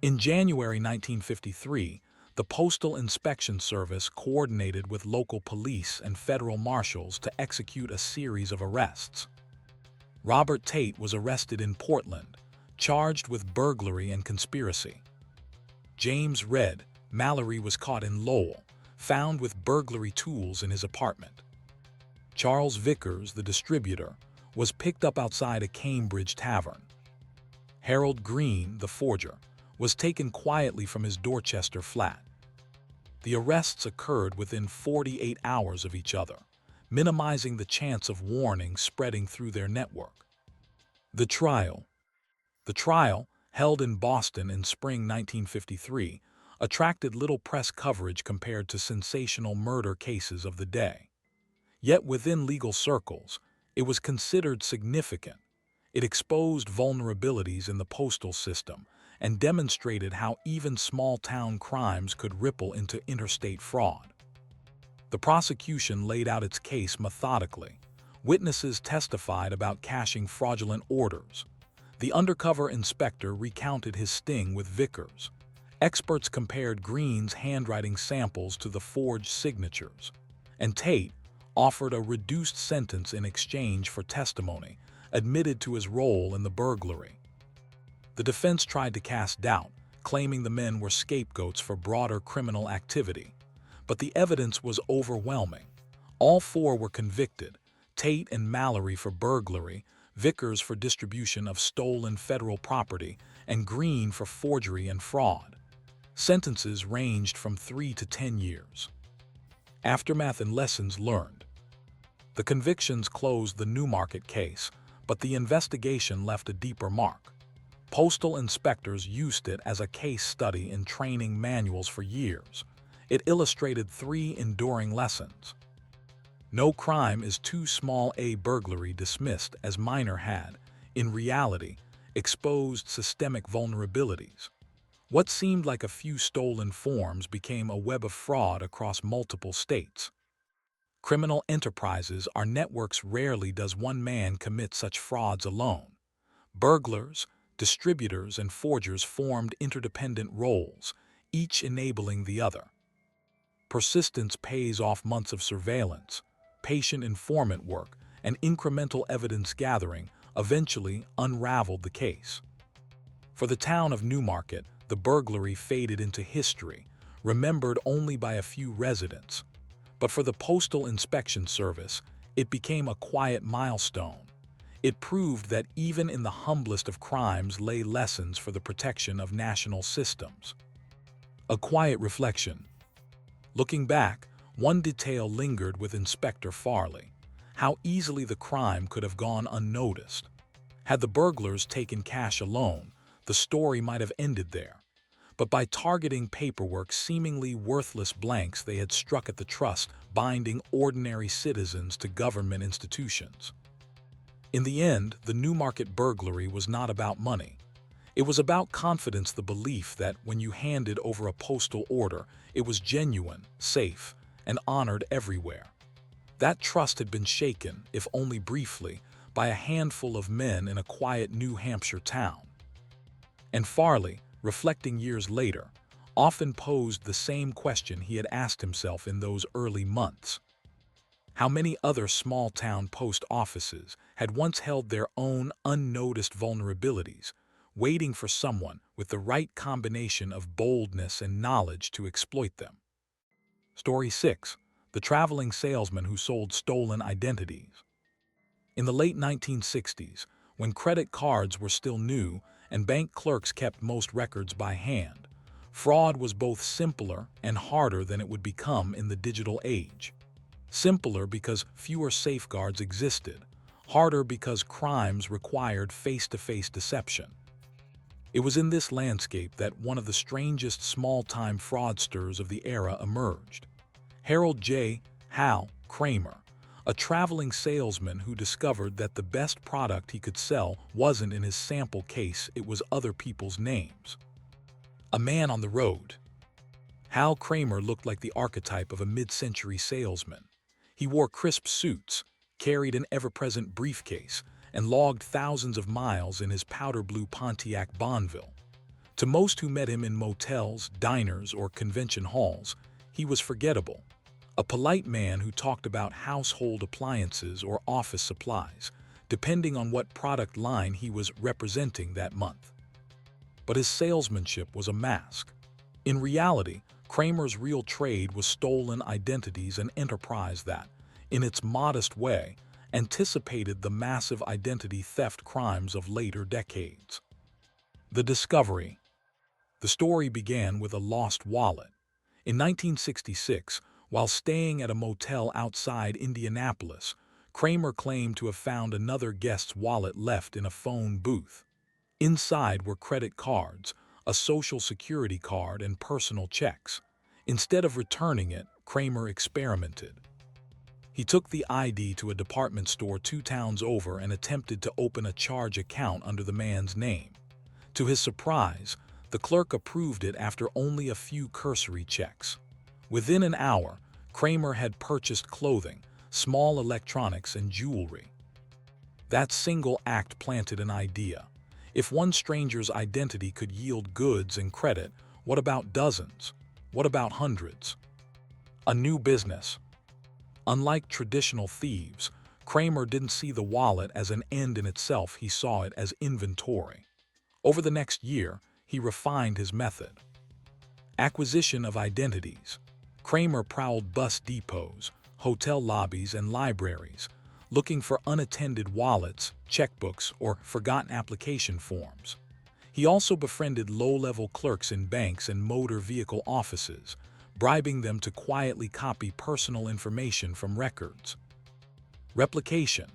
In January 1953, the Postal Inspection Service coordinated with local police and federal marshals to execute a series of arrests. Robert Tate was arrested in Portland, charged with burglary and conspiracy. James "Red" Mallory was caught in Lowell, found with burglary tools in his apartment. Charles Vickers, the distributor, was picked up outside a Cambridge tavern. Harold Green, the forger, was taken quietly from his Dorchester flat. The arrests occurred within 48 hours of each other, minimizing the chance of warnings spreading through their network. The trial. The trial, held in Boston in spring 1953, attracted little press coverage compared to sensational murder cases of the day. Yet within legal circles, it was considered significant. It exposed vulnerabilities in the postal system and demonstrated how even small-town crimes could ripple into interstate fraud. The prosecution laid out its case methodically. Witnesses testified about cashing fraudulent orders. The undercover inspector recounted his sting with Vickers. Experts compared Green's handwriting samples to the forged signatures. And Tate offered a reduced sentence in exchange for testimony, admitted to his role in the burglary. The defense tried to cast doubt, claiming the men were scapegoats for broader criminal activity. But the evidence was overwhelming. All four were convicted: Tate and Mallory for burglary, Vickers for distribution of stolen federal property, and Green for forgery and fraud. Sentences ranged from 3 to 10 years. Aftermath and lessons learned. The convictions closed the Newmarket case, but the investigation left a deeper mark. Postal inspectors used it as a case study in training manuals for years. It illustrated 3 enduring lessons. No crime is too small. A burglary dismissed as minor had, in reality, exposed systemic vulnerabilities. What seemed like a few stolen forms became a web of fraud across multiple states. Criminal enterprises are networks. Rarely does one man commit such frauds alone. Burglars, distributors, and forgers formed interdependent roles, each enabling the other. Persistence pays off. Months of surveillance, patient informant work, and incremental evidence gathering eventually unraveled the case. For the town of Newmarket, the burglary faded into history, remembered only by a few residents. But for the Postal Inspection Service, it became a quiet milestone. It proved that even in the humblest of crimes lay lessons for the protection of national systems. A quiet reflection. Looking back, one detail lingered with Inspector Farley: how easily the crime could have gone unnoticed. Had the burglars taken cash alone, the story might have ended there. But by targeting paperwork, seemingly worthless blanks, they had struck at the trust binding ordinary citizens to government institutions. In the end, the Newmarket burglary was not about money. It was about confidence, the belief that when you handed over a postal order, it was genuine, safe, and honored everywhere. That trust had been shaken, if only briefly, by a handful of men in a quiet New Hampshire town. And Farley, reflecting years later, often posed the same question he had asked himself in those early months. How many other small-town post offices had once held their own unnoticed vulnerabilities, waiting for someone with the right combination of boldness and knowledge to exploit them? Story 6. The Traveling Salesman Who Sold Stolen Identities. In the late 1960s, when credit cards were still new and bank clerks kept most records by hand, fraud was both simpler and harder than it would become in the digital age. Simpler because fewer safeguards existed, harder because crimes required face-to-face deception. It was in this landscape that one of the strangest small-time fraudsters of the era emerged. Harold J. Hal Kramer, a traveling salesman who discovered that the best product he could sell wasn't in his sample case, it was other people's names. A man on the road. Hal Kramer looked like the archetype of a mid-century salesman. He wore crisp suits, carried an ever-present briefcase, and logged thousands of miles in his powder-blue Pontiac Bonneville. To most who met him in motels, diners, or convention halls, he was forgettable. A polite man who talked about household appliances or office supplies, depending on what product line he was representing that month. But his salesmanship was a mask. In reality, Kramer's real trade was stolen identities, an enterprise that, in its modest way, anticipated the massive identity theft crimes of later decades. The discovery. The story began with a lost wallet. In 1966, while staying at a motel outside Indianapolis, Kramer claimed to have found another guest's wallet left in a phone booth. Inside were credit cards, a social security card, and personal checks. Instead of returning it, Kramer experimented. He took the ID to a department store 2 towns over and attempted to open a charge account under the man's name. To his surprise, the clerk approved it after only a few cursory checks. Within an hour, Kramer had purchased clothing, small electronics, and jewelry. That single act planted an idea. If one stranger's identity could yield goods and credit, what about dozens? What about hundreds? A new business. Unlike traditional thieves, Kramer didn't see the wallet as an end in itself, he saw it as inventory. Over the next year, he refined his method. Acquisition of identities. Kramer prowled bus depots, hotel lobbies, and libraries, looking for unattended wallets, checkbooks, or forgotten application forms. He also befriended low-level clerks in banks and motor vehicle offices, bribing them to quietly copy personal information from records. Replication.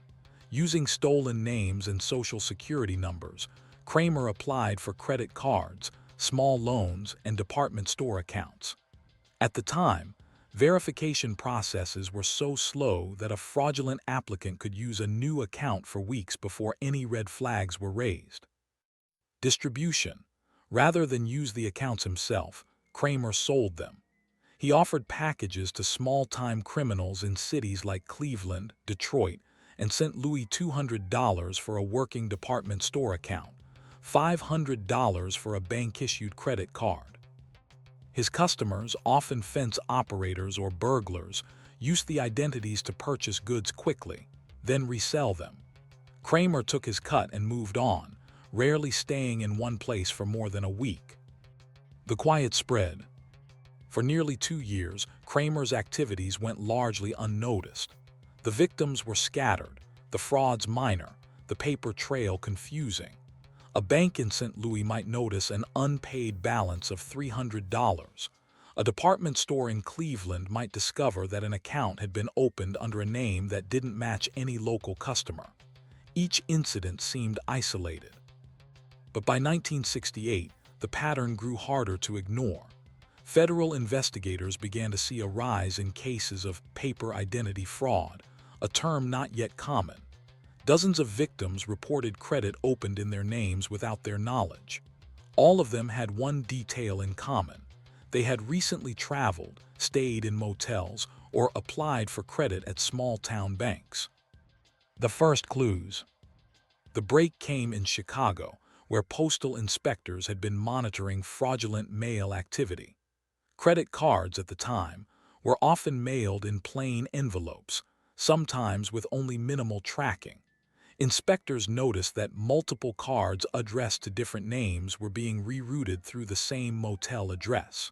Using stolen names and social security numbers, Kramer applied for credit cards, small loans, and department store accounts. At the time, verification processes were so slow that a fraudulent applicant could use a new account for weeks before any red flags were raised. Distribution. Rather than use the accounts himself, Kramer sold them. He offered packages to small-time criminals in cities like Cleveland, Detroit, and St. Louis. $200 for a working department store account, $500 for a bank-issued credit card. His customers, often fence operators or burglars, used the identities to purchase goods quickly, then resell them. Kramer took his cut and moved on, rarely staying in one place for more than a week. The quiet spread. For nearly 2 years, Kramer's activities went largely unnoticed. The victims were scattered, the frauds minor, the paper trail confusing. A bank in St. Louis might notice an unpaid balance of $300. A department store in Cleveland might discover that an account had been opened under a name that didn't match any local customer. Each incident seemed isolated. But by 1968, the pattern grew harder to ignore. Federal investigators began to see a rise in cases of paper identity fraud, a term not yet common. Dozens of victims reported credit opened in their names without their knowledge. All of them had one detail in common. They had recently traveled, stayed in motels, or applied for credit at small-town banks. The first clues. The break came in Chicago, where postal inspectors had been monitoring fraudulent mail activity. Credit cards at the time were often mailed in plain envelopes, sometimes with only minimal tracking. Inspectors noticed that multiple cards addressed to different names were being rerouted through the same motel address.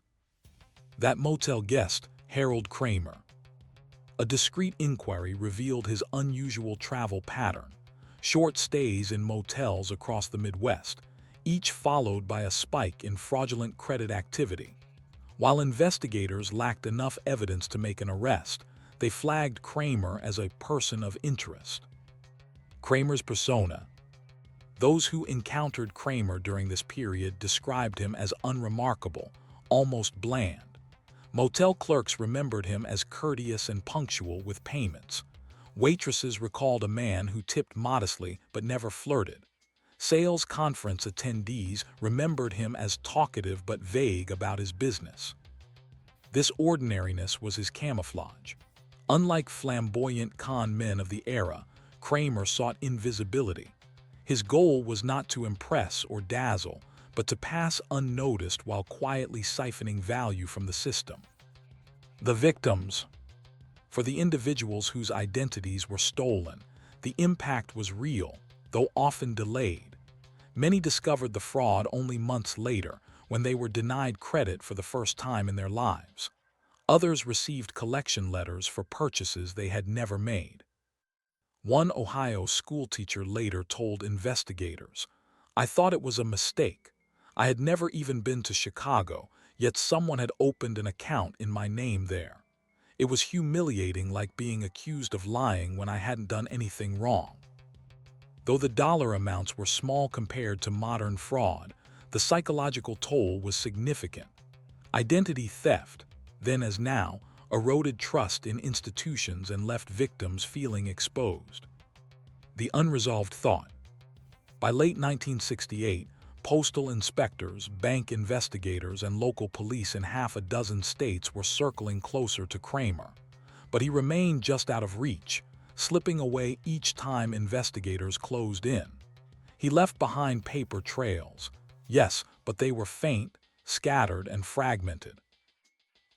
That motel guest, Harold Kramer. A discreet inquiry revealed his unusual travel pattern: short stays in motels across the Midwest, each followed by a spike in fraudulent credit activity. While investigators lacked enough evidence to make an arrest, they flagged Kramer as a person of interest. Kramer's persona. Those who encountered Kramer during this period described him as unremarkable, almost bland. Motel clerks remembered him as courteous and punctual with payments. Waitresses recalled a man who tipped modestly but never flirted. Sales conference attendees remembered him as talkative but vague about his business. This ordinariness was his camouflage. Unlike flamboyant con men of the era, Kramer sought invisibility. His goal was not to impress or dazzle, but to pass unnoticed while quietly siphoning value from the system. The victims. For the individuals whose identities were stolen, the impact was real, though often delayed. Many discovered the fraud only months later, when they were denied credit for the first time in their lives. Others received collection letters for purchases they had never made. One Ohio schoolteacher later told investigators, "I thought it was a mistake. I had never even been to Chicago, yet someone had opened an account in my name there. It was humiliating, like being accused of lying when I hadn't done anything wrong." Though the dollar amounts were small compared to modern fraud, the psychological toll was significant. Identity theft, then as now, eroded trust in institutions and left victims feeling exposed. The unresolved thought. By late 1968, postal inspectors, bank investigators, and local police in half a dozen states were circling closer to Kramer. But he remained just out of reach, slipping away each time investigators closed in. He left behind paper trails. Yes, but they were faint, scattered, and fragmented.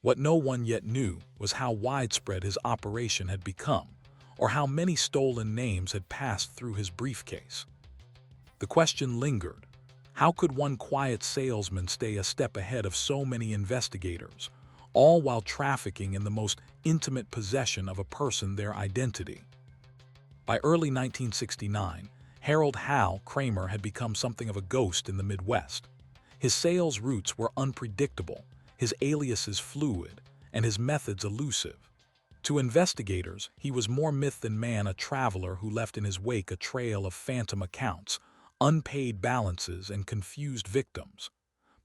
What no one yet knew was how widespread his operation had become, or how many stolen names had passed through his briefcase. The question lingered: how could one quiet salesman stay a step ahead of so many investigators, all while trafficking in the most intimate possession of a person, their identity? By early 1969, Harold "Hal" Kramer had become something of a ghost in the Midwest. His sales routes were unpredictable, his aliases fluid, and his methods elusive. To investigators, he was more myth than man, a traveler who left in his wake a trail of phantom accounts, unpaid balances, and confused victims.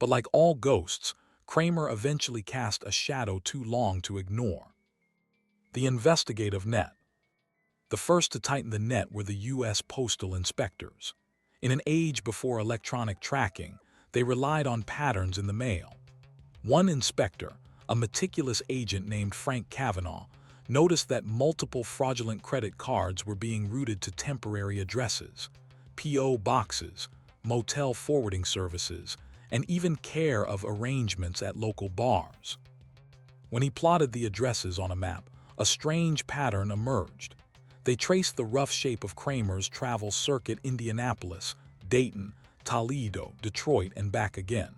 But like all ghosts, Kramer eventually cast a shadow too long to ignore. The investigative net. The first to tighten the net were the U.S. postal inspectors. In an age before electronic tracking, they relied on patterns in the mail. One inspector, a meticulous agent named Frank Kavanaugh, noticed that multiple fraudulent credit cards were being routed to temporary addresses, P.O. boxes, motel forwarding services, and even care of arrangements at local bars. When he plotted the addresses on a map, a strange pattern emerged. They traced the rough shape of Kramer's travel circuit: Indianapolis, Dayton, Toledo, Detroit, and back again.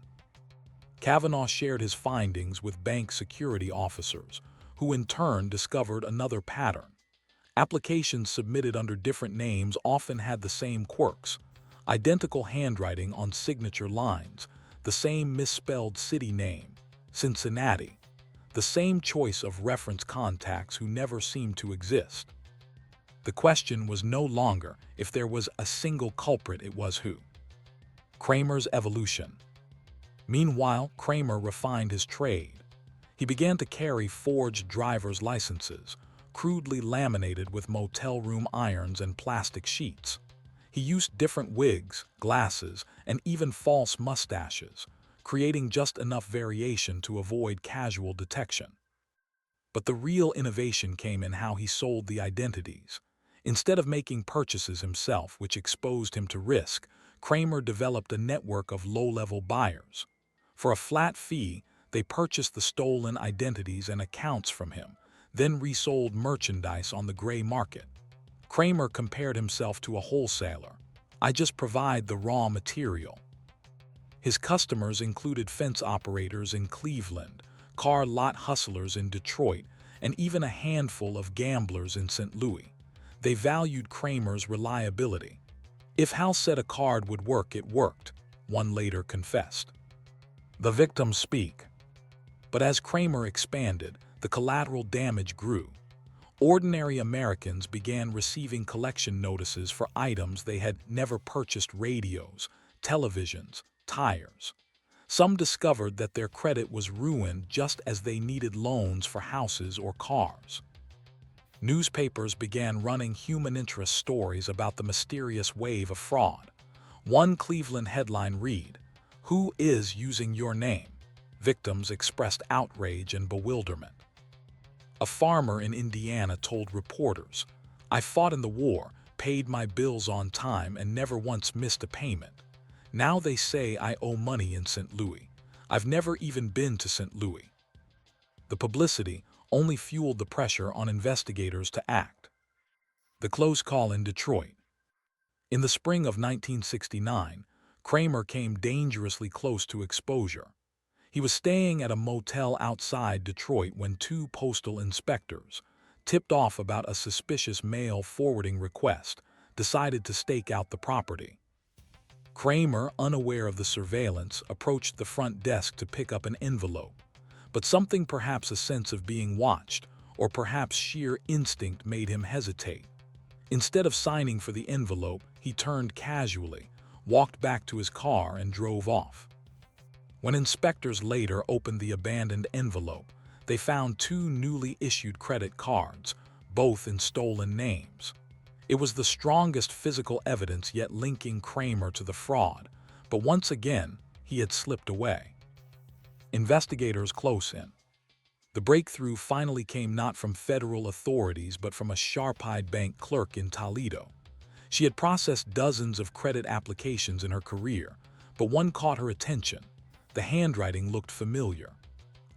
Kavanaugh shared his findings with bank security officers, who in turn discovered another pattern. Applications submitted under different names often had the same quirks: identical handwriting on signature lines, the same misspelled city name, Cincinnati, the same choice of reference contacts who never seemed to exist. The question was no longer if there was a single culprit, it was who. Kramer's evolution. Meanwhile, Kramer refined his trade. He began to carry forged driver's licenses, crudely laminated with motel room irons and plastic sheets. He used different wigs, glasses, and even false mustaches, creating just enough variation to avoid casual detection. But the real innovation came in how he sold the identities. Instead of making purchases himself, which exposed him to risk, Kramer developed a network of low-level buyers. For a flat fee, they purchased the stolen identities and accounts from him, then resold merchandise on the gray market. Kramer compared himself to a wholesaler. "I just provide the raw material." His customers included fence operators in Cleveland, car lot hustlers in Detroit, and even a handful of gamblers in St. Louis. They valued Kramer's reliability. "If Hal said a card would work, it worked," one later confessed. The victims speak. But as Kramer expanded, the collateral damage grew. Ordinary Americans began receiving collection notices for items they had never purchased: radios, televisions, tires. Some discovered that their credit was ruined just as they needed loans for houses or cars. Newspapers began running human interest stories about the mysterious wave of fraud. One Cleveland headline read, "Who is using your name?" Victims expressed outrage and bewilderment. A farmer in Indiana told reporters, "I fought in the war, paid my bills on time, and never once missed a payment. Now they say I owe money in St. Louis. I've never even been to St. Louis." The publicity only fueled the pressure on investigators to act. The close call in Detroit. In the spring of 1969, Kramer came dangerously close to exposure. He was staying at a motel outside Detroit when two postal inspectors, tipped off about a suspicious mail forwarding request, decided to stake out the property. Kramer, unaware of the surveillance, approached the front desk to pick up an envelope. But something, perhaps a sense of being watched, or perhaps sheer instinct, made him hesitate. Instead of signing for the envelope, he turned casually, walked back to his car, and drove off. When inspectors later opened the abandoned envelope, they found two newly issued credit cards, both in stolen names. It was the strongest physical evidence yet linking Kramer to the fraud, but once again, he had slipped away. Investigators close in. The breakthrough finally came not from federal authorities but from a sharp-eyed bank clerk in Toledo. She had processed dozens of credit applications in her career, but one caught her attention. The handwriting looked familiar.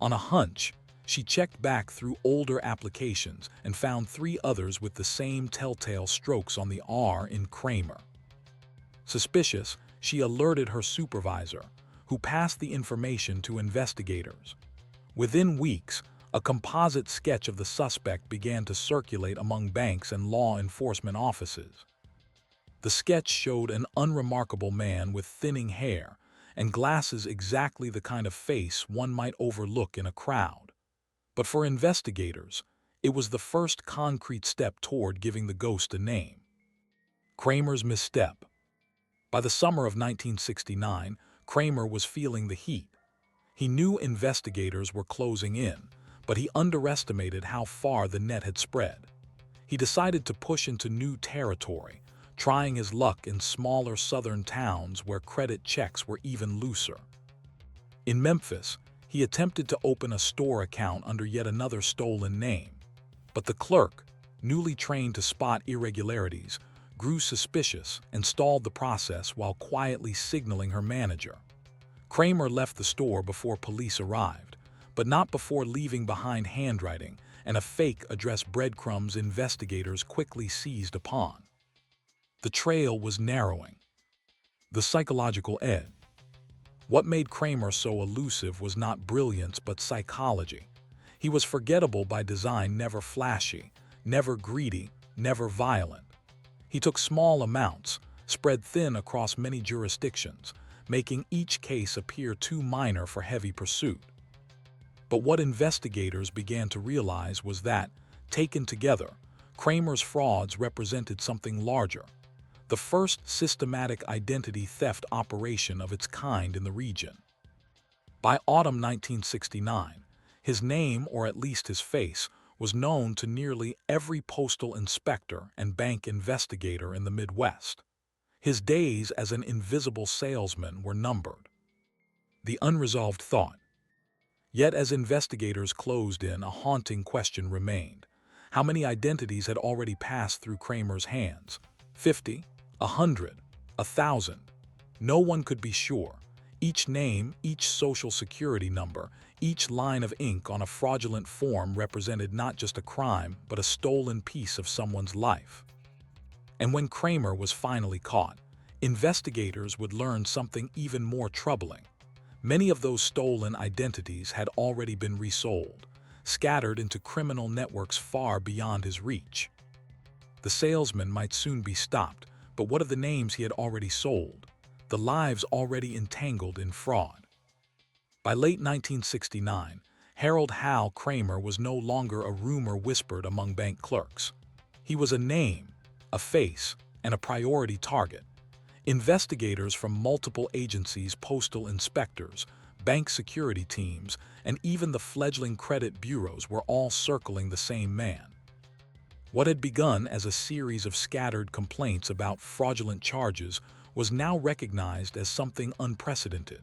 On a hunch, she checked back through older applications and found three others with the same telltale strokes on the R in Kramer. Suspicious, she alerted her supervisor, who passed the information to investigators. Within weeks, a composite sketch of the suspect began to circulate among banks and law enforcement offices. The sketch showed an unremarkable man with thinning hair and glasses, exactly the kind of face one might overlook in a crowd. But for investigators, it was the first concrete step toward giving the ghost a name. Kramer's misstep. By the summer of 1969, Kramer was feeling the heat. He knew investigators were closing in, but he underestimated how far the net had spread. He decided to push into new territory, trying his luck in smaller southern towns where credit checks were even looser. In Memphis, he attempted to open a store account under yet another stolen name. But the clerk, newly trained to spot irregularities, grew suspicious and stalled the process while quietly signaling her manager. Kramer left the store before police arrived, but not before leaving behind handwriting and a fake address breadcrumbs investigators quickly seized upon. The trail was narrowing. The psychological edge. What made Kramer so elusive was not brilliance but psychology. He was forgettable by design, never flashy, never greedy, never violent. He took small amounts, spread thin across many jurisdictions, making each case appear too minor for heavy pursuit. But what investigators began to realize was that, taken together, Kramer's frauds represented something larger. The first systematic identity theft operation of its kind in the region. By autumn 1969, his name, or at least his face, was known to nearly every postal inspector and bank investigator in the Midwest. His days as an invisible salesman were numbered. The unresolved thought. Yet as investigators closed in, a haunting question remained. How many identities had already passed through Kramer's hands? 50? 100? 1,000? No one could be sure. Each name, each social security number, each line of ink on a fraudulent form represented not just a crime, but a stolen piece of someone's life. And when Kramer was finally caught, investigators would learn something even more troubling. Many of those stolen identities had already been resold, scattered into criminal networks far beyond his reach. The salesman might soon be stopped, but what of the names he had already sold? The lives already entangled in fraud. By late 1969, Harold Hal Kramer was no longer a rumor whispered among bank clerks. He was a name, a face, and a priority target. Investigators from multiple agencies, postal inspectors, bank security teams, and even the fledgling credit bureaus were all circling the same man. What had begun as a series of scattered complaints about fraudulent charges was now recognized as something unprecedented.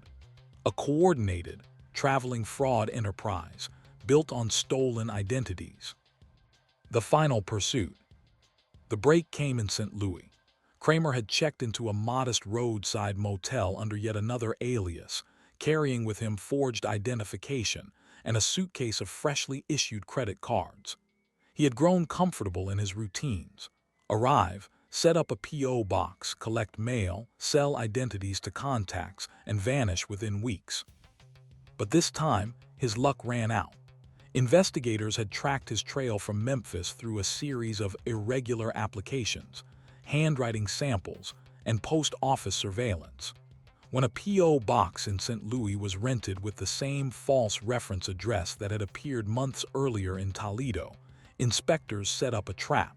A coordinated, traveling fraud enterprise built on stolen identities. The final pursuit. The break came in St. Louis. Kramer had checked into a modest roadside motel under yet another alias, carrying with him forged identification and a suitcase of freshly issued credit cards. He had grown comfortable in his routines. Arrive, set up a P.O. box, collect mail, sell identities to contacts, and vanish within weeks. But this time, his luck ran out. Investigators had tracked his trail from Memphis through a series of irregular applications, handwriting samples, and post office surveillance. When a P.O. box in St. Louis was rented with the same false reference address that had appeared months earlier in Toledo, inspectors set up a trap.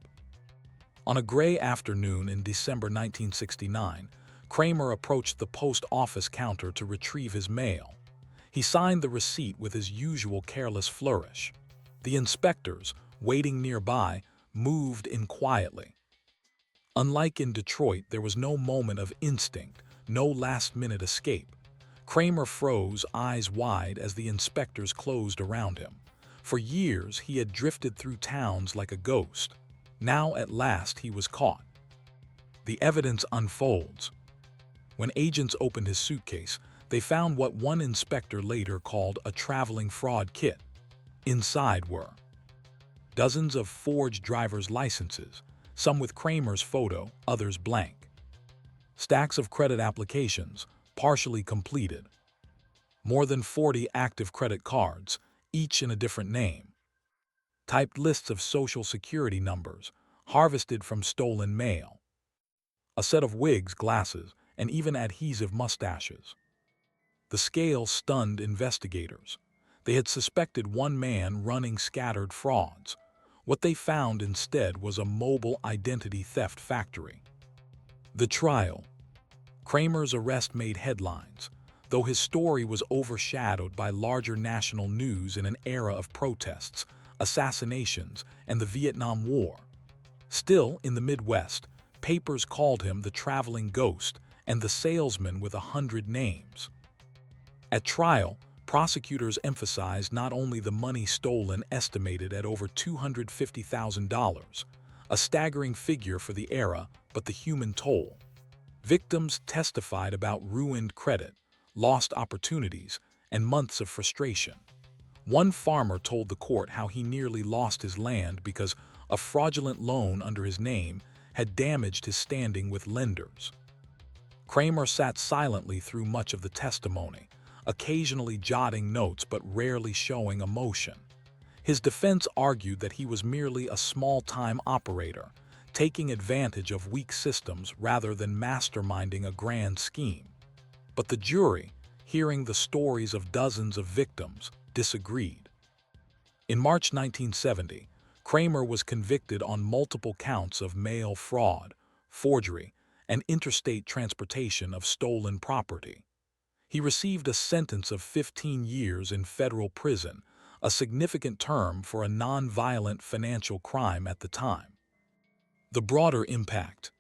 On a gray afternoon in December 1969, Kramer approached the post office counter to retrieve his mail. He signed the receipt with his usual careless flourish. The inspectors, waiting nearby, moved in quietly. Unlike in Detroit, there was no moment of instinct, no last-minute escape. Kramer froze, eyes wide, as the inspectors closed around him. For years, he had drifted through towns like a ghost. Now, at last, he was caught. The evidence unfolds. When agents opened his suitcase, they found what one inspector later called a traveling fraud kit. Inside were dozens of forged driver's licenses, some with Kramer's photo, others blank. Stacks of credit applications, partially completed. More than 40 active credit cards, each in a different name. Typed lists of social security numbers, harvested from stolen mail. A set of wigs, glasses, and even adhesive mustaches. The scale stunned investigators. They had suspected one man running scattered frauds. What they found instead was a mobile identity theft factory. The trial. Kramer's arrest made headlines, though his story was overshadowed by larger national news in an era of protests, assassinations, and the Vietnam War. Still, in the Midwest, papers called him the traveling ghost and the salesman with 100 names. At trial, prosecutors emphasized not only the money stolen, estimated at over $250,000, a staggering figure for the era, but the human toll. Victims testified about ruined credit, lost opportunities, and months of frustration. One farmer told the court how he nearly lost his land because a fraudulent loan under his name had damaged his standing with lenders. Kramer sat silently through much of the testimony, occasionally jotting notes but rarely showing emotion. His defense argued that he was merely a small-time operator, taking advantage of weak systems rather than masterminding a grand scheme. But the jury, hearing the stories of dozens of victims, disagreed. In March 1970, Kramer was convicted on multiple counts of mail fraud, forgery, and interstate transportation of stolen property. He received a sentence of 15 years in federal prison, a significant term for a non-violent financial crime at the time. The broader impact.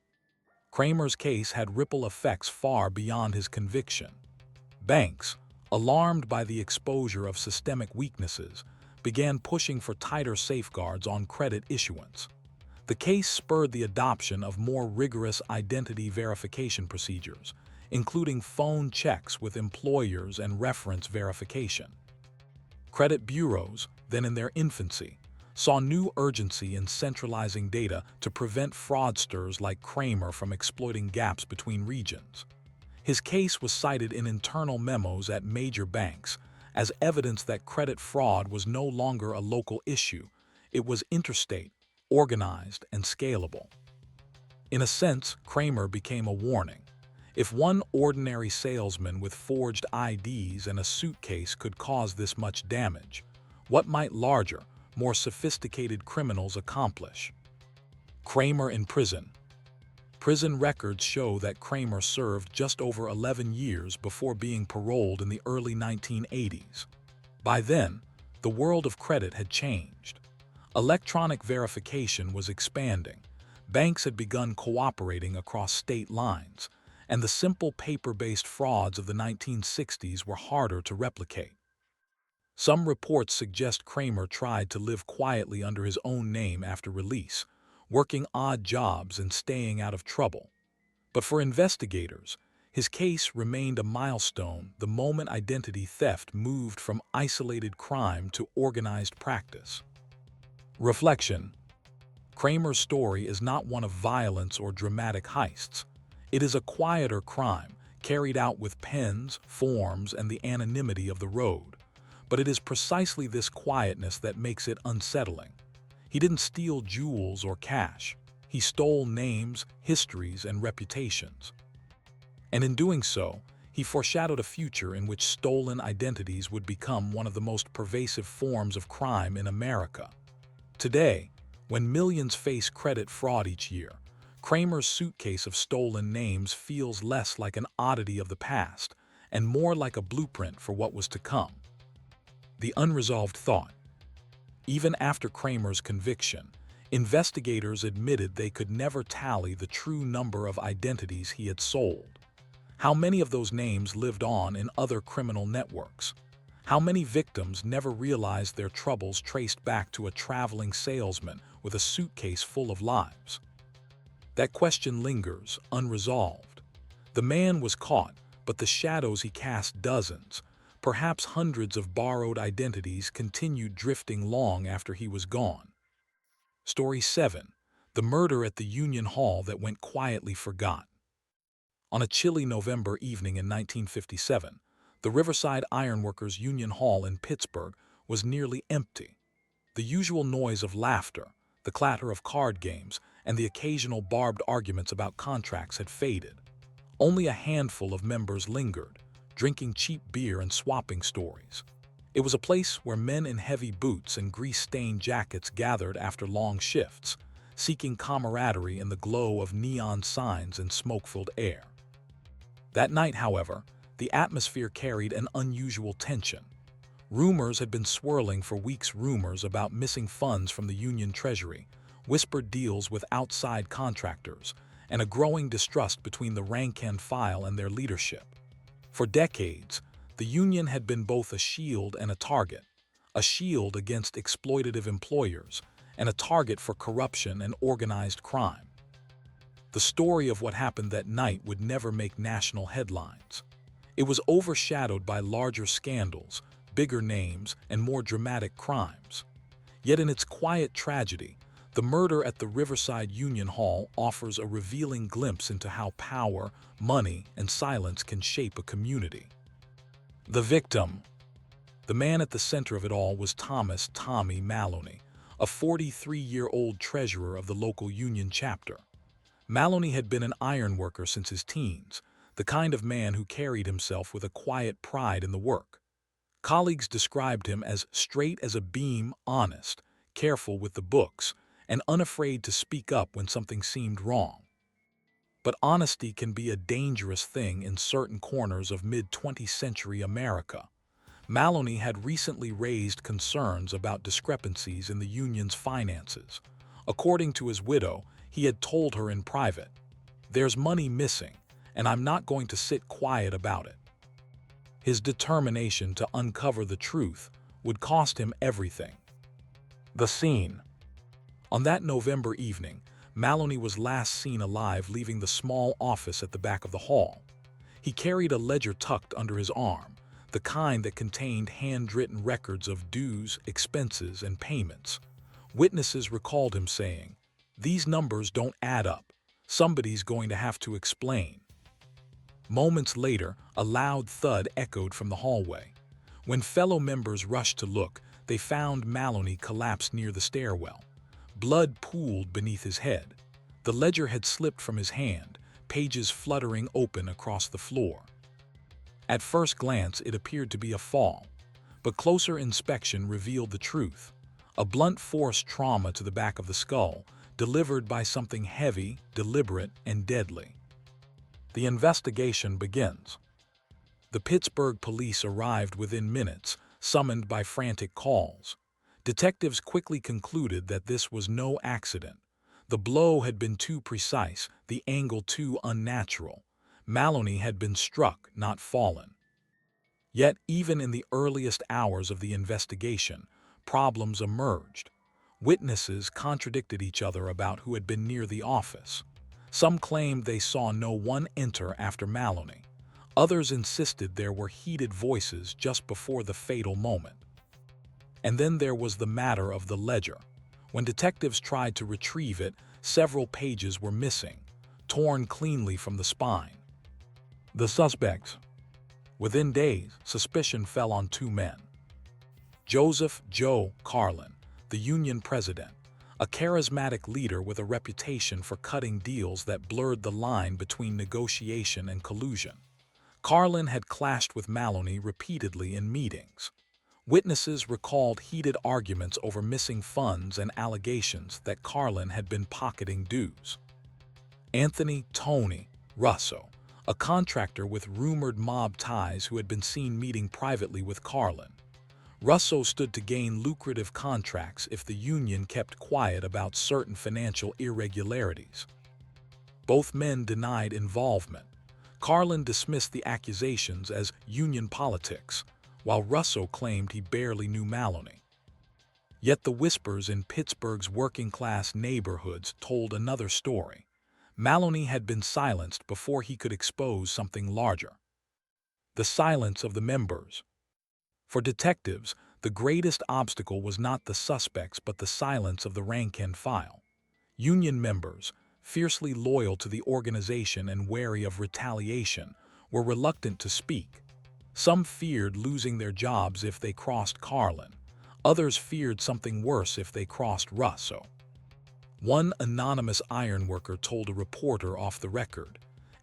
Kramer's case had ripple effects far beyond his conviction. Banks, alarmed by the exposure of systemic weaknesses, began pushing for tighter safeguards on credit issuance. The case spurred the adoption of more rigorous identity verification procedures, including phone checks with employers and reference verification. Credit bureaus, then in their infancy, saw new urgency in centralizing data to prevent fraudsters like Kramer from exploiting gaps between regions. His case was cited in internal memos at major banks as evidence that credit fraud was no longer a local issue. It was interstate, organized, and scalable. In a sense, Kramer became a warning. If one ordinary salesman with forged IDs and a suitcase could cause this much damage, what might larger, more sophisticated criminals accomplish? Kramer in prison. Prison records show that Kramer served just over 11 years before being paroled in the early 1980s. By then, the world of credit had changed. Electronic verification was expanding, banks had begun cooperating across state lines, and the simple paper-based frauds of the 1960s were harder to replicate. Some reports suggest Kramer tried to live quietly under his own name after release, working odd jobs and staying out of trouble. But for investigators, his case remained a milestone the moment identity theft moved from isolated crime to organized practice. Reflection. Kramer's story is not one of violence or dramatic heists. It is a quieter crime, carried out with pens, forms, and the anonymity of the road. But it is precisely this quietness that makes it unsettling. He didn't steal jewels or cash. He stole names, histories, and reputations. And in doing so, he foreshadowed a future in which stolen identities would become one of the most pervasive forms of crime in America. Today, when millions face credit fraud each year, Kramer's suitcase of stolen names feels less like an oddity of the past and more like a blueprint for what was to come. The unresolved thought. Even after Kramer's conviction, investigators admitted they could never tally the true number of identities he had sold. How many of those names lived on in other criminal networks? How many victims never realized their troubles traced back to a traveling salesman with a suitcase full of lives? That question lingers, unresolved. The man was caught, but the shadows he cast dozens, perhaps hundreds of borrowed identities continued drifting long after he was gone. Story 7. The murder at the Union Hall that went quietly forgot. On a chilly November evening in 1957, the Riverside Ironworkers Union Hall in Pittsburgh was nearly empty. The usual noise of laughter, the clatter of card games, and the occasional barbed arguments about contracts had faded. Only a handful of members lingered, drinking cheap beer and swapping stories. It was a place where men in heavy boots and grease-stained jackets gathered after long shifts, seeking camaraderie in the glow of neon signs and smoke-filled air. That night, however, the atmosphere carried an unusual tension. Rumors had been swirling for weeks, rumors about missing funds from the union treasury, whispered deals with outside contractors, and a growing distrust between the rank-and-file and their leadership. For decades, the union had been both a shield and a shield against exploitative employers, and a target for corruption and organized crime. The story of what happened that night would never make national headlines. It was overshadowed by larger scandals, bigger names, and more dramatic crimes. Yet in its quiet tragedy, the murder at the Riverside Union Hall offers a revealing glimpse into how power, money, and silence can shape a community. The victim. The man at the center of it all was Thomas "Tommy" Maloney, a 43-year-old treasurer of the local union chapter. Maloney had been an ironworker since his teens, the kind of man who carried himself with a quiet pride in the work. Colleagues described him as straight as a beam, honest, careful with the books, and unafraid to speak up when something seemed wrong. But honesty can be a dangerous thing in certain corners of mid-20th century America. Maloney had recently raised concerns about discrepancies in the union's finances. According to his widow, he had told her in private, "There's money missing, and I'm not going to sit quiet about it." His determination to uncover the truth would cost him everything. The scene. On that November evening, Maloney was last seen alive leaving the small office at the back of the hall. He carried a ledger tucked under his arm, the kind that contained handwritten records of dues, expenses, and payments. Witnesses recalled him saying, "These numbers don't add up. Somebody's going to have to explain." Moments later, a loud thud echoed from the hallway. When fellow members rushed to look, they found Maloney collapsed near the stairwell. Blood pooled beneath his head. The ledger had slipped from his hand, pages fluttering open across the floor. At first glance, it appeared to be a fall, but closer inspection revealed the truth: a blunt force trauma to the back of the skull, delivered by something heavy, deliberate, and deadly. The investigation begins. The Pittsburgh police arrived within minutes, summoned by frantic calls. Detectives quickly concluded that this was no accident. The blow had been too precise, the angle too unnatural. Maloney had been struck, not fallen. Yet, even in the earliest hours of the investigation, problems emerged. Witnesses contradicted each other about who had been near the office. Some claimed they saw no one enter after Maloney. Others insisted there were heated voices just before the fatal moment. And then there was the matter of the ledger. When detectives tried to retrieve it, several pages were missing, torn cleanly from the spine. The suspects. Within days, suspicion fell on two men. Joseph "Joe" Carlin, the union president, a charismatic leader with a reputation for cutting deals that blurred the line between negotiation and collusion. Carlin had clashed with Maloney repeatedly in meetings. Witnesses recalled heated arguments over missing funds and allegations that Carlin had been pocketing dues. Anthony "Tony" Russo, a contractor with rumored mob ties who had been seen meeting privately with Carlin. Russo stood to gain lucrative contracts if the union kept quiet about certain financial irregularities. Both men denied involvement. Carlin dismissed the accusations as union politics, while Russo claimed he barely knew Maloney. Yet the whispers in Pittsburgh's working-class neighborhoods told another story. Maloney had been silenced before he could expose something larger. The silence of the members. For detectives, the greatest obstacle was not the suspects but the silence of the rank and file. Union members, fiercely loyal to the organization and wary of retaliation, were reluctant to speak. Some feared losing their jobs if they crossed Carlin. Others feared something worse if they crossed Russo. One anonymous ironworker told a reporter off the record,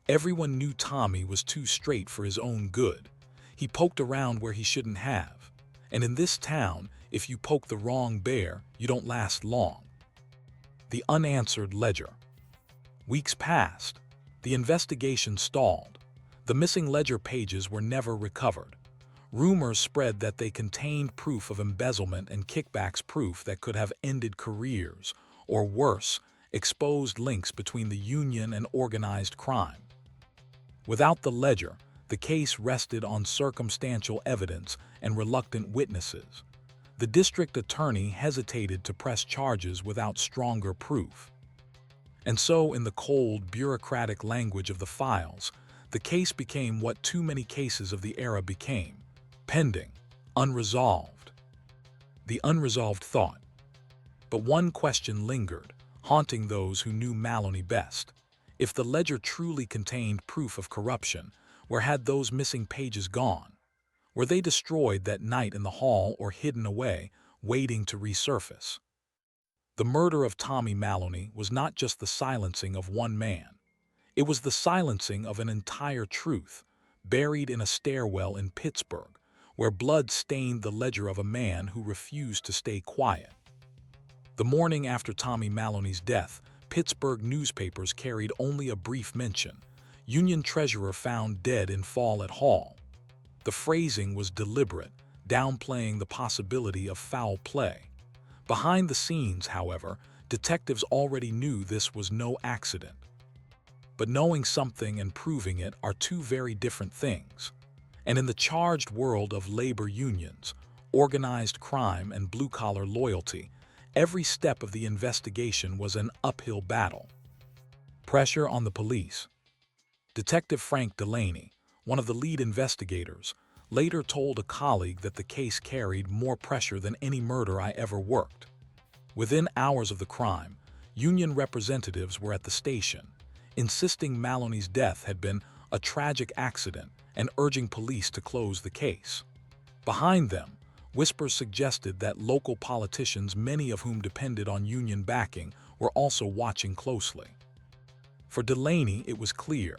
"Everyone knew Tommy was too straight for his own good. He poked around where he shouldn't have. And in this town, if you poke the wrong bear, you don't last long." The unanswered ledger. Weeks passed. The investigation stalled. The missing ledger pages were never recovered. Rumors spread that they contained proof of embezzlement and kickbacks, proof that could have ended careers, or worse, exposed links between the union and organized crime. Without the ledger, the case rested on circumstantial evidence and reluctant witnesses. The district attorney hesitated to press charges without stronger proof. And so, in the cold, bureaucratic language of the files, the case became what too many cases of the era became: pending, unresolved. The unresolved thought. But one question lingered, haunting those who knew Maloney best. If the ledger truly contained proof of corruption, where had those missing pages gone? Were they destroyed that night in the hall or hidden away, waiting to resurface? The murder of Tommy Maloney was not just the silencing of one man. It was the silencing of an entire truth, buried in a stairwell in Pittsburgh, where blood stained the ledger of a man who refused to stay quiet. The morning after Tommy Maloney's death, Pittsburgh newspapers carried only a brief mention: Union treasurer found dead in fall at Hall. The phrasing was deliberate, downplaying the possibility of foul play. Behind the scenes, however, detectives already knew this was no accident. But knowing something and proving it are two very different things. And in the charged world of labor unions, organized crime, and blue-collar loyalty, every step of the investigation was an uphill battle. Pressure on the police. Detective Frank Delaney, one of the lead investigators, later told a colleague that the case carried more pressure than any murder I ever worked. Within hours of the crime, union representatives were at the station, insisting Maloney's death had been a tragic accident and urging police to close the case. Behind them, whispers suggested that local politicians, many of whom depended on union backing, were also watching closely. For Delaney, it was clear.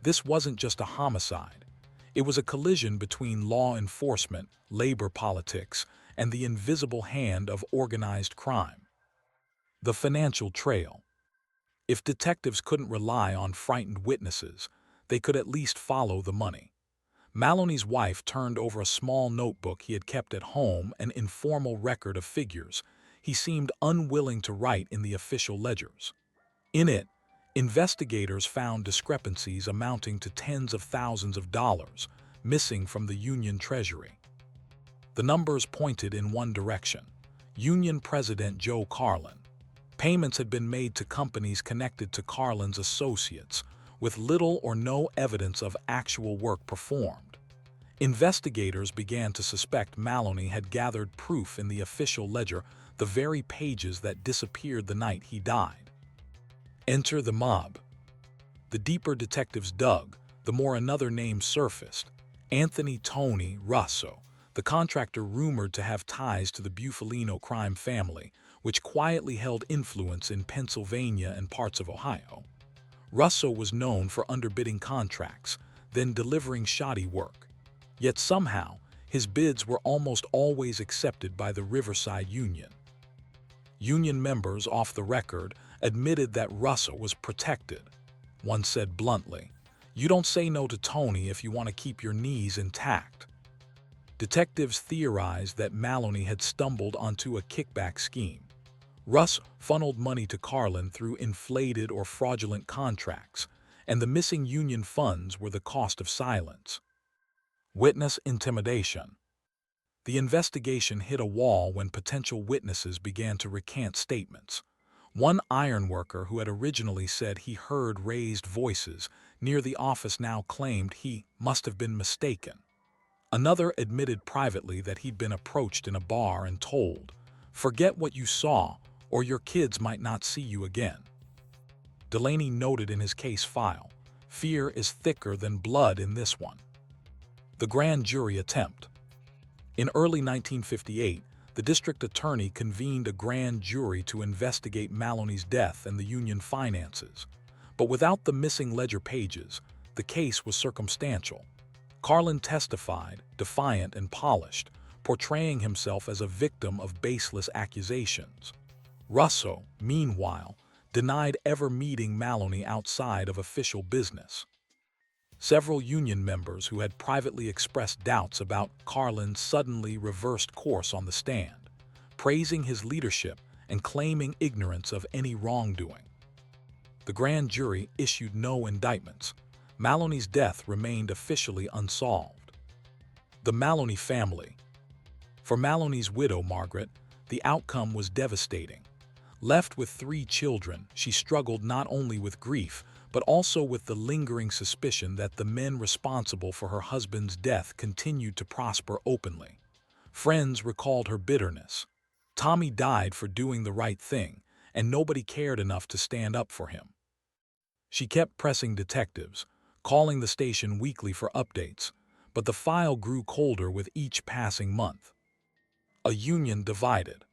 This wasn't just a homicide. It was a collision between law enforcement, labor politics, and the invisible hand of organized crime. The financial trail. If detectives couldn't rely on frightened witnesses, they could at least follow the money. Maloney's wife turned over a small notebook he had kept at home, an informal record of figures he seemed unwilling to write in the official ledgers. In it, investigators found discrepancies amounting to tens of thousands of dollars missing from the union treasury. The numbers pointed in one direction: Union President Joe Carlin. Payments had been made to companies connected to Carlin's associates, with little or no evidence of actual work performed. Investigators began to suspect Maloney had gathered proof in the official ledger, the very pages that disappeared the night he died. Enter the mob. The deeper detectives dug, the more another name surfaced: Anthony "Tony" Russo, the contractor rumored to have ties to the Bufalino crime family, which quietly held influence in Pennsylvania and parts of Ohio. Russo was known for underbidding contracts, then delivering shoddy work. Yet somehow, his bids were almost always accepted by the Riverside Union. Union members, off the record, admitted that Russo was protected. One said bluntly, "You don't say no to Tony if you want to keep your knees intact." Detectives theorized that Maloney had stumbled onto a kickback scheme. Russ funneled money to Carlin through inflated or fraudulent contracts, and the missing union funds were the cost of silence. Witness intimidation. The investigation hit a wall when potential witnesses began to recant statements. One ironworker who had originally said he heard raised voices near the office now claimed he must have been mistaken. Another admitted privately that he'd been approached in a bar and told, "Forget what you saw, or your kids might not see you again." Delaney noted in his case file, "Fear is thicker than blood in this one." The grand jury attempt. In early 1958, the district attorney convened a grand jury to investigate Maloney's death and the union finances. But without the missing ledger pages, the case was circumstantial. Carlin testified, defiant and polished, portraying himself as a victim of baseless accusations. Russo, meanwhile, denied ever meeting Maloney outside of official business. Several union members who had privately expressed doubts about Carlin suddenly reversed course on the stand, praising his leadership and claiming ignorance of any wrongdoing. The grand jury issued no indictments. Maloney's death remained officially unsolved. The Maloney family. For Maloney's widow, Margaret, the outcome was devastating. Left with 3 children, she struggled not only with grief, but also with the lingering suspicion that the men responsible for her husband's death continued to prosper openly. Friends recalled her bitterness. Tommy died for doing the right thing, and nobody cared enough to stand up for him. She kept pressing detectives, calling the station weekly for updates, but the file grew colder with each passing month. A union divided.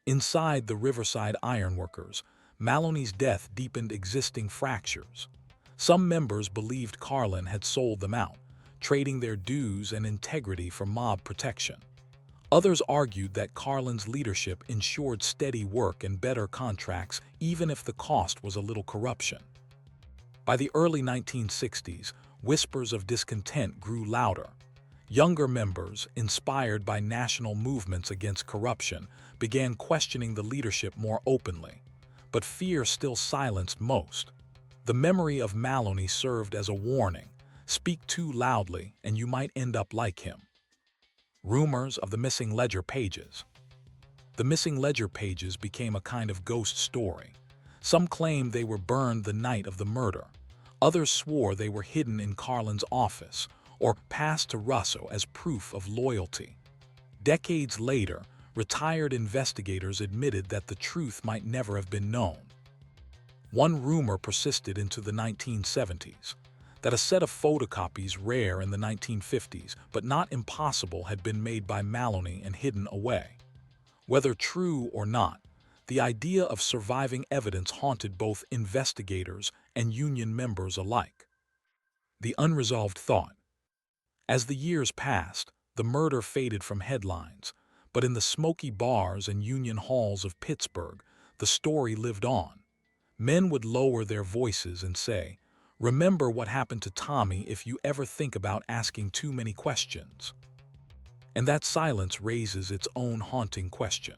Inside the Riverside Ironworkers, Maloney's death deepened existing fractures. Some members believed Carlin had sold them out, trading their dues and integrity for mob protection. Others argued that Carlin's leadership ensured steady work and better contracts, even if the cost was a little corruption. By the early 1960s, whispers of discontent grew louder. Younger members, inspired by national movements against corruption, began questioning the leadership more openly. But fear still silenced most. The memory of Maloney served as a warning: speak too loudly and you might end up like him. Rumors of the missing ledger pages. The missing ledger pages became a kind of ghost story. Some claimed they were burned the night of the murder. Others swore they were hidden in Carlin's office or passed to Russo as proof of loyalty. Decades later, retired investigators admitted that the truth might never have been known. One rumor persisted into the 1970s, that a set of photocopies rare in the 1950s but not impossible had been made by Maloney and hidden away. Whether true or not, the idea of surviving evidence haunted both investigators and union members alike. The unresolved thought. As the years passed, the murder faded from headlines, but in the smoky bars and union halls of Pittsburgh, the story lived on. Men would lower their voices and say, "Remember what happened to Tommy if you ever think about asking too many questions." And that silence raises its own haunting question.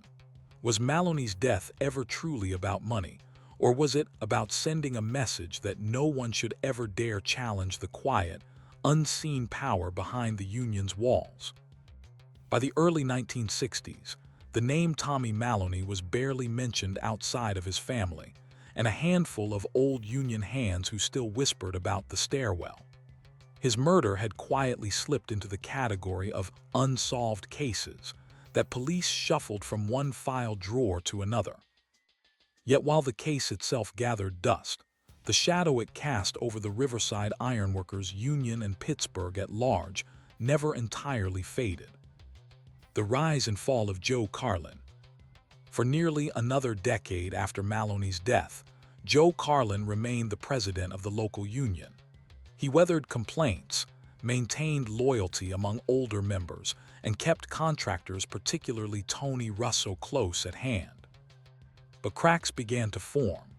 Was Maloney's death ever truly about money, or was it about sending a message that no one should ever dare challenge the quiet, unseen power behind the union's walls? By the early 1960s, the name Tommy Maloney was barely mentioned outside of his family, and a handful of old Union hands who still whispered about the stairwell. His murder had quietly slipped into the category of unsolved cases that police shuffled from one file drawer to another. Yet while the case itself gathered dust, the shadow it cast over the Riverside Ironworkers Union and Pittsburgh at large never entirely faded. The rise and fall of Joe Carlin. For nearly another decade after Maloney's death, Joe Carlin remained the president of the local union. He weathered complaints, maintained loyalty among older members, and kept contractors, particularly Tony Russo, close at hand. But cracks began to form.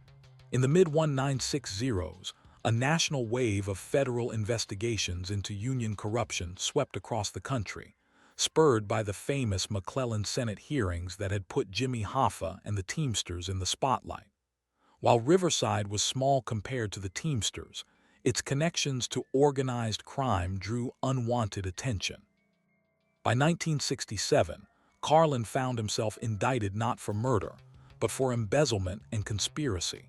In the mid-1960s, a national wave of federal investigations into union corruption swept across the country, spurred by the famous McClellan Senate hearings that had put Jimmy Hoffa and the Teamsters in the spotlight. While Riverside was small compared to the Teamsters, its connections to organized crime drew unwanted attention. By 1967, Carlin found himself indicted not for murder, but for embezzlement and conspiracy.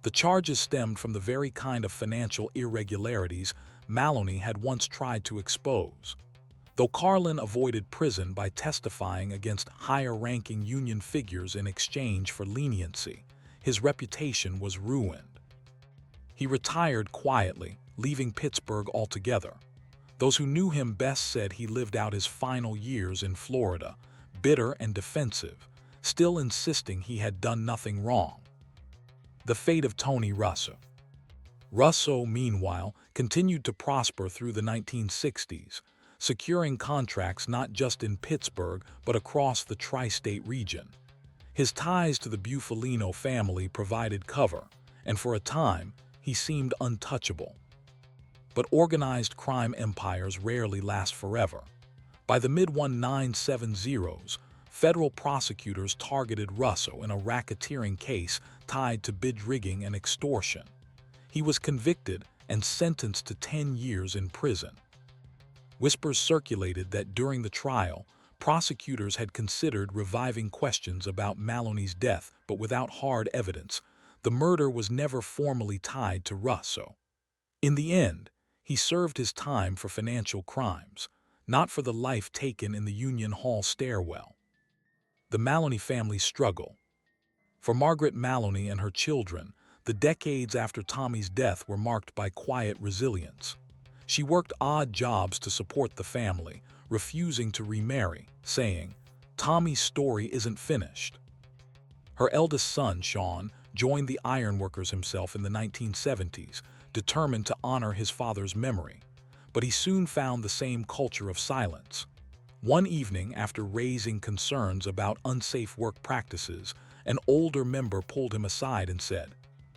The charges stemmed from the very kind of financial irregularities Maloney had once tried to expose. Though Carlin avoided prison by testifying against higher-ranking union figures in exchange for leniency, his reputation was ruined. He retired quietly, leaving Pittsburgh altogether. Those who knew him best said he lived out his final years in Florida, bitter and defensive, still insisting he had done nothing wrong. The fate of Tony Russo. Russo, meanwhile, continued to prosper through the 1960s, securing contracts not just in Pittsburgh but across the tri-state region. His ties to the Bufalino family provided cover, and for a time, he seemed untouchable. But organized crime empires rarely last forever. By the mid-1970s, federal prosecutors targeted Russo in a racketeering case tied to bid rigging and extortion. He was convicted and sentenced to 10 years in prison. Whispers circulated that during the trial, prosecutors had considered reviving questions about Maloney's death, but without hard evidence. The murder was never formally tied to Russo. In the end, he served his time for financial crimes, not for the life taken in the Union Hall stairwell. The Maloney family's struggle. For Margaret Maloney and her children, the decades after Tommy's death were marked by quiet resilience. She worked odd jobs to support the family, refusing to remarry, saying, "Tommy's story isn't finished." Her eldest son, Sean, joined the ironworkers himself in the 1970s, determined to honor his father's memory. But he soon found the same culture of silence. One evening, after raising concerns about unsafe work practices, an older member pulled him aside and said,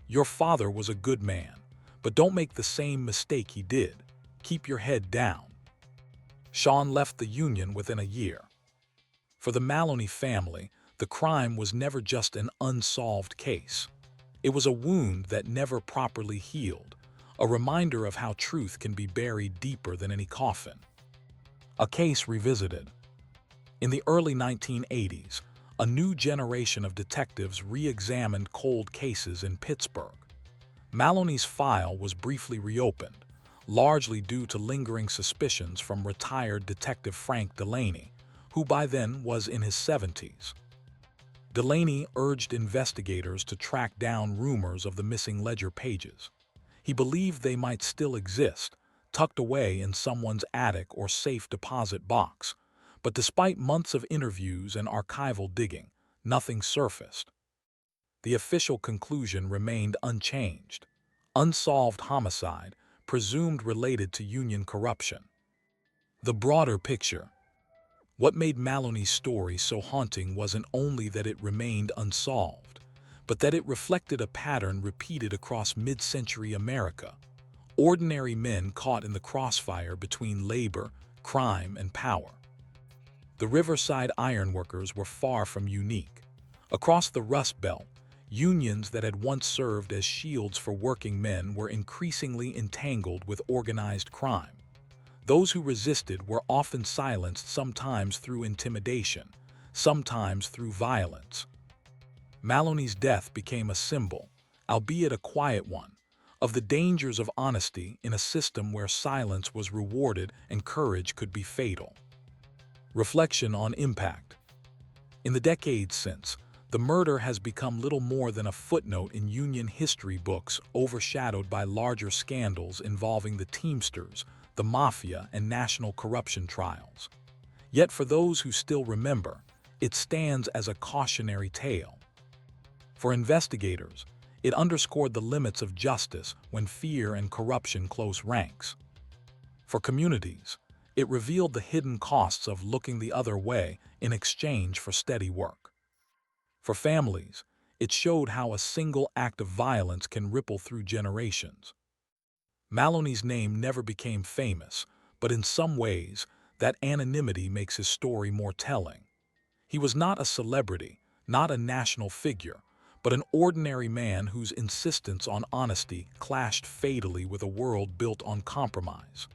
"Your father was a good man, but don't make the same mistake he did. Keep your head down." Sean left the Union within a year. For the Maloney family, the crime was never just an unsolved case. It was a wound that never properly healed, a reminder of how truth can be buried deeper than any coffin. A case revisited. In the early 1980s, a new generation of detectives re-examined cold cases in Pittsburgh. Maloney's file was briefly reopened, largely due to lingering suspicions from retired Detective Frank Delaney, who by then was in his 70s. Delaney urged investigators to track down rumors of the missing ledger pages. He believed they might still exist, tucked away in someone's attic or safe deposit box. But despite months of interviews and archival digging, nothing surfaced. The official conclusion remained unchanged: unsolved homicide, presumed related to Union corruption. The broader picture. What made Maloney's story so haunting wasn't only that it remained unsolved, but that it reflected a pattern repeated across mid-century America. Ordinary men caught in the crossfire between labor, crime, and power. The Riverside ironworkers were far from unique. Across the Rust Belt, unions that had once served as shields for working men were increasingly entangled with organized crime. Those who resisted were often silenced, sometimes through intimidation, sometimes through violence. Maloney's death became a symbol, albeit a quiet one, of the dangers of honesty in a system where silence was rewarded and courage could be fatal. Reflection on impact. In the decades since, the murder has become little more than a footnote in Union history books, overshadowed by larger scandals involving the Teamsters, the Mafia, and national corruption trials. Yet for those who still remember, it stands as a cautionary tale. For investigators, it underscored the limits of justice when fear and corruption close ranks. For communities, it revealed the hidden costs of looking the other way in exchange for steady work. For families, it showed how a single act of violence can ripple through generations. Maloney's name never became famous, but in some ways, that anonymity makes his story more telling. He was not a celebrity, not a national figure, but an ordinary man whose insistence on honesty clashed fatally with a world built on compromise.